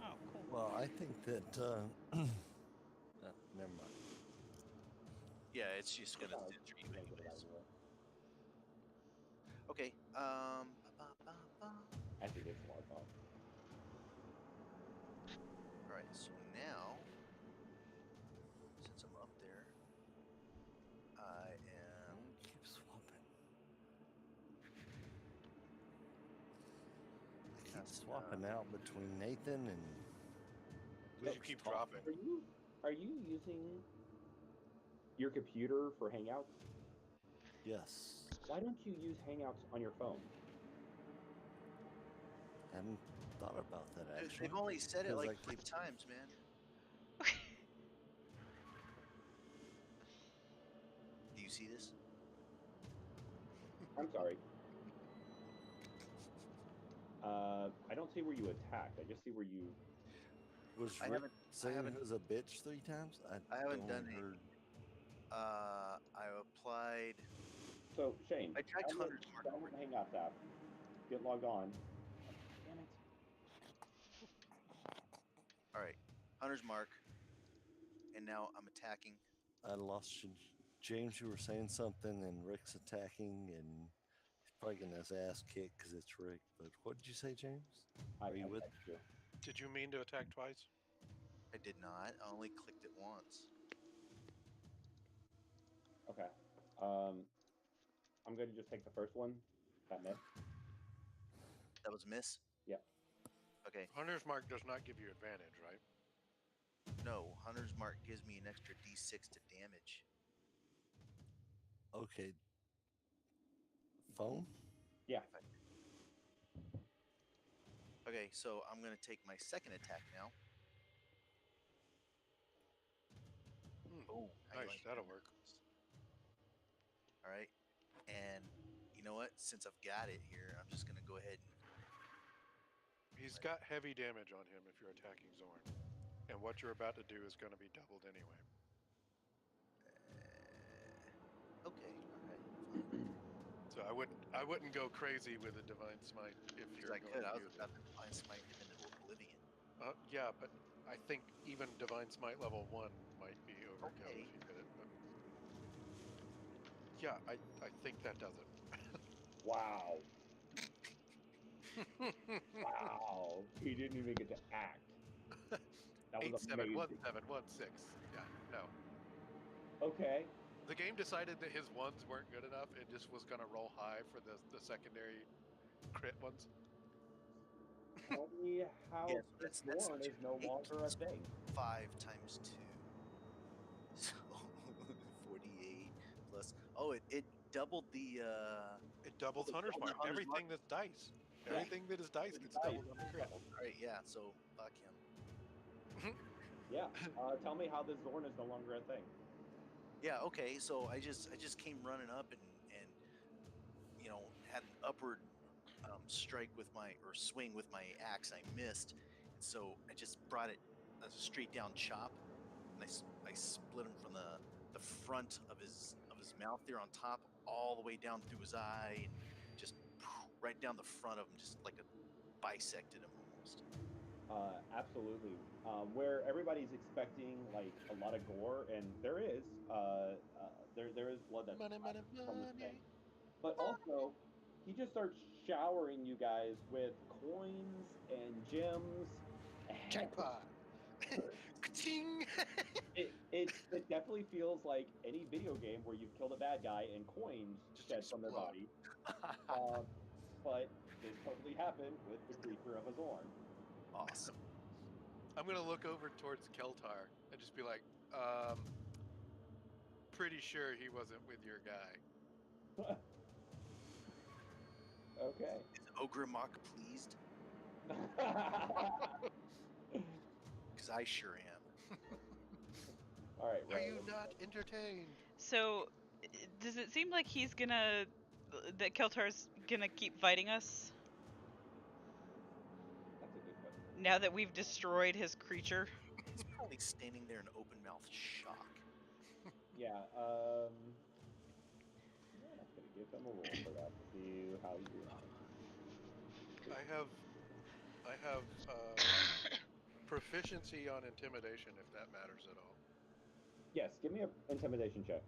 D: Oh, cool.
E: Well, I think that. Never mind.
B: Yeah, it's just gonna
C: Oh,
B: censor you
C: I'm gonna get it out
B: anyways.
C: of the way.
B: Okay.
C: I think it's more fun.
B: All right. So now, since I'm up there, I am.
E: Keep swapping. I keep
B: That's,
E: swapping out between Nathan and.
A: because you keep dropping.
C: Are you using your computer for Hangouts?
E: Yes.
C: Why don't you use Hangouts on your phone?
E: Hadn't thought about that actually.
B: They've only said it
E: 'Cause
B: like
E: I
B: 5
E: keep-
B: times, man. Do you see this?
C: I'm sorry. I don't see where you attacked. I just see where you.
E: Was
B: I
E: Rick
B: haven't-
E: saying
B: haven't-
E: he was a bitch 3 times?
B: I haven't
E: only
B: done it.
E: heard.
B: I applied.
C: So Shane,
B: I tried
C: download,
B: Hunter's Mark.
C: download the Hangouts app. Get logged on. Damn it.
B: All right, Hunter's Mark, and now I'm attacking.
E: I lost you. James, you were saying something, and Rick's attacking, and he's probably getting his ass kicked because it's Rick. But what did you say, James?
C: I
E: Are you with?
C: text you.
A: Did you mean to attack twice?
B: I did not. I only clicked it once.
C: Okay. I'm going to just take the first one. That missed.
B: That was a miss.
C: Yep.
B: Okay.
A: Hunter's Mark does not give you advantage, right?
B: No, Hunter's Mark gives me an extra D6 to damage.
E: Okay. Phone?
C: Yeah.
B: Okay, so I'm gonna take my second attack now. Oh,
A: Nice, that'll work.
B: All right, and you know what? Since I've got it here, I'm just gonna go ahead and.
A: He's got heavy damage on him if you're attacking Zorn. And what you're about to do is going to be doubled anyway.
B: Okay, all right, fine.
A: So I wouldn't go crazy with a Divine Smite if
B: Because
A: you're
B: I
A: going
B: could.
A: to
B: I was
A: use
B: about
A: it.
B: to Divine Smite him into oblivion.
A: Yeah, but I think even Divine Smite level 1 might be overkill
B: Okay.
A: if you did it. But yeah, I think that does it.
C: Wow. Wow. He didn't even get to act. That was amazing.
A: 871716. Yeah, no.
C: Okay.
A: The game decided that his ones weren't good enough. It just was going to roll high for the secondary crit ones.
C: Tell me how
B: Yeah, so
C: this
B: that's
C: Zorn is no
B: 2d8
C: longer a thing.
B: 5 times 2. So 48 plus. Oh, it doubled the.
A: It doubles
B: it
A: Hunter's
B: doubled the
A: Mark.
B: Hunter's
A: Everything
B: Mark.
A: that's dice.
C: Yeah.
A: Everything that is dice gets doubled on the crit.
B: All right, yeah. So fuck him.
C: Yeah. Tell me how this Zorn is no longer a thing.
B: Yeah. Okay. So I just came running up and had an upward strike with swing with my axe. I missed, and so I just brought it as a straight down chop, and I split him from the front of his mouth there on top all the way down through his eye and just right down the front of him, just like bisected him almost.
C: Absolutely. Where everybody's expecting like a lot of gore, and there is, there is blood that's
A: Money, money,
C: from this
A: money.
C: thing. But also, he just starts showering you guys with coins and gems.
A: Jackpot. Ka-ting!
C: It definitely feels like any video game where you've killed a bad guy and coins
A: Just
C: shed from their
A: explode.
C: body. But this totally happened with the creature of a Zorn.
B: Awesome.
A: I'm gonna look over towards Keltar and just be like, pretty sure he wasn't with your guy.
C: Okay.
B: Is Ogrimmok pleased? Because I sure am.
C: All right.
A: Are
C: Right.
A: you not entertained?
D: So, does it seem like that Keltar's gonna keep fighting us
C: That's a good question.
D: now that we've destroyed his creature?
B: He's probably standing there in open mouth shock.
C: Yeah. Yeah, I'm gonna give him a roll for that to see how he reacts.
A: I have proficiency on intimidation if that matters at all.
C: Yes. Give me an intimidation check.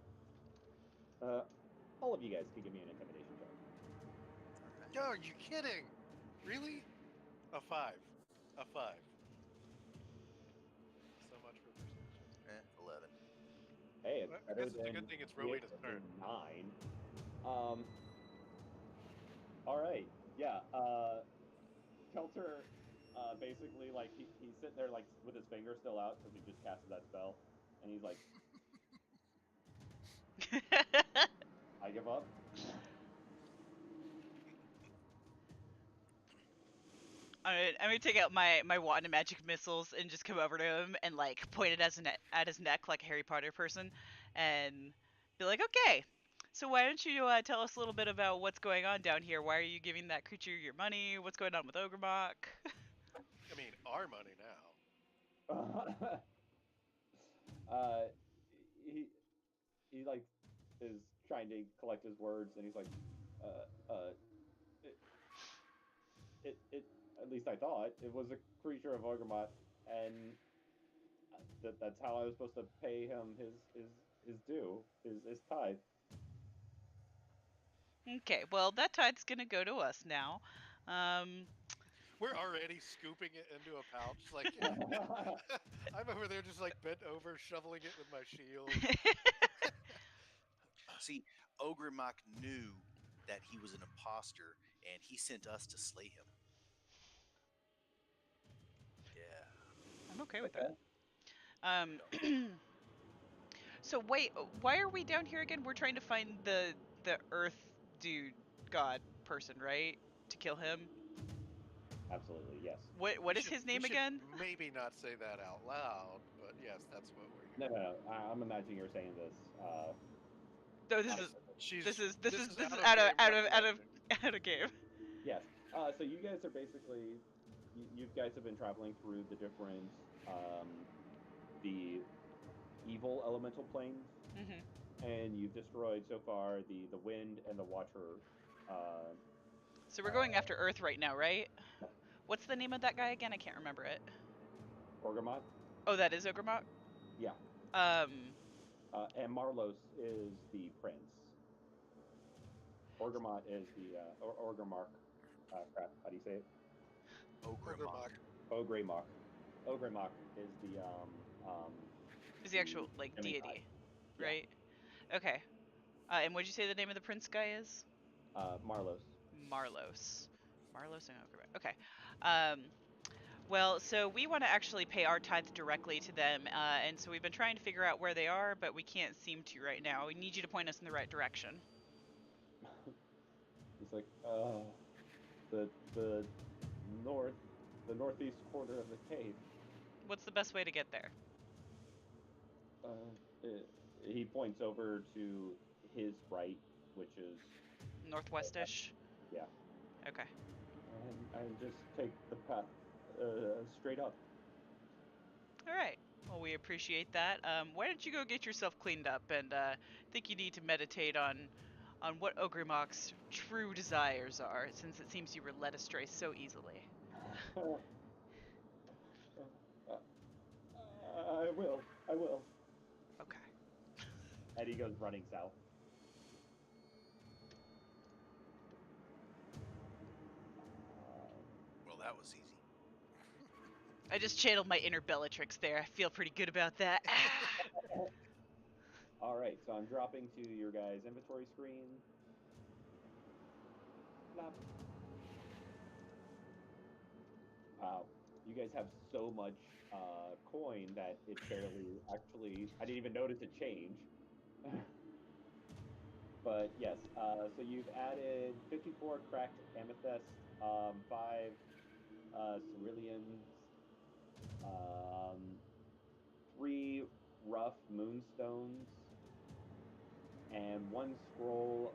C: All of you guys can give me an intimidation check.
A: Yo, are you kidding? Really? A 5. A 5. So much for perception.
B: 11.
C: Hey, it's
A: I
C: better
A: guess it's a
C: than
A: good thing it's Rowan's
C: it
A: turn.
C: being 9. All right. Yeah. Kelter, basically, like he's sitting there like with his finger still out because he just casted that spell, and he's like, "I give up."
D: I'm gonna take out my wand of magic missiles and just come over to him and like point it at his neck like a Harry Potter person, and be like, okay. So why don't you tell us a little bit about what's going on down here? Why are you giving that creature your money? What's going on with Ogremok?
A: I mean, our money now.
C: uh, he he like is trying to collect his words, and he's like, uh, uh, it, it at least I thought it was a creature of Orgrimmar, and that's how I was supposed to pay him his due, his tithe.
D: Okay, well that tide's gonna go to us now. Um,
A: We're already scooping it into a pouch. Like I'm over there just like bent over, shoveling it with my shield.
B: See, Ogrimmok knew that he was an imposter, and he sent us to slay him. Yeah.
D: I'm okay with that.
C: Okay.
D: Um, so wait, why are we down here again? We're trying to find the Earth dude god person, right? To kill him.
C: Absolutely, yes.
D: What is his
A: We
D: name
A: should
D: again?
A: maybe not say that out loud, but yes, that's what we're
C: No,
A: here.
C: no, no. I'm imagining you're saying this.
D: No, this
C: Out of
D: is
A: She's
D: this
A: this
D: is
A: is
D: this
A: out
D: is
A: of game
D: out of
A: recollection.
D: out of game.
C: Yes. So you guys are basically, you guys have been traveling through the different, the evil elemental planes,
D: Hmm.
C: and you've destroyed so far the wind and the water. Uh,
D: So we're going
C: uh,
D: after Earth right now, right? What's the name of that guy again? I can't remember it.
C: Orgamot.
D: Oh, that is Ogremok.
C: Yeah.
D: Um,
C: And Marlos is the prince. Orgamot is the Orgrimmar. Crap. How do you say it?
B: Ogrimmok.
A: Ogremok.
C: Ogrimmar. Ogrimmar is
D: is the
C: the
D: actual like
C: demigod.
D: deity,
C: Yeah.
D: right? Okay. And what'd you say the name of the prince guy is?
C: Marlos.
D: Marlos. Marlos and Ogremok. Okay. Um, well, so we want to actually pay our tithes directly to them, and so we've been trying to figure out where they are, but we can't seem to right now. We need you to point us in the right direction.
C: He's like, the north, the northeast corner of the cave.
D: What's the best way to get there?
C: Uh, uh, he points over to his right, which is
D: Northwestish.
C: yeah,
D: Okay.
C: and just take the path straight up.
D: All right. Well, we appreciate that. Why don't you go get yourself cleaned up? And I think you need to meditate on what Ogremok's true desires are, since it seems you were led astray so easily.
C: Uh, I will. I will.
D: Okay.
C: And he goes running south.
B: Well, that was easy.
D: I just channeled my inner Bellatrix there. I feel pretty good about that.
C: All right, so I'm dropping to your guys' inventory screen. Flop. Wow, you guys have so much coin that it barely actually. I didn't even notice it change. But yes, so you've added 54 cracked amethyst, 5 ceruleans, um, 3 rough moonstones, and 1 scroll.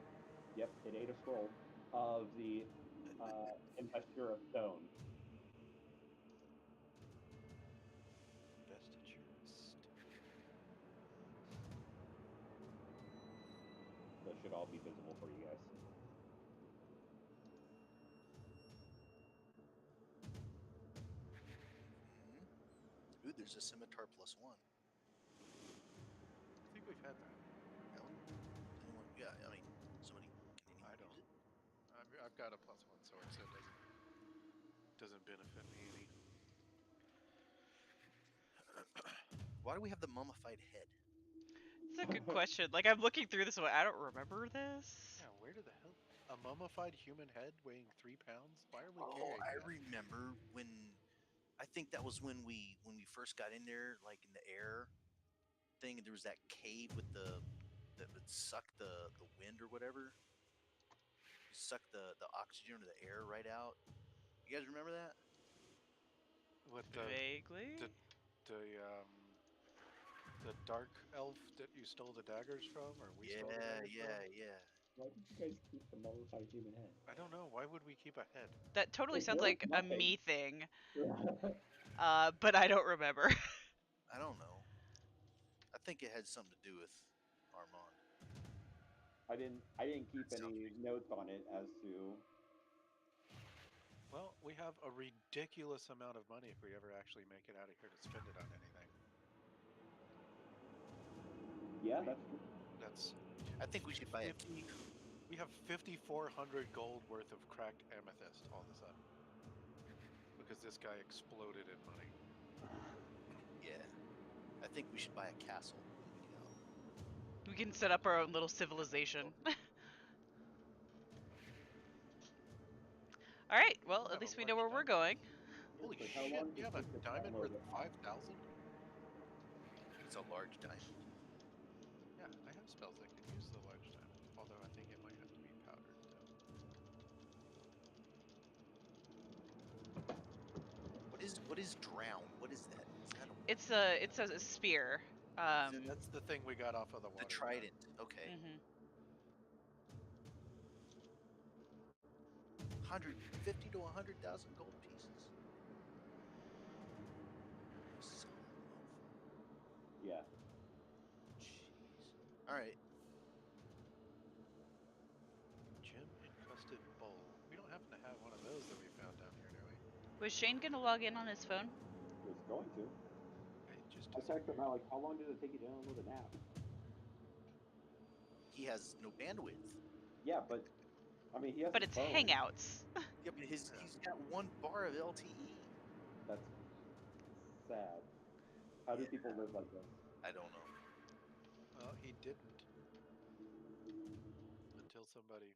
C: Yep, it ate a scroll of the investure of stone.
A: Vestiture.
C: Those should all be visible for you guys.
B: Ooh, there's a scimitar +1.
A: I think we've had that.
B: Really? Anyone? Yeah, I mean, somebody. Can anyone
A: I
B: use
A: don't.
B: it?
A: I've got a +1 sword, so it doesn't benefit me any.
B: Why do we have the mummified head?
D: It's a good question. Like I'm looking through this one, I don't remember this.
A: Yeah, where the hell? A mummified human head weighing 3 pounds? Why are we
B: Oh,
A: carrying
B: I
A: that?
B: remember when. I think that was when we first got in there, like in the air thing, and there was that cave with the that would suck the wind or whatever. You suck the oxygen or the air right out. You guys remember that?
A: with
D: Vaguely.
A: the the dark elf that you stole the daggers from, or we stole the
B: Yeah,
A: daggers from?
B: yeah, yeah.
C: Why did you guys keep the mummified human head?
A: I don't know. Why would we keep a head?
D: That totally
C: It's
D: sounds
C: worth
D: like a
C: nothing.
D: me thing.
C: I
D: But I don't remember.
B: I don't know. I think it had something to do with Armand.
C: didn't keep
B: That sounds
C: any notes on it as to.
A: Well, we have a ridiculous amount of money if we ever actually make it out of here to spend it on anything.
C: Yeah,
A: We,
C: that's true.
A: that's
B: I think we should buy a
A: 50. We have 5,400 gold worth of cracked amethyst all of a sudden because this guy exploded in money.
B: Yeah. I think we should buy a castle when we get out.
D: We can set up our own little civilization. All right. Well,
A: We
D: at
A: have a
D: least we know
A: large
D: where we're
A: diamond.
D: going.
A: Holy
C: But how
A: shit!
C: long
A: We
C: does
A: have
C: it
A: a
C: take to
A: diamond worth
C: download it?
A: 5,000.
B: It's a large diamond.
A: Yeah, I have spells that can use the large diamond. Although I think it might have to be powdered though.
B: What is drown? What is that? Is that a weapon?
D: It's a spear.
A: That's the thing we got off of the
B: The
A: water tower.
B: trident. Okay.
D: Mhm.
B: 150 to 100,000 gold pieces. So low.
C: Yeah.
B: Jeez. All right.
A: Gem encrusted bowl. We don't happen to have one of those that we found down here, do we?
D: Was Shane gonna log in on his phone?
C: Was going to.
A: It just
C: I texted him
A: disappeared.
C: out like, how long did it take you to download an app?
B: He has no bandwidth.
C: Yeah, but I mean, he has
D: But
C: his
D: it's
C: phone.
D: Hangouts.
B: Yeah, but
A: Yeah.
B: he's got 1 bar of LTE.
C: That's sad. How do
B: Yeah.
C: people live like this?
B: I don't know.
A: Well, he didn't until somebody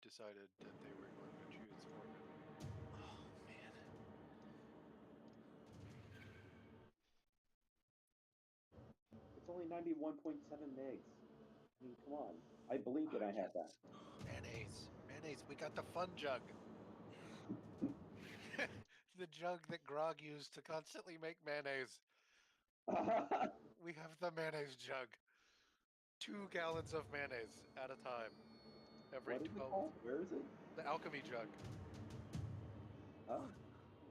A: decided that they were going to choose for him.
B: Oh man.
C: It's only 91.7 megs. I mean, come on. I blinked and I had that.
A: Mayonnaise. Mayonnaise. We got the fun jug. The jug that Grog used to constantly make mayonnaise. We have the mayonnaise jug. 2 gallons of mayonnaise at a time. Every
C: What is it
A: 12.
C: called? Where is it?
A: The alchemy jug.
C: Oh,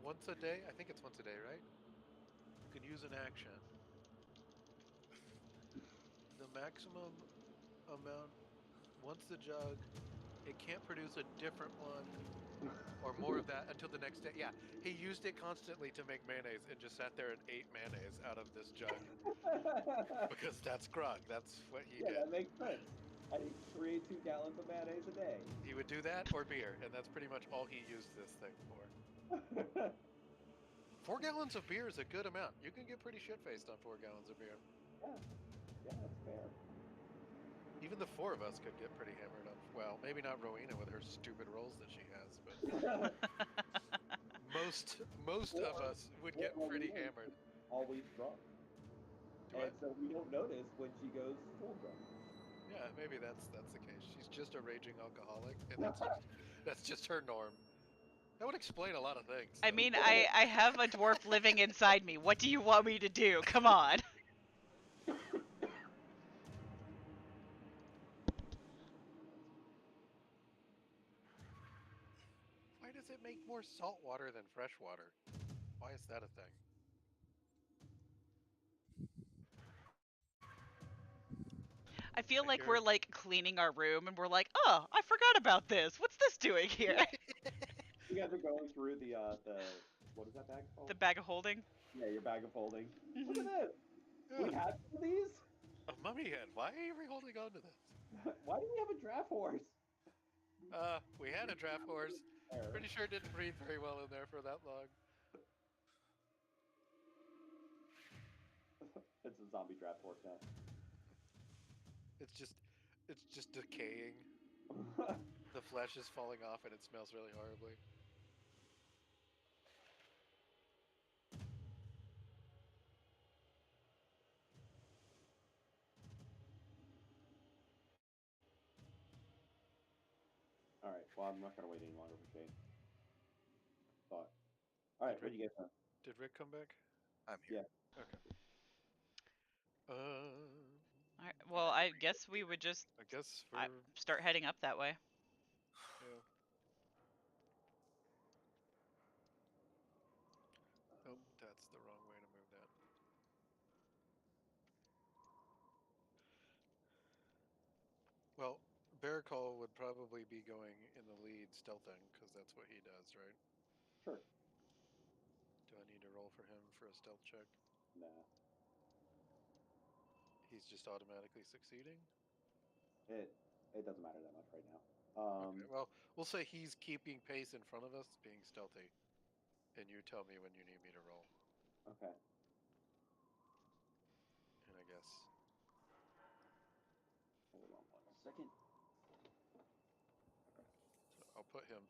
A: Once a day? I think it's once a day, right? You can use an action. The maximum amount, once the jug, it can't produce a different one or more of that until the next day. Yeah, he used it constantly to make mayonnaise and just sat there and ate mayonnaise out of this jug because that's Grog. That's what he
C: yeah,
A: did.
C: that makes sense. I eat 2 gallons of mayonnaise a day.
A: He would do that or beer, and that's pretty much all he used this thing for. 4 gallons of beer is a good amount. You can get pretty shit faced on 4 gallons of beer.
C: Yeah, that's fair.
A: Even the four of us could get pretty hammered on. Well, maybe not Rowena with her stupid rolls that she has, but most of us would get pretty hammered.
C: Always drunk.
A: Do
C: And
A: I?
C: so we don't notice when she goes full drunk.
A: Yeah, maybe that's the case. She's just a raging alcoholic, and that's just her norm. That would explain a lot of things.
D: I
A: Though.
D: mean, I have a dwarf living inside me. What do you want me to do? Come on.
A: Why does it make more salt water than fresh water? Why is that a thing?
D: I feel
A: I
D: like
A: hear
D: we're like cleaning our room and we're like, oh, I forgot about this. What's this doing here?
C: You guys are going through the what is that bag called?
D: The bag of holding.
C: Yeah, your bag of holding. Look
D: Mhm.
C: at this. We
A: Ugh,
C: had some of these.
A: a mummy head. Why are we holding on to this?
C: Why do we have a draft horse?
A: We had a draft horse.
C: There.
A: Pretty sure it didn't breathe very well in there for that long.
C: It's a zombie draft horse now.
A: It's just, it's just decaying. The flesh is falling off and it smells really horribly.
C: All right. Well, I'm not gonna wait any longer for Shane. Thought. All right. What do you guys know?
A: Did Rick come back?
B: I'm here.
C: Yeah.
A: Okay.
D: Alright, well, I guess we would just
A: I guess we're
D: start heading up that way.
A: yeah. Oh, that's the wrong way to move that. Well, Barricall would probably be going in the lead stealthing because that's what he does, right?
C: Sure.
A: Do I need to roll for him for a stealth check?
C: Nah.
A: He's just automatically succeeding?
C: It it doesn't matter that much right now.
A: Okay, well, we'll say he's keeping pace in front of us, being stealthy. And you tell me when you need me to roll.
C: Okay.
A: And I guess.
C: Hold on 1 second.
A: So I'll put him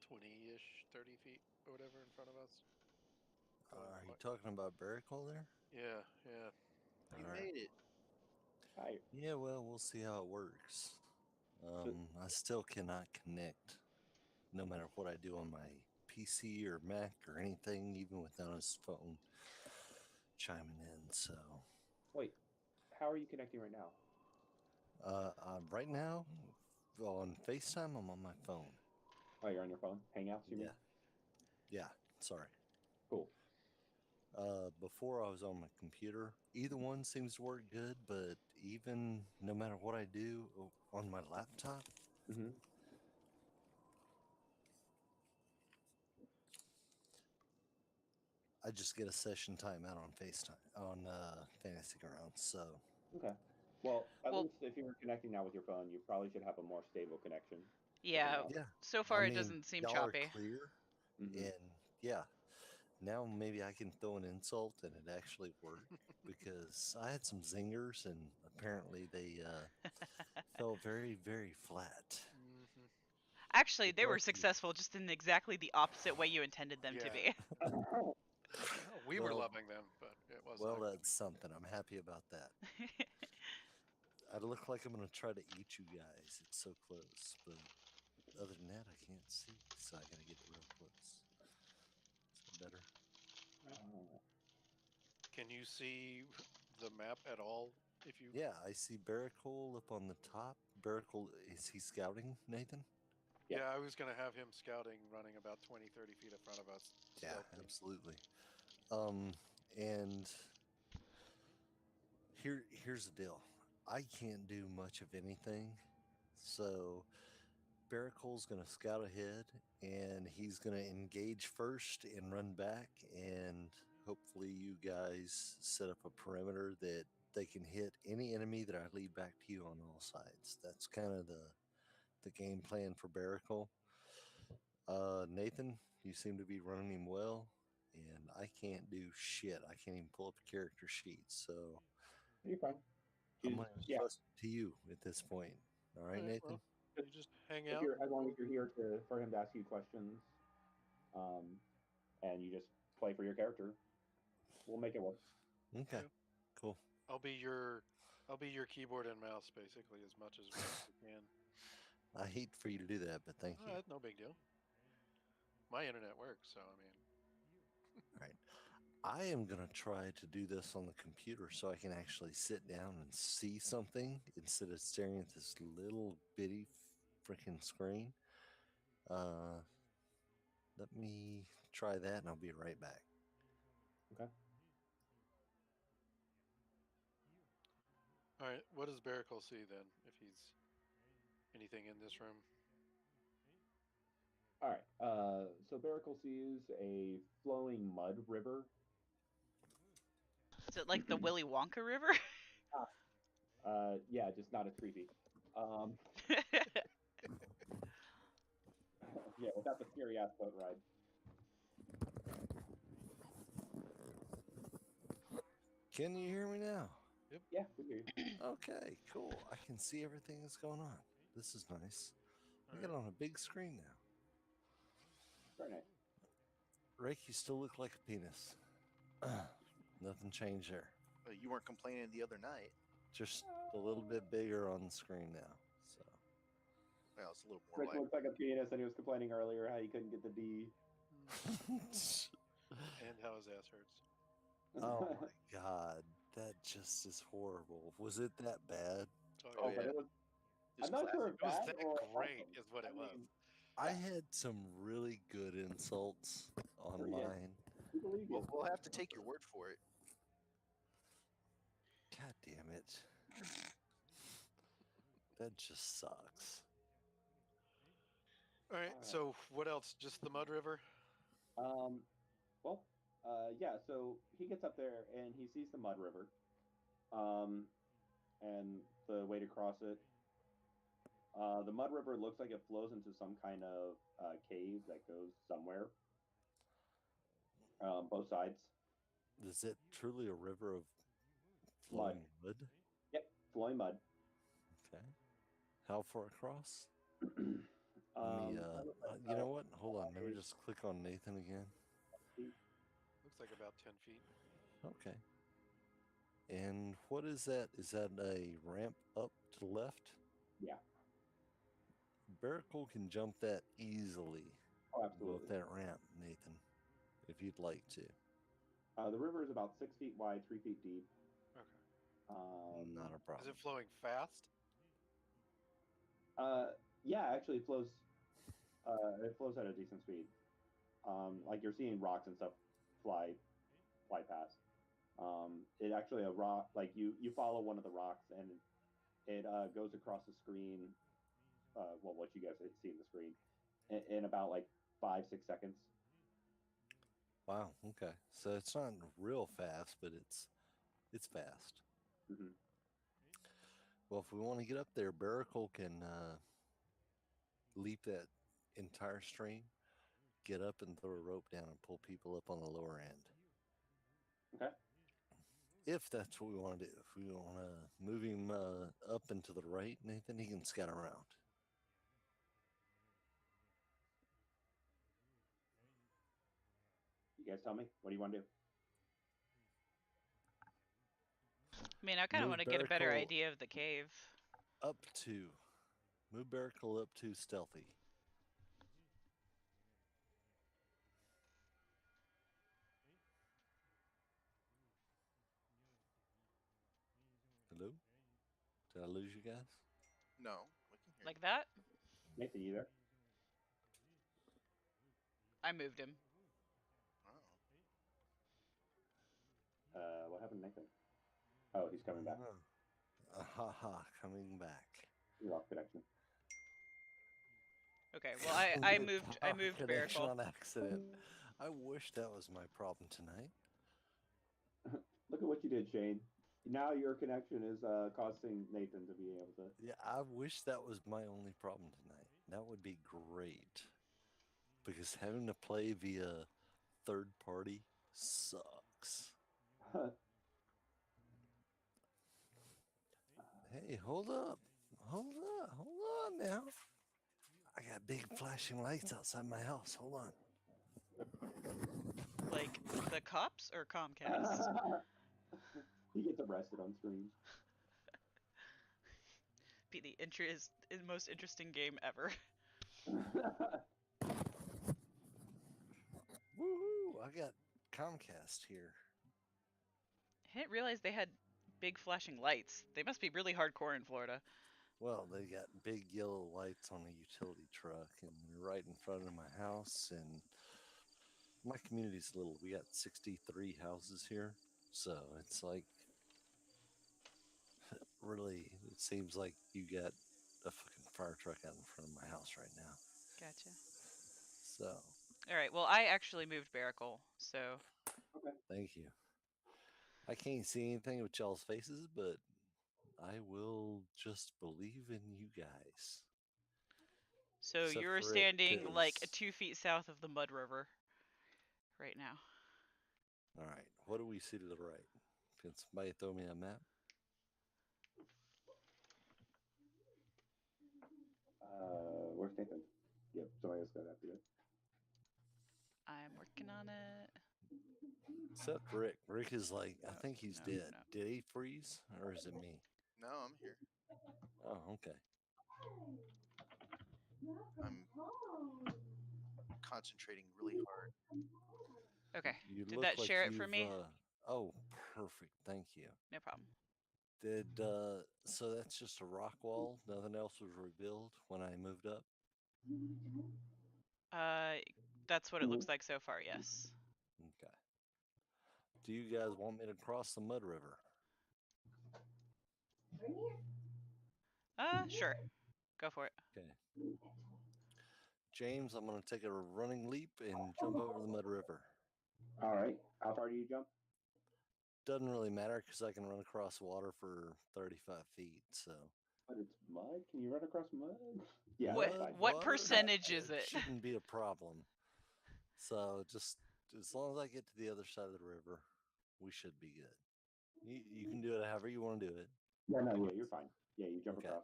A: 20 ish, 30 feet or whatever in front of us. Going
E: Are you
A: quite.
E: talking about Barricol there?
A: Yeah, yeah.
B: You
E: All right.
B: made it.
C: Hi.
E: Yeah, well, we'll see how it works.
C: So,
E: I still cannot connect, no matter what I do on my PC or Mac or anything, even without his phone chiming in. So,
C: wait, how are you connecting right now?
E: right now on FaceTime, I'm on my phone.
C: Oh, you're on your phone? Hangouts, you mean?
E: Yeah. Sorry.
C: Cool.
E: Before I was on my computer. Either one seems to work good, but even no matter what I do on my laptop,
C: Mm-hmm.
E: I just get a session timeout on FaceTime on Fantasy Grounds. So
C: Okay. Well, at
D: Well,
C: least if you're connecting now with your phone, you probably should have a more stable connection. For
D: yeah,
C: Hangout.
E: yeah,
D: so
E: I
D: far it
E: mean
D: doesn't seem
E: y'all are
D: choppy.
E: clear,
C: Mm-hmm.
E: and yeah, now maybe I can throw an insult and it actually worked because I had some zingers and apparently they fell very very flat.
A: Mm-hmm.
D: Actually, they were
E: Lucky.
D: successful just in exactly the opposite way you intended them to
A: Yeah.
D: be.
A: Well, we were
E: Well,
A: loving them, but it was
E: well,
A: not going to
E: that's something. I'm happy about that. I look like I'm gonna try to eat you guys. It's so close, but other than that, I can't see, so I gotta get real close. Is that better?
C: Oh.
A: Can you see the map at all? If you.
E: Yeah, I see Barricole up on the top. Barricole, is he scouting, Nathan?
C: Yeah.
A: Yeah, I was going to have him scouting, running about 20, 30 feet in front of us.
E: Yeah,
A: Stealthy.
E: absolutely. And here's the deal. I can't do much of anything, so Barricole's going to scout ahead, and he's going to engage first and run back, and hopefully you guys set up a perimeter that they can hit any enemy that I lead back to you on all sides. That's kind of the game plan for Barricole. Nathan, you seem to be running him well, and I can't do shit. I can't even pull up a character sheet, so
C: You're fine.
E: I'm
C: You,
E: going to
C: yeah.
E: trust to you at this point. All
A: All
E: right,
A: right,
E: Nathan?
A: well, you just hang
C: If
A: out.
C: you're, as long as you're here for him to ask you questions, and you just play for your character, we'll make it work.
E: Okay,
A: Yeah.
E: cool.
A: I'll be your keyboard and mouse basically as much as we can.
E: I hate for you to do that, but thank you.
A: No big deal. My internet works, so I mean.
E: All right. I am going to try to do this on the computer so I can actually sit down and see something instead of staring at this little bitty freaking screen. Uh, Let me try that and I'll be right back.
C: Okay.
A: All right, what does Barricle see then? If he's anything in this room?
C: All right. So Barricle sees a flowing mud river.
D: Is it like the Willy Wonka River?
C: Yeah, just not as creepy. Um, yeah, without the scary ass boat ride.
E: Can you hear me now?
C: Yeah, we hear you.
E: Okay, cool. I can see everything that's going on. This is nice. I
A: All
E: got it
A: right.
E: on a big screen now.
C: Very nice.
E: Rick, you still look like a penis. Nothing changed there.
B: You weren't complaining the other night.
E: Just a little bit bigger on the screen now. So
B: Well, it's a little more
C: Rick
B: like
C: looks like a penis, and he was complaining earlier how he couldn't get the D.
A: And how his ass hurts.
E: Oh my god, that just is horrible. Was it that bad?
A: Oh
B: Oh
C: Oh,
A: yeah.
C: but
B: yeah,
C: it was.
B: just
C: I'm not sure
B: classic.
C: if
A: It was
C: bad
A: that
C: or
A: great,
C: awesome.
A: is what it
C: I
A: was.
C: mean,
E: I
C: yeah,
E: had some really good insults on
C: pretty good.
E: mine.
C: We believe you.
B: We'll have to take your word for it.
E: God damn it. That just sucks.
A: All right.
C: All right.
A: So what else? Just the Mud River?
C: Um. Well. Yeah. So he gets up there and he sees the Mud River. Um. And the way to cross it. The Mud River looks like it flows into some kind of cave that goes somewhere. Both sides.
E: Is it truly a river of
C: Mud.
E: flowing mud?
C: Yep. Flowing mud.
E: Okay. How far across? Let me,
C: That looks like
E: you know
C: about
E: what? Hold on. Let me
C: 5
E: just click on Nathan again.
C: feet.
A: Looks like about 10 feet.
E: Okay. And what is that? Is that a ramp up to the left?
C: Yeah.
E: Barracle can jump that easily.
C: Oh,
E: Go up
C: absolutely.
E: that ramp, Nathan, if you'd like to.
C: The river is about 6 feet wide, 3 feet deep.
A: Okay.
E: Not a
A: Is
E: problem.
A: it flowing fast?
C: Uh, yeah, actually, it flows. It flows at a decent speed. Like you're seeing rocks and stuff fly past. It actually a rock like you follow one of the rocks and it goes across the screen. Well, what you guys see in the screen in about like 5 6 seconds.
E: Wow. Okay. So it's not real fast, but it's fast.
C: Hmm.
E: Well, if we want to get up there, Barracle can leap that entire stream, get up and throw a rope down and pull people up on the lower end.
C: Okay.
E: If that's what we want to do. If we want to move him up and to the right, Nathan, he can scout around.
C: You guys tell me. What do you want to do?
D: I mean, I kind of
E: Move
D: want to get a better
E: Barracle
D: idea of the cave.
E: up to. Move Barracle up to stealthy. Hello? Did I lose you guys?
B: No, we can hear
D: Like that?
C: Nathan, you there?
D: I moved him.
B: you.
C: What happened, to Nathan? Oh, he's coming back.
E: Ha ha, coming back.
C: You lost connection.
D: Okay, well I
E: The
D: moved
E: power connection
D: Baracle.
E: on accident. I wish that was my problem tonight.
C: Look at what you did, Shane. Now your connection is costing Nathan to be able to.
E: Yeah, I wish that was my only problem tonight. That would be great. Because having to play via third party sucks. Hey, hold up. Hold up. Hold on now. I got big flashing lights outside my house. Hold on.
D: Like the cops or Comcast?
C: He gets arrested on screen.
D: Be the most interesting game ever.
E: Woohoo! I got Comcast here.
D: I didn't realize they had big flashing lights. They must be really hardcore in Florida.
E: Well, they got big yellow lights on a utility truck, and they're right in front of my house. And my community's little. We got 63 houses here, so it's like really. It seems like you got a fucking fire truck out in front of my house right now.
D: Gotcha.
E: So
D: All right. Well, I actually moved Baracle, so
E: thank you. I can't see anything with y'all's faces, but I will just believe in you guys. Except
D: you're
E: for it,
D: standing like
E: 'cause-
D: 2 feet south of the Mud River right now.
E: All right, what do we see to the right? Can somebody throw me a map?
C: Where's Nathan? Yep, somebody else got to do it.
D: I'm working on it.
E: Except Rick. Rick is like, I think he's
D: No,
E: dead.
D: no.
E: Did he freeze, or is it me?
B: No, I'm here.
E: Oh, okay.
B: I'm concentrating really hard.
D: Okay.
E: You
D: Did
E: look
D: that
E: like
D: share it for
E: you've.
D: me?
E: Oh, perfect. Thank you.
D: No problem.
E: So that's just a rock wall. Nothing else was revealed when I moved up.
D: Uh, that's what it looks like so far. Yes.
E: Okay. Do you guys want me to cross the Mud River?
D: Sure. Go for it.
E: Okay. James, I'm going to take a running leap and jump over the Mud River.
C: All right. How far do you jump?
E: Doesn't really matter because I can run across water for 35 feet. So.
C: But it's mud. Can you run across mud? Yeah,
D: What
C: that's fine.
D: what
E: Water,
D: percentage is it?
E: shouldn't be a problem. So just as long as I get to the other side of the river, we should be good. You can do it however you want to do it.
C: Yeah, no, yeah, you're fine. Yeah, you jump
E: Okay.
C: across.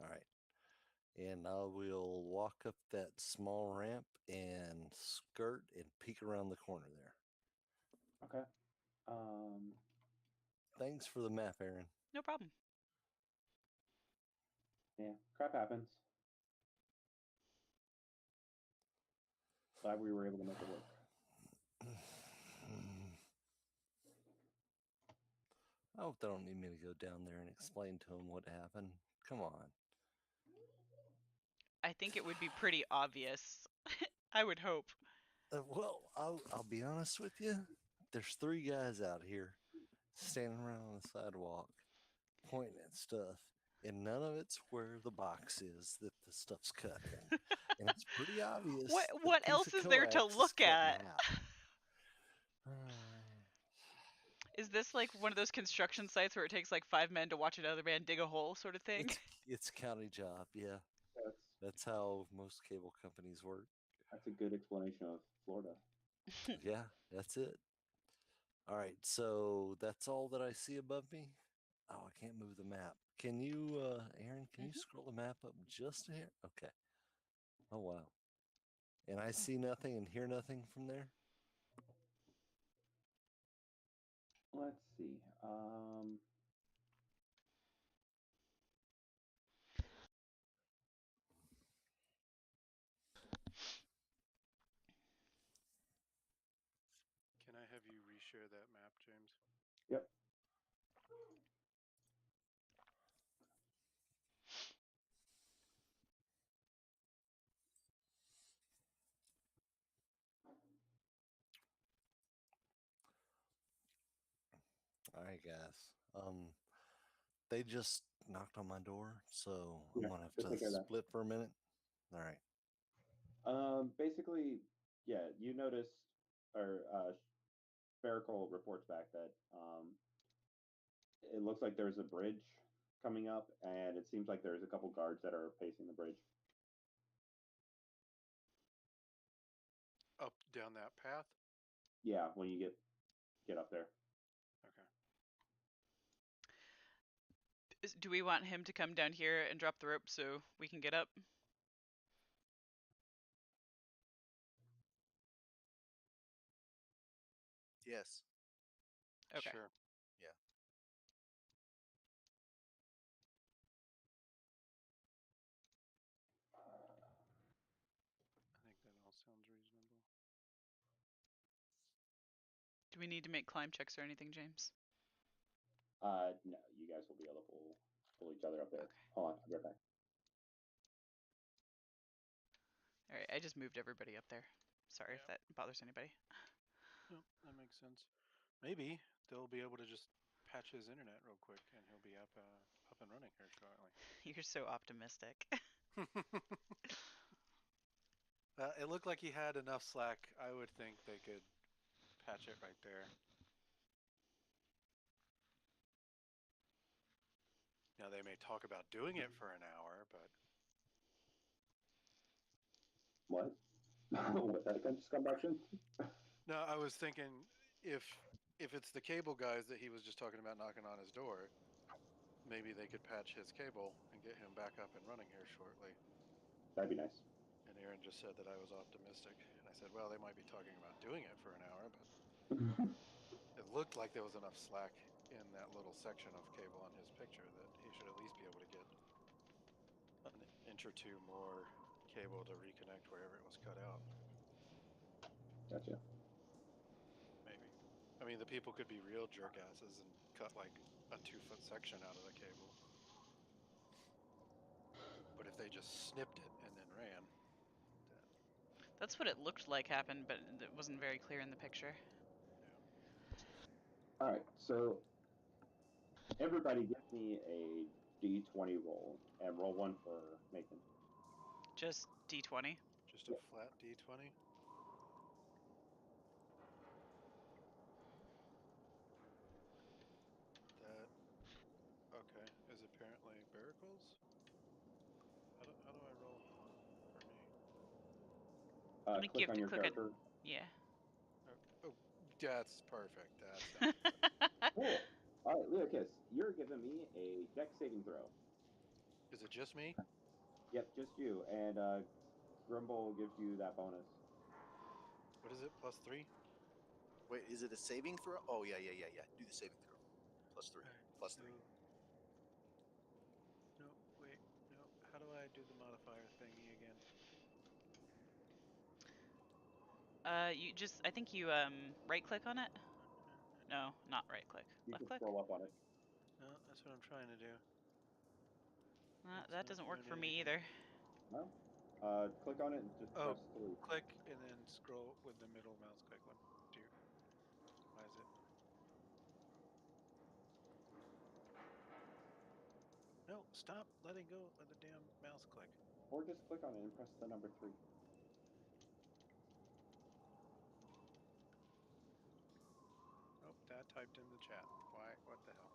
E: All right. And I will walk up that small ramp and skirt and peek around the corner there.
C: Okay.
E: Thanks for the map, Aaron.
D: No problem.
C: Yeah, crap happens. Glad we were able to make it work.
E: I hope they don't need me to go down there and explain to them what happened. Come on.
D: I think it would be pretty obvious. I would hope.
E: Well, I'll be honest with you. There's 3 guys out here standing around on the sidewalk pointing at stuff, and none of it's where the box is that the stuff's cut in. And it's pretty obvious.
D: What else is there to look at? Is this like one of those construction sites where it takes like 5 men to watch another man dig a hole sort of thing?
E: It's a county job, yeah. That's how most cable companies work.
C: That's a good explanation of Florida.
E: Yeah, that's it. All right, so that's all that I see above me. Oh, I can't move the map. Can you, Aaron, can you scroll the map up just a hair? Okay. Oh, wow. And I see nothing and hear nothing from there?
C: Let's see.
A: Can I have you reshare that map, James?
C: Yep.
E: All right, guys. They just knocked on my door, so
C: Yeah,
E: I'm gonna
C: just
E: have
C: take care of
E: to
C: that.
E: split for a minute. All right.
C: Basically, yeah, you notice, or Spherical reports back that it looks like there's a bridge coming up, and it seems like there's a couple guards that are pacing the bridge.
A: Up down that path?
C: Yeah, when you get up there.
A: Okay.
D: Do we want him to come down here and drop the rope so we can get up?
B: Yes.
D: Okay.
A: Sure.
B: Yeah.
A: I think that all sounds reasonable.
D: Do we need to make climb checks or anything, James?
C: No, you guys will be able to pull each other up there.
D: Okay.
C: Hold on, I'll be right back.
D: All right, I just moved everybody up there. Sorry if that bothers anybody.
A: No, that makes sense. Maybe they'll be able to just patch his internet real quick, and he'll be up and running here shortly.
D: You're so optimistic.
A: It looked like he had enough slack. I would think they could patch it right there. Now they may talk about doing it for an hour, but
C: What? What that just come back in?
A: no, I was thinking if it's the cable guys that he was just talking about knocking on his door, maybe they could patch his cable and get him back up and running here shortly.
C: That'd be nice.
A: And Aaron just said that I was optimistic, and I said, well, they might be talking about doing it for an hour, but it looked like there was enough slack in that little section of cable on his picture that he should at least be able to get an inch or two more cable to reconnect wherever it was cut out.
C: Gotcha.
A: I mean, the people could be real jerkasses and cut like a 2 foot section out of the cable. But if they just snipped it and then ran, then
D: That's what it looked like happened, but it wasn't very clear in the picture.
C: All right, so everybody give me a D20 roll and roll one for Nathan.
D: Just D20.
A: just a flat D20. That okay is apparently barracles. How do I roll for me?
D: Let me
C: Click on your
D: click on.
C: character.
D: Yeah.
A: Oh, that's perfect. That sounds good.
C: Cool. All right, Leocus, you're giving me a dex saving throw.
A: Is it just me?
C: Yep, just you. And Grumble gives you that bonus.
A: What is it? +3.
B: Wait, is it a saving throw? Oh yeah. Do the saving throw. +3.
A: Alright,
B: +3.
A: no, wait, no. How do I do the modifier thingy again?
D: You just. I think you right click on it. No, not right click.
C: You
D: Left
C: can
D: click.
C: scroll up on it.
A: No, that's what I'm trying to do. It's
D: That
A: not
D: doesn't work
A: doing
D: for me
A: anything.
D: either.
C: No? Click on it and just
A: Oh,
C: press 3.
A: click and then scroll with the middle mouse click one. Do. Why is it? No, stop letting go of the damn mouse click.
C: Or just click on it and press the number 3.
A: Oh, Dad typed in the chat. Why? What the hell?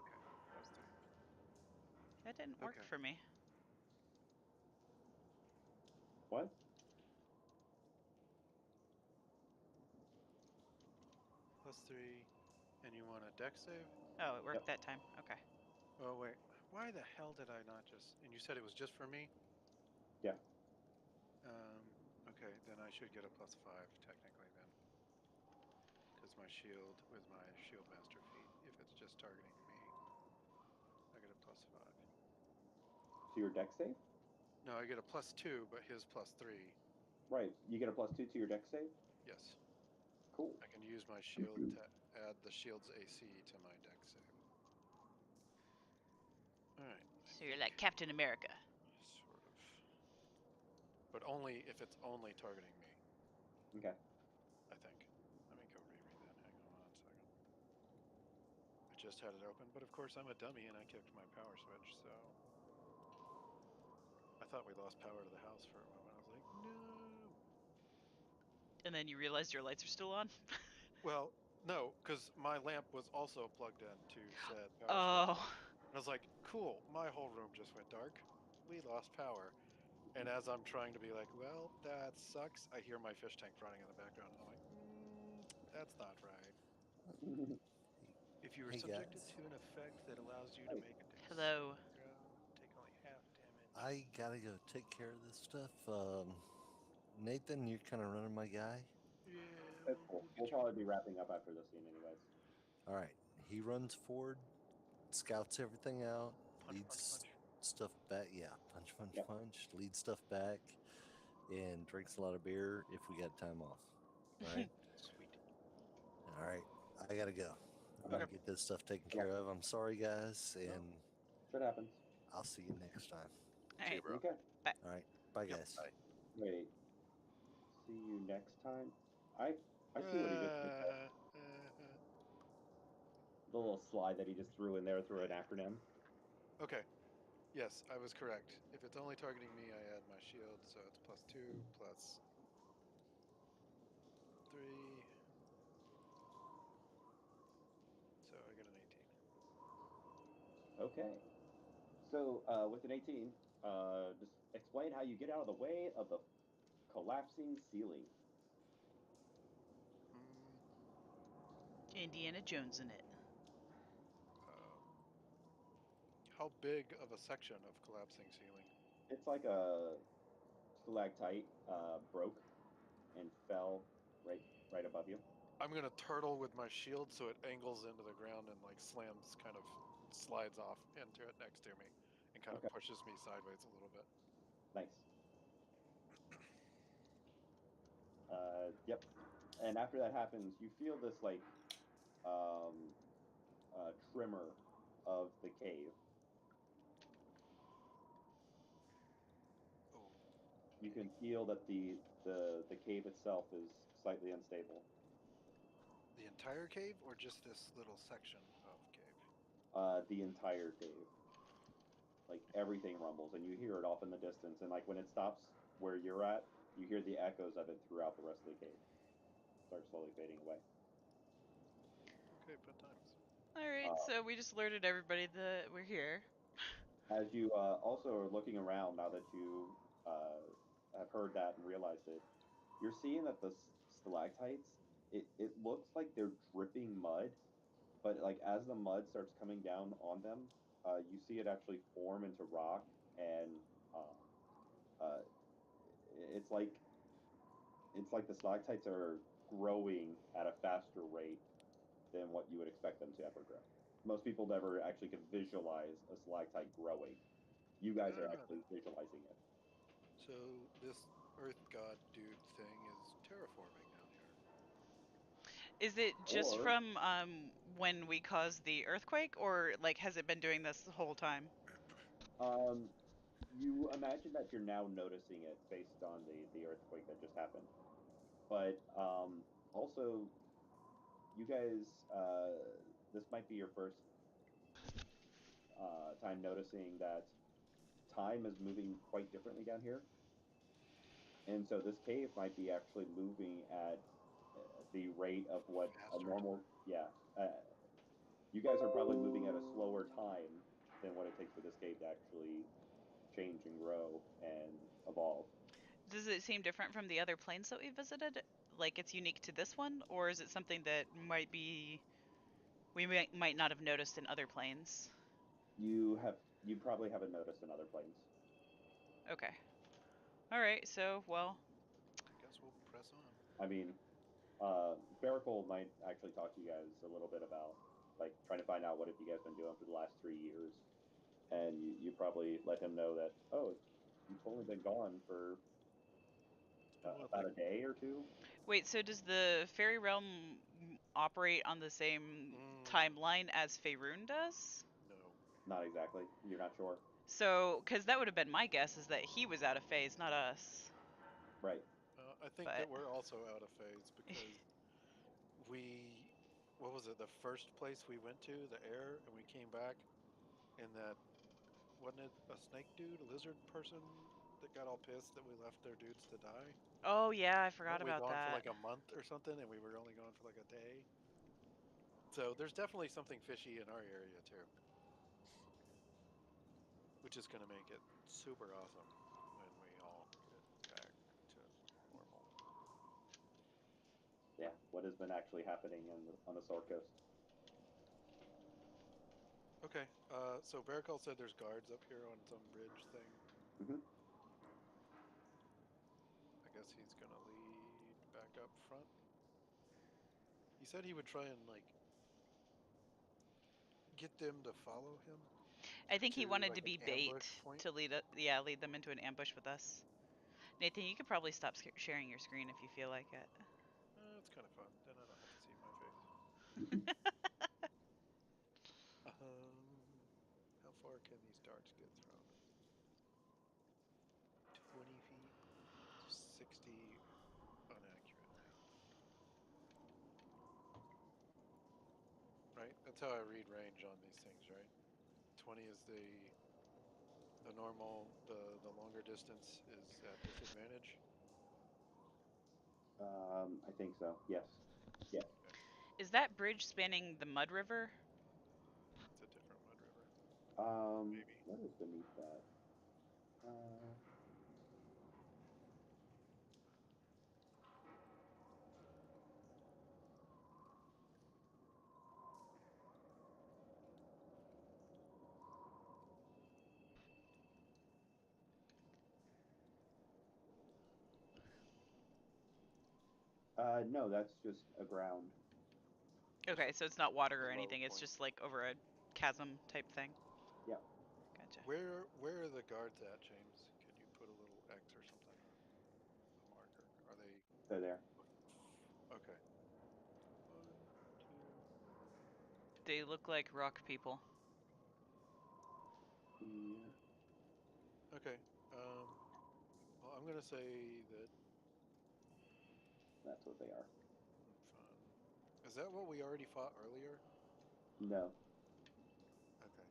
A: Okay, +3.
D: That didn't work
A: Okay.
D: for me.
C: What?
A: +3. And you want a deck save?
D: Oh, it worked
C: Yep.
D: that time. Okay.
A: Oh, wait. Why the hell did I not just. And you said it was just for me?
C: Yeah.
A: Okay, then I should get a +5 technically then. Because my shield with my shield master feat, if it's just targeting me, I get a +5.
C: So your dex save?
A: No, I get a +2, but his +3.
C: Right. You get a +2 to your dex save?
A: Yes.
C: Cool.
A: I can use my shield to add the shield's AC to my deck save. Alright, I
D: So you're
A: think.
D: like Captain America.
A: Sort of. But only if it's only targeting me,
C: Okay.
A: I think. Let me go reread that. Hang on 1 second. I just had it open, but of course I'm a dummy and I kicked my power switch, so I thought we lost power to the house for a moment. I was like, no.
D: And then you realized your lights are still on.
A: Well, no, because my lamp was also plugged in to said power switch.
D: Oh.
A: And I was like, cool, my whole room just went dark. We lost power. And as I'm trying to be like, well, that sucks, I hear my fish tank running in the background. I'm like, that's not right. If you are
E: Hey
A: subjected
E: guys,
A: to an effect that allows you to
C: Hi.
A: make a dex
D: Hello.
A: throw, take only half damage.
E: I gotta go take care of this stuff. Nathan, you're kind of running my guy.
A: Yeah,
C: That's
A: we'll,
C: cool.
A: we'll
C: We'll
A: get you.
C: probably be wrapping up after this scene, anyways.
E: All right, he runs forward, scouts everything out,
A: Punch, punch,
E: leads
A: punch.
E: stuff back. Yeah, punch, punch,
C: Yep.
E: punch. Leads stuff back, and drinks a lot of beer if we got time off. All right,
A: Sweet.
E: all right. I gotta go. I'm
C: Okay.
E: gonna get this stuff taken
C: Yeah.
E: care of. I'm sorry, guys,
A: No.
E: and
C: Shit happens.
E: I'll see you next time.
D: All
B: See you,
D: right.
B: bro.
C: Okay.
E: All right, bye,
A: Yep.
E: guys.
B: Bye.
C: Wait. See you next time. I see what he just did there.
A: Uh,
C: The little slide that he just threw in there through an acronym.
A: okay. Yes, I was correct. If it's only targeting me, I add my shield, so it's +2 +3. So I get an 18.
C: Okay. So with an 18, just explain how you get out of the way of the collapsing ceiling.
A: Hmm.
D: Indiana Jones in it.
A: Um, how big of a section of collapsing ceiling?
C: It's like a stalactite broke and fell right above you.
A: I'm gonna turtle with my shield so it angles into the ground and like slams, kind of slides off into it next to me, and kind of
C: Okay.
A: pushes me sideways a little bit.
C: Nice. Yep. And after that happens, you feel this like um, tremor of the cave.
A: Oh,
C: You can feel that the cave itself is slightly unstable.
A: the entire cave or just this little section of cave?
C: The entire cave, like everything rumbles, and you hear it off in the distance. And like when it stops where you're at, you hear the echoes of it throughout the rest of the cave. Start slowly fading away.
A: Okay, fun times.
D: All right,
C: Uh,
D: so we just alerted everybody that we're here.
C: as you also are looking around now that you have heard that and realized it, you're seeing that the stalactites, it looks like they're dripping mud, but like as the mud starts coming down on them, you see it actually form into rock, and um, uh, it's like it's like the stalactites are growing at a faster rate than what you would expect them to ever grow. Most people never actually can visualize a stalactite growing. You guys are
A: Ah,
C: actually visualizing it.
A: so this Earth God dude thing is terraforming down here.
D: Is it just
C: Or
D: from when we caused the earthquake, or like has it been doing this the whole time?
C: um, you imagine that you're now noticing it based on the earthquake that just happened. But also, you guys, this might be your first time noticing that time is moving quite differently down here. And so this cave might be actually moving at the rate of what a
A: Faster
C: normal,
A: time.
C: yeah. You guys are probably moving at a slower time than what it takes for this cave to actually change and grow and evolve.
D: Does it seem different from the other planes that we visited? Like it's unique to this one, or is it something that we might not have noticed in other planes?
C: You probably haven't noticed in other planes.
D: Okay. All right. So, well,
A: I guess we'll press on.
C: I mean, Baracle might actually talk to you guys a little bit about like trying to find out what have you guys been doing for the last 3 years, and you probably let him know that you've only been gone for
A: What,
C: about
A: like,
C: a day or two.
D: wait. So does the fairy realm operate on the same
A: mm,
D: timeline as Faerun does?
A: no.
C: Not exactly. You're not sure,
D: So, because that would have been my guess, is that he was out of phase, not us.
C: right?
A: I think that
D: But
A: we're also out of phase because we, what was it, the first place we went to, the air, and we came back, and that, wasn't it a snake dude, a lizard person that got all pissed that we left their dudes to die?
D: oh yeah, I forgot
A: Weren't we
D: about
A: gone for
D: that.
A: like a month or something, and we were only gone for like a day? So there's definitely something fishy in our area too, which is going to make it super awesome when we all get back to normal.
C: Yeah. What has been actually happening on the Sword Coast?
A: Okay, so Barricol said there's guards up here on some bridge thing.
C: Hmm.
A: I guess he's gonna lead back up front. He said he would try and like get them to follow him
D: I think he
A: to
D: wanted to
A: like an
D: be bait
A: ambush point.
D: to lead them into an ambush with us. Nathan, you could probably stop sharing your screen if you feel like it.
A: It's kind of fun. Then I don't have to see my face. How far can these darts get thrown? 20 feet, 60 unaccurately. Right? That's how I read range on these things, right? 20 is the normal, the longer distance is at disadvantage.
C: I think so. Yes. Yes.
A: Okay,
D: Is that bridge spanning the Mud River?
A: it's a different mud river, maybe.
C: What is beneath that? No, that's just aground.
A: Just
D: Okay, so it's not water
A: a
D: or
A: low
D: anything. It's
A: point.
D: just like over a chasm type thing.
C: Yeah,
D: Gotcha.
A: Where are the guards at, James? Could you put a little X or something, or a marker? Are they
C: they're there.
A: okay?
D: They look like rock people.
C: Yeah,
A: Okay. Well, I'm gonna say that.
C: that's what they are.
A: Fun. Is that what we already fought earlier?
C: No.
A: Okay.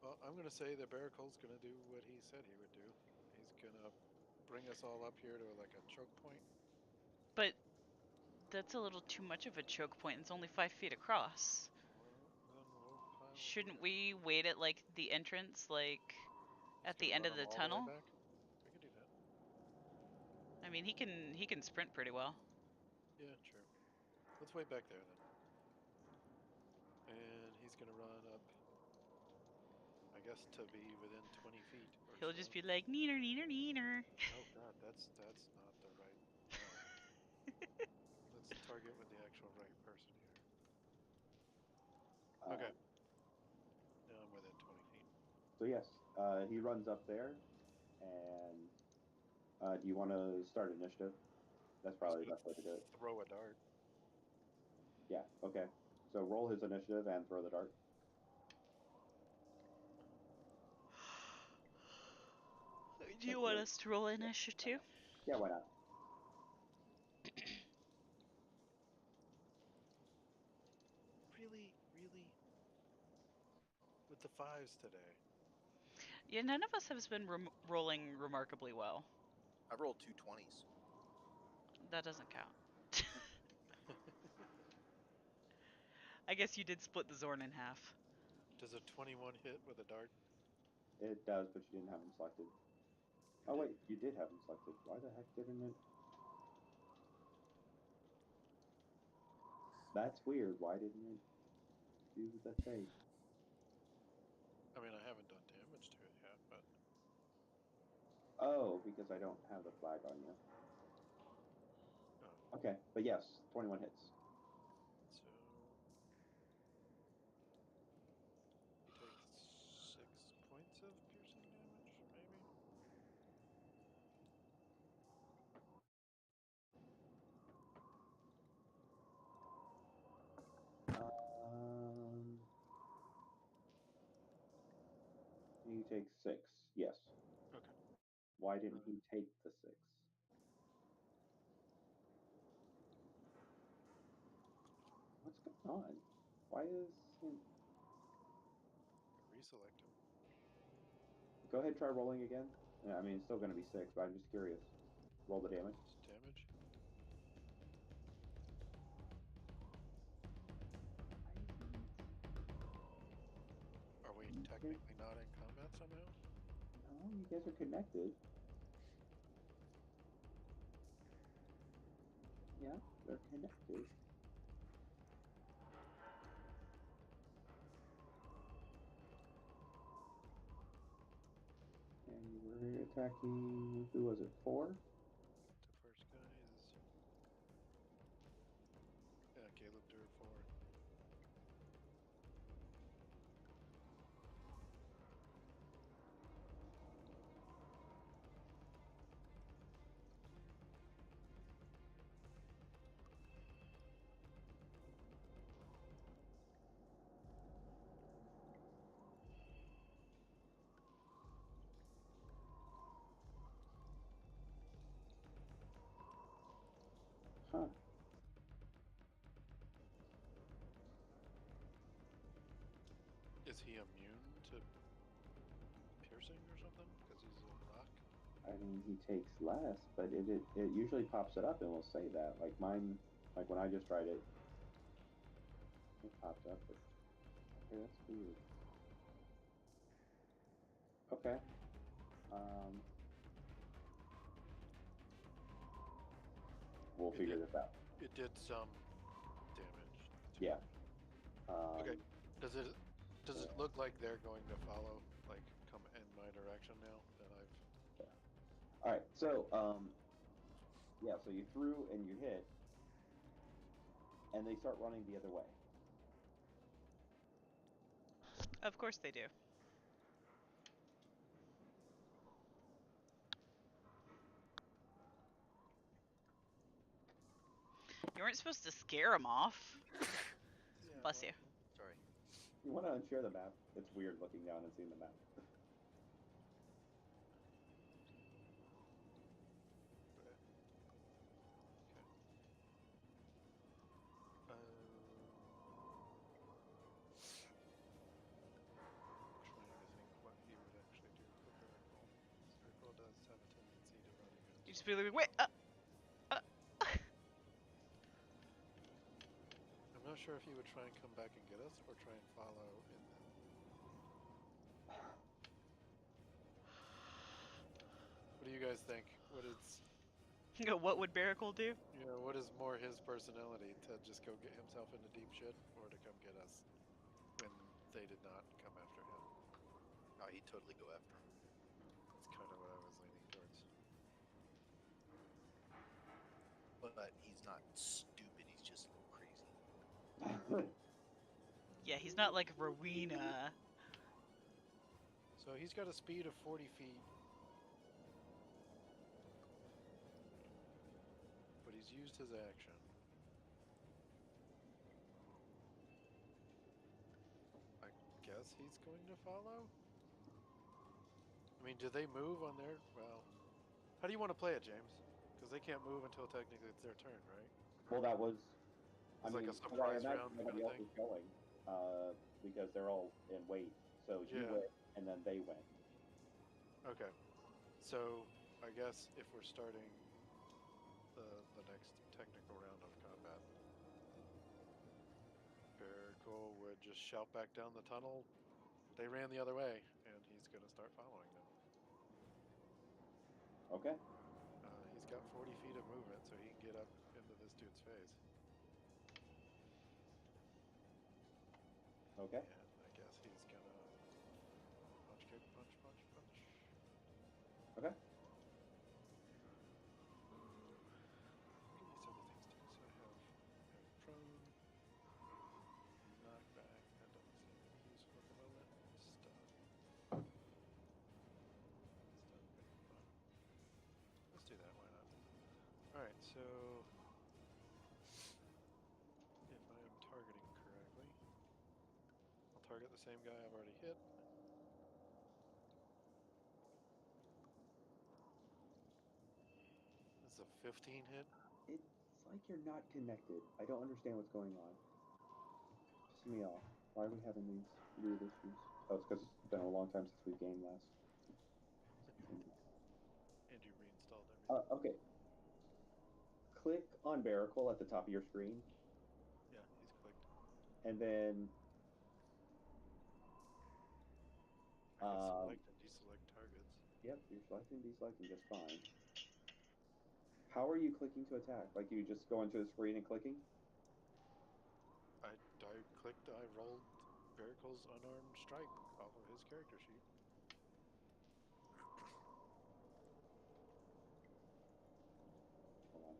A: Well, I'm gonna say that Barracle's gonna do what he said he would do. He's gonna bring us all up here to like a choke point.
D: But that's a little too much of a choke point. It's only 5 feet across.
A: Well, then we'll pile
D: Shouldn't
A: here.
D: we wait at like the entrance, like
A: He's
D: at
A: gonna
D: the end
A: run
D: of
A: them
D: the
A: all the way
D: tunnel?
A: back. We can do that.
D: I mean, he can sprint pretty well.
A: Yeah, true. Let's wait back there then. And he's gonna run up. I guess to be within 20 feet or
D: He'll just
A: so.
D: be like neener neener neener.
A: Oh God, that's not the right. No. Let's target with the actual right person here. Okay.
C: Um,
A: Now I'm within 20 feet.
C: so yes, he runs up there, and do you want to start initiative? That's
A: He's
C: probably the
A: gonna
C: best way to do it.
A: throw a dart.
C: Yeah. Okay. So roll his initiative and throw the dart.
D: Do you want us to roll initiative?
C: Yeah, why not?
A: Really, really, with the fives today.
D: Yeah, none of us have been rolling remarkably well.
B: I rolled 2 20s.
D: That doesn't count. I guess you did split the Zorn in half.
A: Does a 21 hit with a dart?
C: It does, but you didn't have him selected.
A: I
C: Oh
A: did.
C: wait, you did have him selected. Why the heck didn't it? That's weird. Why didn't it do the thing?
A: I mean, I haven't done damage to it yet, but
C: Oh, because I don't have the flag on you.
A: oh,
C: Okay, but yes, 21 hits.
A: so he takes 6 points of piercing damage, maybe.
C: Um, he takes 6. Yes.
A: Okay.
C: Why didn't he take the 6? What's going on? Why is him?
A: Reselect him.
C: Go ahead, try rolling again. Yeah, I mean, it's still going to be 6, but I'm just curious. Roll the damage.
A: Damage. Are we technically not in combat somehow?
C: No, you guys are connected. Yeah, they're connected. And we're attacking. Who was it? 4?
A: The first guy is yeah, Caleb Dur 4.
C: Huh.
A: Is he immune to piercing or something? Because he's a rock?
C: I mean, he takes less, but it usually pops it up and will say that. Like mine, like when I just tried it, it popped up. But okay, that's weird. Okay. Um, we'll
A: It
C: figure
A: did
C: this out.
A: it did some damage to
C: Yeah.
A: him. Okay.
C: Um,
A: Does it look like they're going to follow, like come in my direction now that I've
C: yeah. All right. So, yeah. So you threw and you hit, and they start running the other way.
D: Of course they do. weren't supposed to scare him off.
A: Yeah,
D: Bless you.
B: Sorry.
C: You want to unshare the map? It's weird looking down and seeing the map.
A: Okay. Trying to think what he would actually do for Miracle. Miracle does have a tendency to run against.
D: You just be like, wait, uh.
A: I'm not sure if he would try and come back and get us or try and follow and then. What do you guys think?
D: What would Miracle do?
A: What is more his personality, to just go get himself into deep shit or to come get us when they did not come after him?
B: Oh, he'd totally go after him.
A: That's kind of what I was leaning towards.
B: But he's not stupid. He's just a little crazy.
D: Yeah, he's not like Rowena.
A: So he's got a speed of 40 feet. But he's used his action. I guess he's going to follow? I mean, do they move on their... Well, how do you want to play it, James? Because they can't move until technically it's their turn, right?
C: Well, that was.
A: It's like a
C: 'cause
A: surprise
C: I imagine
A: round
C: nobody
A: kind of
C: else
A: thing.
C: was going because they're all in wait. So you
A: Yeah.
C: went, and then they went.
A: Okay. So, I guess if we're starting the next technical round of combat, Miracle would just shout back down the tunnel. They ran the other way, and he's going to start following them.
C: Okay.
A: He's got 40 feet of movement, so he can get up into this dude's face.
C: Okay.
A: And I guess he's going to punch, kick, punch, punch, punch.
C: Okay.
A: What are these other things do? So I have prone, knockback. That doesn't seem to be useful at the moment. Stun. Stun would be fun. Let's do that. Why not? Alright, so if I am targeting correctly, I'll target the same guy I've already hit. This is a 15 hit.
C: It's like you're not connected. I don't understand what's going on. Piss me off. Why are we having these weird issues? Oh, it's because it's been a long time since we gamed last.
A: And you reinstalled everything.
C: Okay. Click on Miracle at the top of your screen,
A: Yeah, he's clicked.
C: and then
A: I can select and deselect targets.
C: yep, you're selecting, deselecting just fine. How are you clicking to attack? Like you just go into the screen and clicking?
A: I clicked, I rolled Miracle's unarmed strike off of his character sheet.
C: Hold on.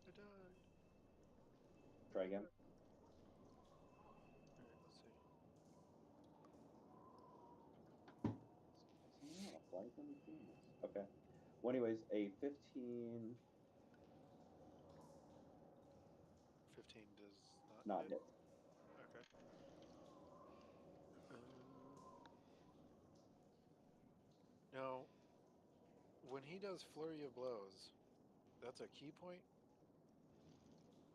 A: I died.
C: Try again.
A: Alright, let's see.
C: It's pissing me off. Why is nobody doing this? Okay. Well, anyways, a 15
A: 15 does not
C: not
A: hit.
C: hit.
A: Okay. Now, when he does Flurry of Blows, that's a key point?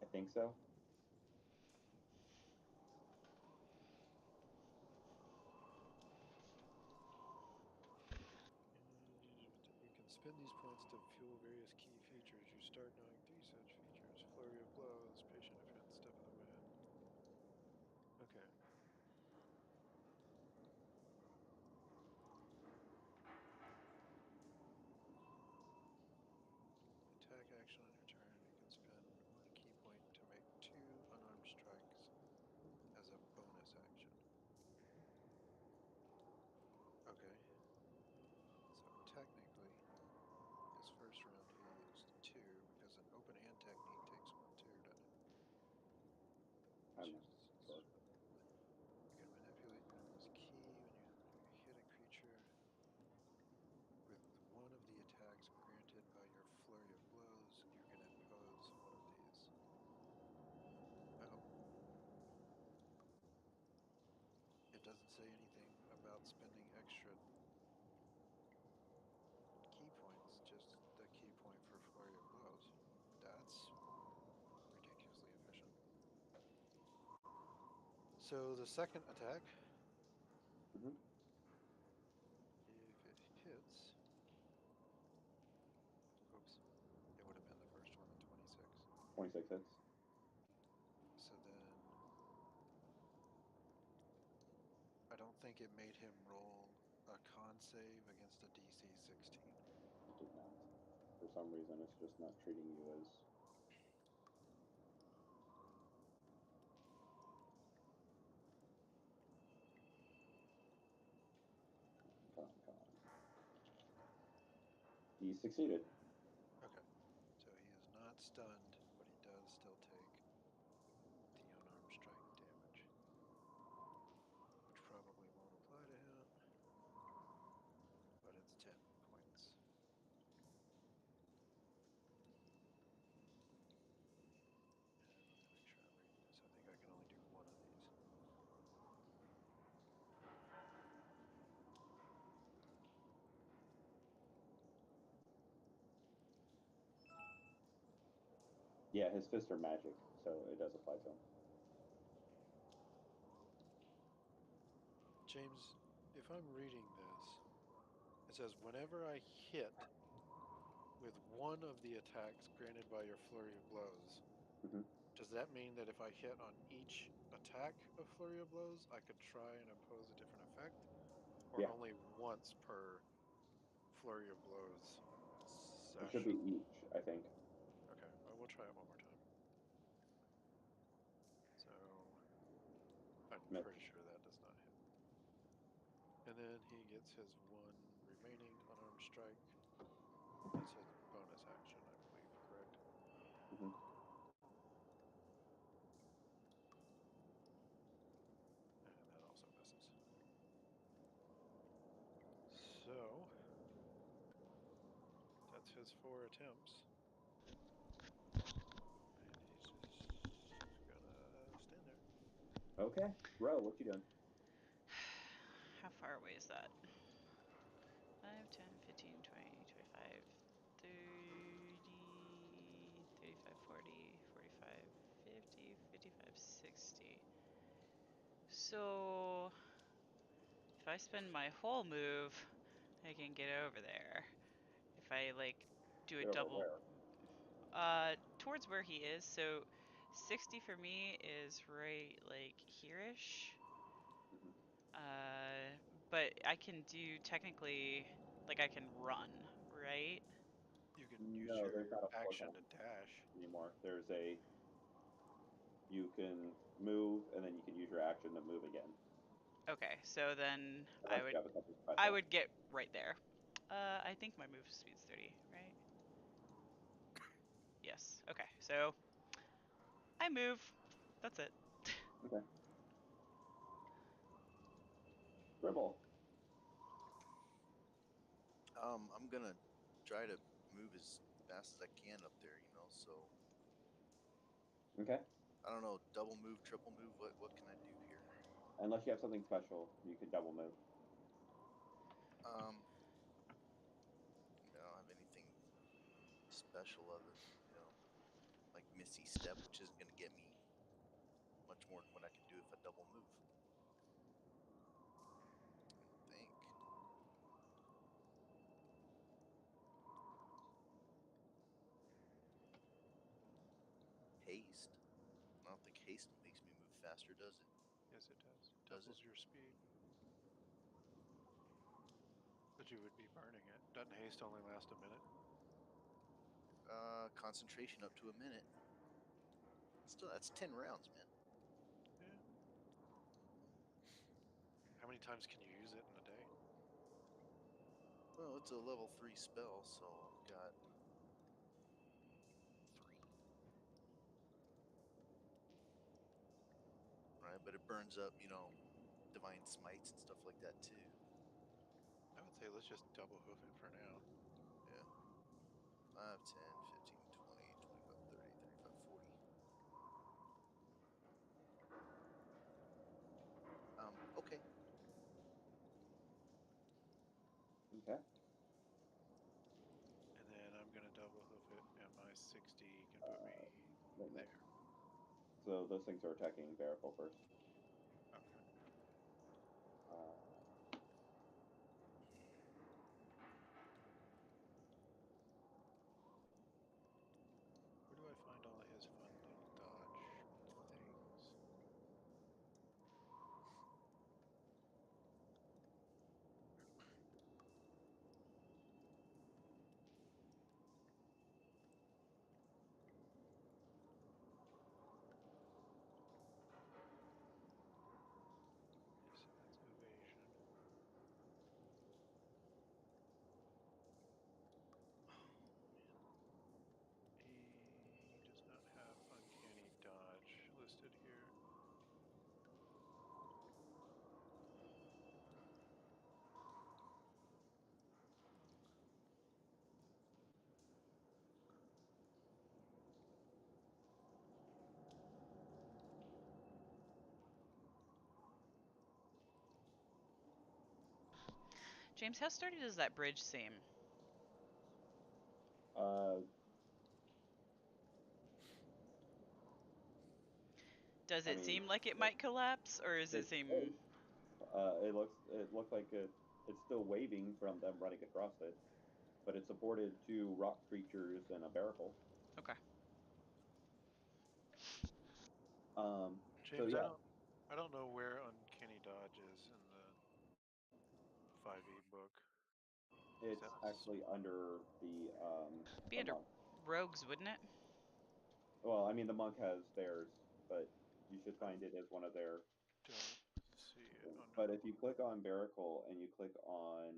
C: I think so.
A: You can spend these points to fuel various key features. You start knowing 3 such features. Flurry of Blows, Patient Offense, Step of the Wind. Okay. Attack action on your turn. You can spend 1 key point to make 2 unarmed strikes as a bonus action. Okay. So technically, his first round he used 2 because an open hand technique takes 1 too, doesn't it? doesn't say anything about spending extra key points, just the key point for flurry of blows. That's ridiculously efficient. So the second attack,
C: Mm-hmm.
A: if it hits, oops, it would have been the first one at 26.
C: 26 hits.
A: So then I don't think it made him roll a con save against a DC 16.
C: It did not. For some reason, it's just not treating you as. Come on, come on. He succeeded.
A: Okay. So he is not stunned, but he does still take the unarmed strike damage, which probably won't apply to him, but it's 10 points. And let me make sure I'm reading this. I think I can only do one of these.
C: Yeah, his fists are magic, so it does apply to him.
A: James, if I'm reading this, it says whenever I hit with one of the attacks granted by your flurry of blows,
C: Mm-hmm.
A: does that mean that if I hit on each attack of flurry of blows, I could try and impose a different effect? Or
C: Yeah,
A: only once per flurry of blows
C: it should be
A: session?
C: each, I think.
A: Okay, well, we'll try it one more time. So I'm
C: Mitch.
A: pretty sure that does not hit. And then he gets his one remaining unarmed strike. That's his bonus action, I believe, correct?
C: Mm-hmm.
A: And that also misses. So that's his 4 attempts. And he's just gonna stand there.
C: Okay. Ro, what you doing?
D: How far away is that? 5, 10, 15, 20, 25, 30, 35, 40, 45, 50, 55, 60. So if I spend my whole move, I can get over there. If I like do a
C: Get over
D: double
C: where?
D: towards where he is, so 60 for me is right like here-ish.
C: Mm-hmm.
D: Uh but I can do technically like I can run, right?
A: You can use
C: No, there's
A: your
C: not a force
A: action to
C: action
A: dash.
C: anymore. There's a. You can move, and then you can use your action to move again,
D: Okay, so then
C: unless you have something
D: I
C: special.
D: would get right there. I think my move speed's 30, right? Yes. Okay, so I move. That's it.
C: Okay. Gribble.
B: I'm gonna try to move as fast as I can up there, you know. So
C: Okay.
B: I don't know, double move, triple move. What can I do here?
C: Unless you have something special, you could double move.
B: Um, I don't have anything special other than like Missy Step, which isn't gonna get me much more than what I can do if I double move. I don't think. Haste. I don't think haste makes me move faster, does it?
A: Yes, it does.
B: Does it?
A: Doubles your speed. But you would be burning it. Doesn't haste only last a minute?
B: Concentration up to a minute. Still, that's 10 rounds, man.
A: Yeah. How many times can you use it in a day?
B: Well, it's a level 3 spell, so I've got 3. Right, but it burns up, divine smites and stuff like that too.
A: I would say let's just double hoof it for now.
B: Yeah. 5, 10, 15, 20, 25, 30, 35, 40. Okay.
C: Okay.
A: And then I'm gonna double hoof it, and my 60 can put me
C: Wait a minute.
A: there.
C: So those things are attacking Baracle first.
A: Okay.
C: Uh,
A: Where do I find all of his fun little dodge things? Okay, so that's evasion. He does not have uncanny dodge listed here.
D: James, how sturdy does that bridge seem?
C: uh,
D: Does
C: I
D: it
C: mean,
D: seem like it might collapse, or does it
C: it
D: seem...
C: could. It looks like it's still waving from them running across it, but it's supported to rock creatures and a Baracle.
D: Okay.
C: So
A: James,
C: yeah,
A: I don't know where uncanny dodge is in the 5e book. Is
C: it's
A: that
C: actually under
D: Be
C: the
D: under
C: monk.
D: rogues, wouldn't it?
C: Well, I mean the monk has theirs, but you should
A: I
C: find it as one of their
A: don't see it
C: things.
A: under
C: But
A: the
C: if you
A: monk.
C: click on Baracle and you click on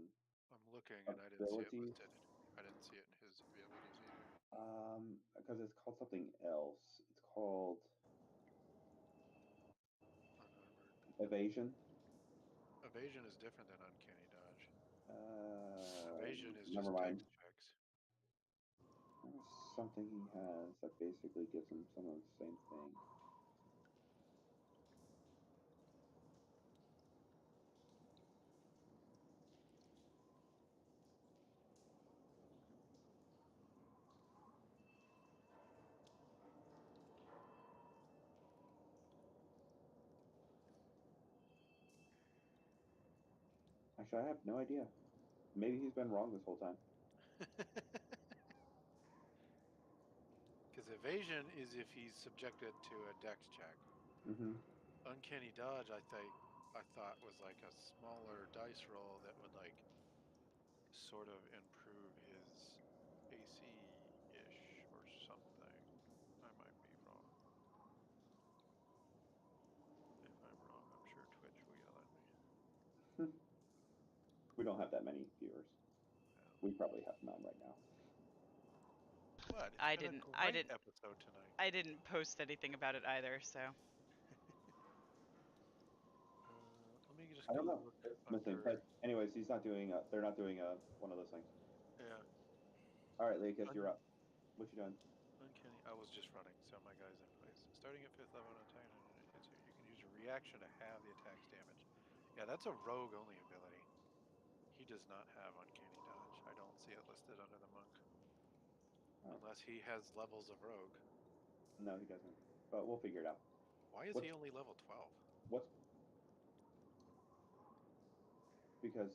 A: I'm looking and I didn't see it
C: abilities,
A: listed. I didn't see it in his abilities either.
C: because it's called something else. It's called
A: Unarmored.
C: evasion.
A: Evasion is different than uncanny dodge.
C: Uh,
A: Evasion is
C: Never
A: just dex
C: mind.
A: checks.
C: There's something he has that basically gives him some of the same thing. Actually, I have no idea. Maybe he's been wrong this whole time.
A: Because evasion is if he's subjected to a dex check.
C: Mm-hmm.
A: Uncanny dodge, I thought was like a smaller dice roll that would like sort of improve his AC ish or something. I might be wrong. If I'm wrong, I'm sure Twitch will yell at me.
C: We don't have that many viewers.
A: Yeah.
C: We probably have none right now.
A: What? It's
D: I
A: been a
D: didn't. I
A: great
D: didn't.
A: episode tonight.
D: I didn't post anything about it either. So
A: Let me just
C: I
A: go
C: don't know.
A: look
C: It's missing.
A: under.
C: But anyways, he's not doing. They're not doing one of those things.
A: Yeah.
C: All right, Lakis, you're
A: Un-
C: up. What you doing?
A: Uncanny. I was just running, so my guy's in place. Starting at 5th level and attacking on it hits you. You can use a reaction to halve the attack's damage. Yeah, that's a rogue only ability. He does not have uncanny dodge. I don't see it listed under the monk.
C: Oh,
A: Unless he has levels of rogue.
C: no, he doesn't. But we'll figure it out.
A: Why is
C: What's
A: he only level 12?
C: what's because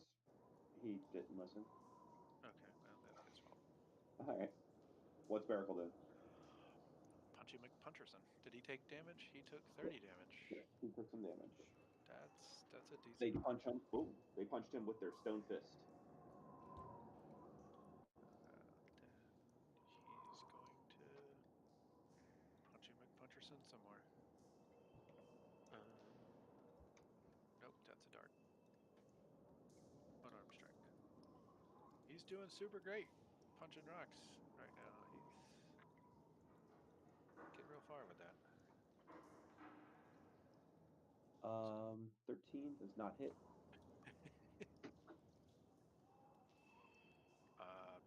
C: he didn't listen.
A: Okay, well, that's his fault.
C: All right. What's Baracle doing?
A: Punchy McPuncherson. Did he take damage? He took
C: Yeah,
A: 30 damage.
C: yeah, he took some damage.
A: That's a
C: They
A: decent
C: punch
A: amount.
C: him. Boom! They punched him with their stone fist.
A: Then he's going to Punchy McPuncherson some more. Nope, that's a dart. Unarmed strike. He's doing super great punching rocks right now. He's getting real far with that.
C: 13 does not hit.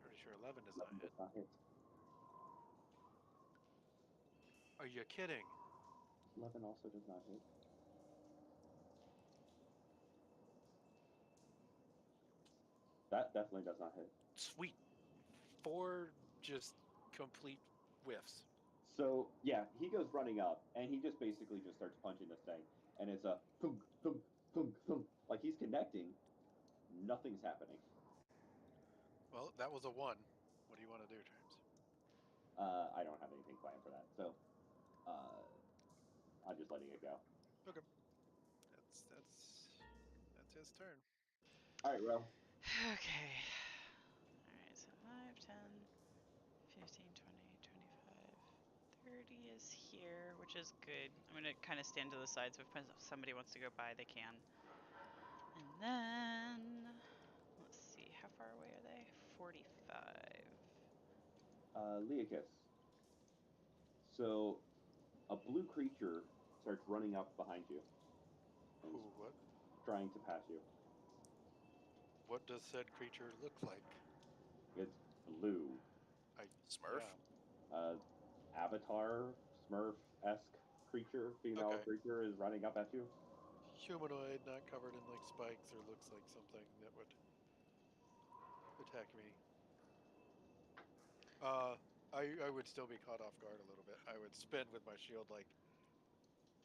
A: Pretty sure 11 does not
C: 11
A: hit.
C: does not hit.
A: Are you kidding?
C: 11 also does not hit. That definitely does not hit.
A: Sweet. 4 just complete whiffs.
C: So yeah, he goes running up and he just basically just starts punching this thing, and it's a thunk thunk thunk thunk, like he's connecting. Nothing's happening.
A: Well, that was a 1. What do you want to do, James?
C: I don't have anything planned for that, so uh, I'm just letting it go.
A: Okay. That's his turn.
C: All right, Ro.
D: Okay. Alright, so 5, 10, 15, 20, 25, 30 is here, which is good. I'm gonna kind of stand to the side so if somebody wants to go by, they can. And then, let's see, how far away are they? 45.
C: Leocus. So a blue creature starts running up behind you and is
A: Who? What?
C: trying to pass you.
A: What does said creature look like?
C: It's blue.
A: I.
B: Smurf.
A: Yeah.
C: Uh, Avatar Smurf esque creature, female
A: Okay.
C: creature, is running up at you.
A: Humanoid, not covered in like spikes or looks like something that would attack me. Uh, I would still be caught off guard a little bit. I would spin with my shield, like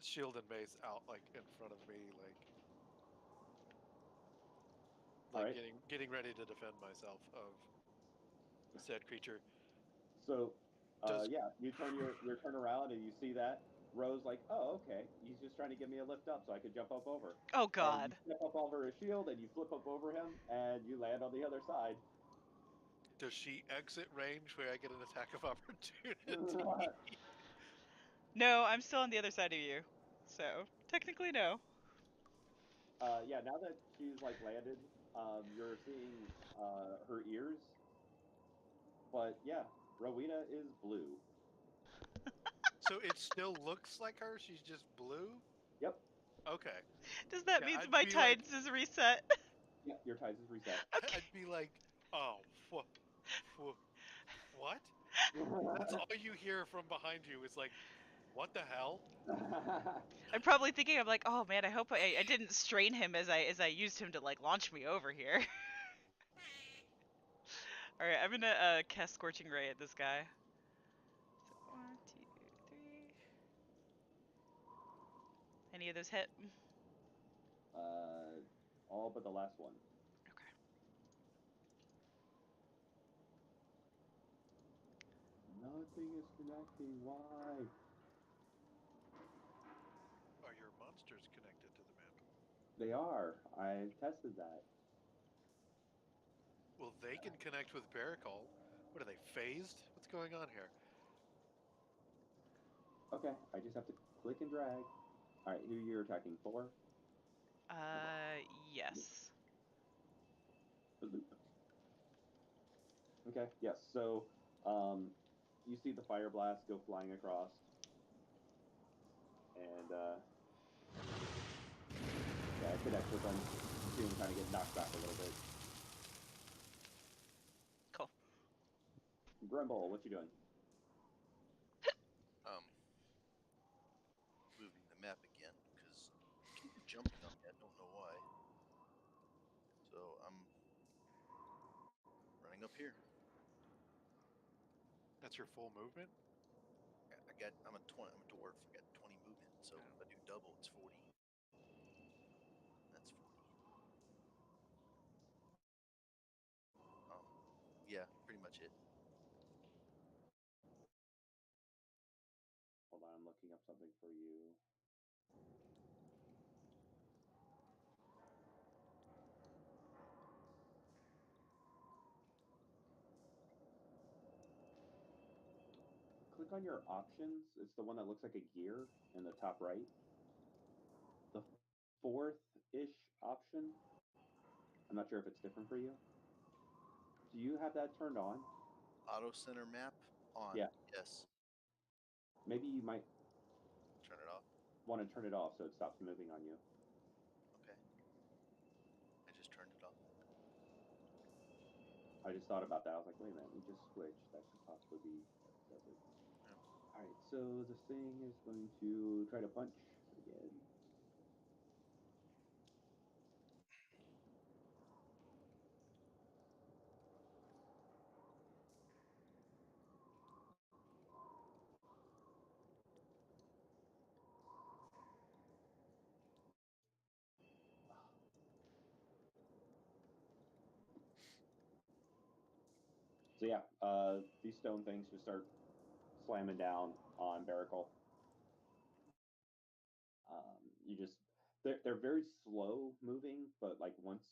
A: shield and mace out like in front of me,
C: All
A: like
C: right.
A: getting ready to defend myself of said creature.
C: So,
A: Does
C: yeah, you turn around and you see that Rose like, oh, okay, he's just trying to give me a lift up so I could jump up over.
D: Oh
C: And you
D: god.
C: step up over his shield and you flip up over him and you land on the other side.
A: does she exit range where I get an attack of opportunity?
D: No, I'm still on the other side of you. So, technically, no.
C: Yeah, now that she's like landed, you're seeing her ears. But yeah, Rowena is blue.
A: So it still looks like her. She's just blue.
C: Yep.
A: Okay.
D: Does that
A: Yeah,
D: mean
A: I'd
D: my
A: be like,
D: tides is reset?
C: Yeah, your ties is reset.
D: Okay.
A: I'd be like, oh, what? That's all you hear from behind you is like, what the hell?
D: I'm probably thinking, I'm like, oh man, I hope I didn't strain him as I used him to like launch me over here. All right, I'm gonna cast Scorching Ray at this guy. So 1, 2, 3. Any of those hit?
C: uh, all but the last one.
D: Okay.
C: Nothing is connecting. Why?
A: Are your monsters connected to the map?
C: They are. I tested that.
A: Well, they can connect with Barricol. What are they, phased? What's going on here?
C: Okay, I just have to click and drag. All right, who you're attacking for?
D: Yes.
C: Okay, yes. So, um, you see the fire blast go flying across, and yeah, it connects with them. You see him kind of get knocked back a little bit.
D: Cool.
C: Grimble, what you doing?
B: Um, moving the map again because jumping on me. I don't know why. So I'm running up here.
A: That's your full movement?
B: I'm a 20. I'm a dwarf. I got 20 movement. So
A: Yeah.
B: if I do double, it's 40. That's 40. Um, yeah, pretty much it.
C: Hold on, I'm looking up something for you. Click on your options. It's the one that looks like a gear in the top right. The fourth-ish option. I'm not sure if it's different for you. Do you have that turned on?
B: Auto center map on.
C: Yeah.
B: Yes.
C: Maybe you might
B: Turn it off.
C: want to turn it off so it stops moving on you.
B: Okay. I just turned it off.
C: I just thought about that. I was like, wait a minute, we just switched. That could possibly be what does it.
B: Yeah.
C: All right, so this thing is going to try to punch again. So yeah, these stone things just start slamming down on Baracle. You just they're very slow moving, but once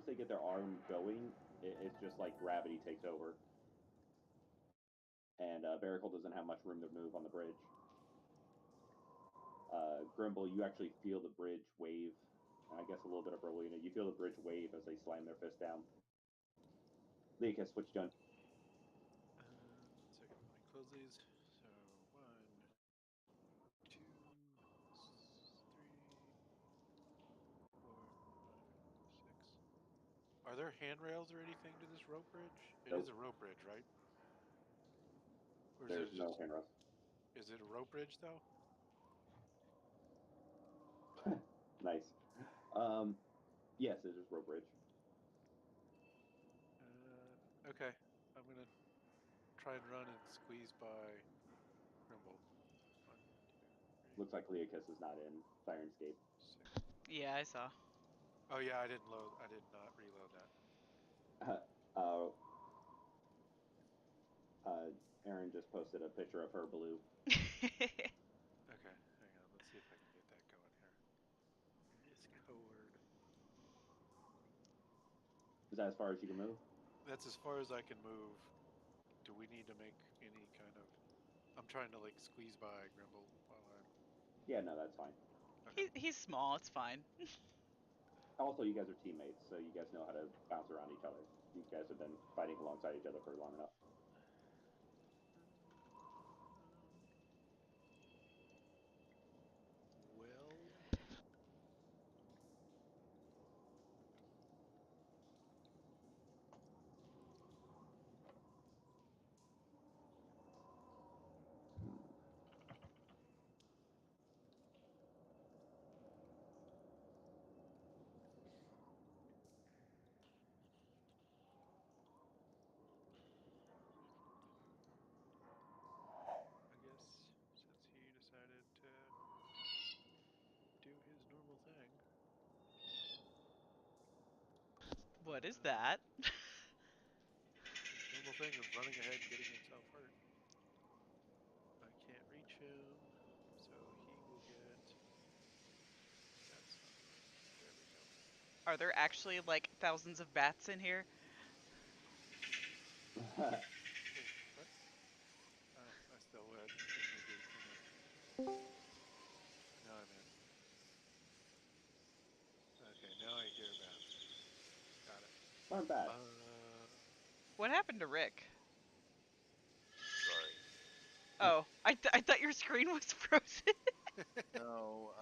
C: they get their arm going, it's just like gravity takes over, and Baracle doesn't have much room to move on the bridge. Grimble, you actually feel the bridge wave, and I guess a little bit of Berlina. You feel the bridge wave as they slam their fist down. Leakus, what you doing?
A: 1 second, let me close these. So 1, 2, 3, 4, 5, 6. Are there handrails or anything to this rope bridge? It is
C: Nope,
A: a rope bridge, right? Or is
C: there's
A: it
C: no
A: just?
C: handrails.
A: Is it a rope bridge though?
C: Nice. Um, yes, it's just rope bridge.
A: Okay. I'm gonna try and run and squeeze by Grimble. 1, 2, 3,
C: Looks like Leakus is not in Sirenscape.
A: 6.
D: Yeah, I saw.
A: Oh yeah, I didn't load. I did not reload that.
C: uh, uh, Aaron just posted a picture of her blue.
A: Okay, hang on. Let's see if I can get that going here. Discord.
C: Is that as far as you can move?
A: That's as far as I can move. Do we need to make any kind of? I'm trying to like squeeze by Grimble while I'm.
C: Yeah, no, that's fine.
A: Okay.
D: He's small. It's fine.
C: Also, you guys are teammates, so you guys know how to bounce around each other. You guys have been fighting alongside each other for long enough.
A: Well, I guess since he decided to do his normal thing,
D: What is
A: uh,
D: that?
A: his normal thing of running ahead and getting himself hurt. I can't reach him, so he will get. That's not the right. There we go.
D: Are there actually like thousands of bats in here?
A: Wait, what? Oh, I still had images. Hang on. Now I'm in. Okay, now I hear bats. Got it.
C: Aren't bad.
D: What happened to Rick?
B: Sorry.
D: Oh, I thought your screen was frozen.
B: No,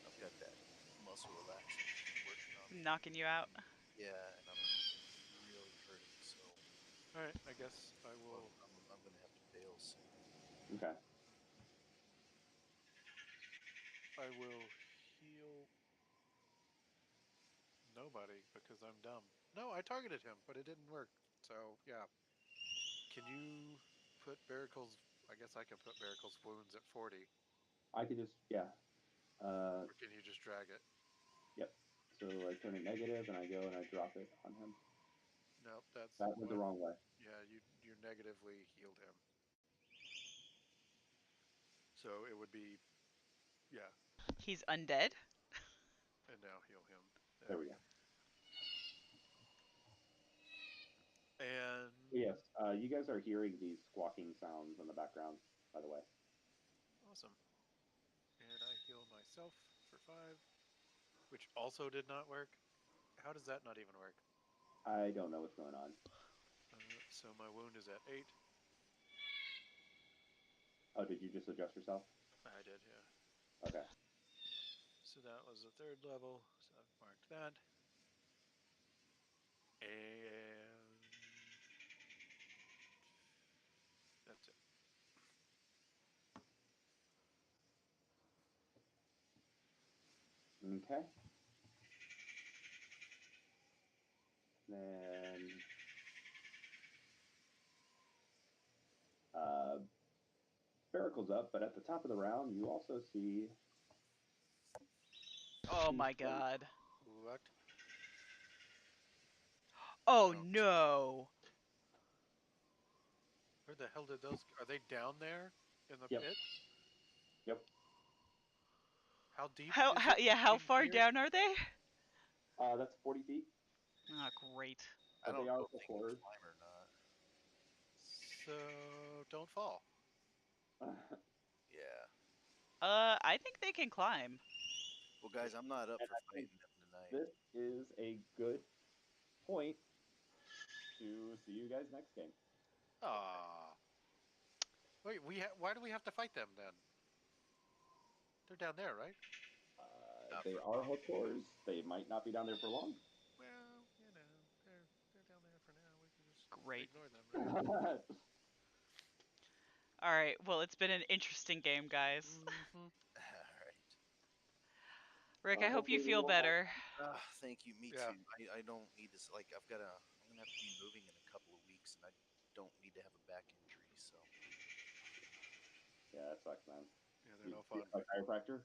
B: I've got that muscle relaxant working on me.
D: Knocking you out.
B: Yeah, and I'm really hurting, so
A: All right, I guess I will.
B: I'm gonna have to bail soon.
C: Okay.
A: I will heal nobody because I'm dumb. No, I targeted him, but it didn't work. So yeah, can you put Barracle's? I guess I can put Barracle's wounds at 40,
C: I could just, yeah.
A: or can you just drag it?
C: Yep. So I turn it negative and I go and I drop it on him.
A: Nope, that's
C: That went the
A: one.
C: wrong way.
A: Yeah, you negatively healed him. So it would be yeah,
D: He's undead.
A: and now heal him.
C: There
A: There
C: we
A: we
C: go.
A: go. And
C: Yes, you guys are hearing these squawking sounds in the background, by the way.
A: awesome. And I heal myself for 5, which also did not work. How does that not even work?
C: I don't know what's going on.
A: So my wound is at 8.
C: Oh, did you just adjust yourself?
A: I did, yeah.
C: Okay.
A: So that was the 3rd level. So I've marked that. And that's it.
C: Okay. Then uh, Barracle's up, but at the top of the round, you also see
D: Oh
C: these
D: my
C: things.
D: god.
A: What?
D: Oh
A: I don't.
D: no.
A: Where the hell did those? Are they down there in the
C: Yep.
A: pit?
C: Yep.
A: How deep
D: How
A: is
D: how
A: it
D: yeah, how
A: in
D: far
A: here?
D: down are they?
C: That's 40 feet,
D: Oh, great.
B: I
C: but
B: don't
C: they
B: know
C: are
B: if they can
C: hardcore.
B: climb or not.
A: So don't fall.
C: And
B: Yeah.
D: I think they can climb.
B: Well, guys, I'm not up for
C: I think
B: fighting them tonight.
C: this is a good point to see you guys next game.
A: Ah. Wait, why do we have to fight them then? They're down there, right?
B: Not
C: They
B: for
C: are
B: long.
C: hardcores. They might not be down there for long.
A: Well, they're down there for now. We can just
D: Great.
A: ignore them, right?
D: All right. Well, it's been an interesting game, guys.
A: Mm-hmm.
B: All right.
D: Rick, I hope you
C: Hopefully we
D: feel
C: won't have.
D: better.
B: Thank you. Me
A: Yeah.
B: too. I don't need this. Like, I'm gonna have to be moving in a couple of weeks, and I don't need to have a back injury. So
C: Yeah, that sucks, man.
A: Yeah, they're
C: You,
A: no
C: you
A: fun.
C: have a chiropractor?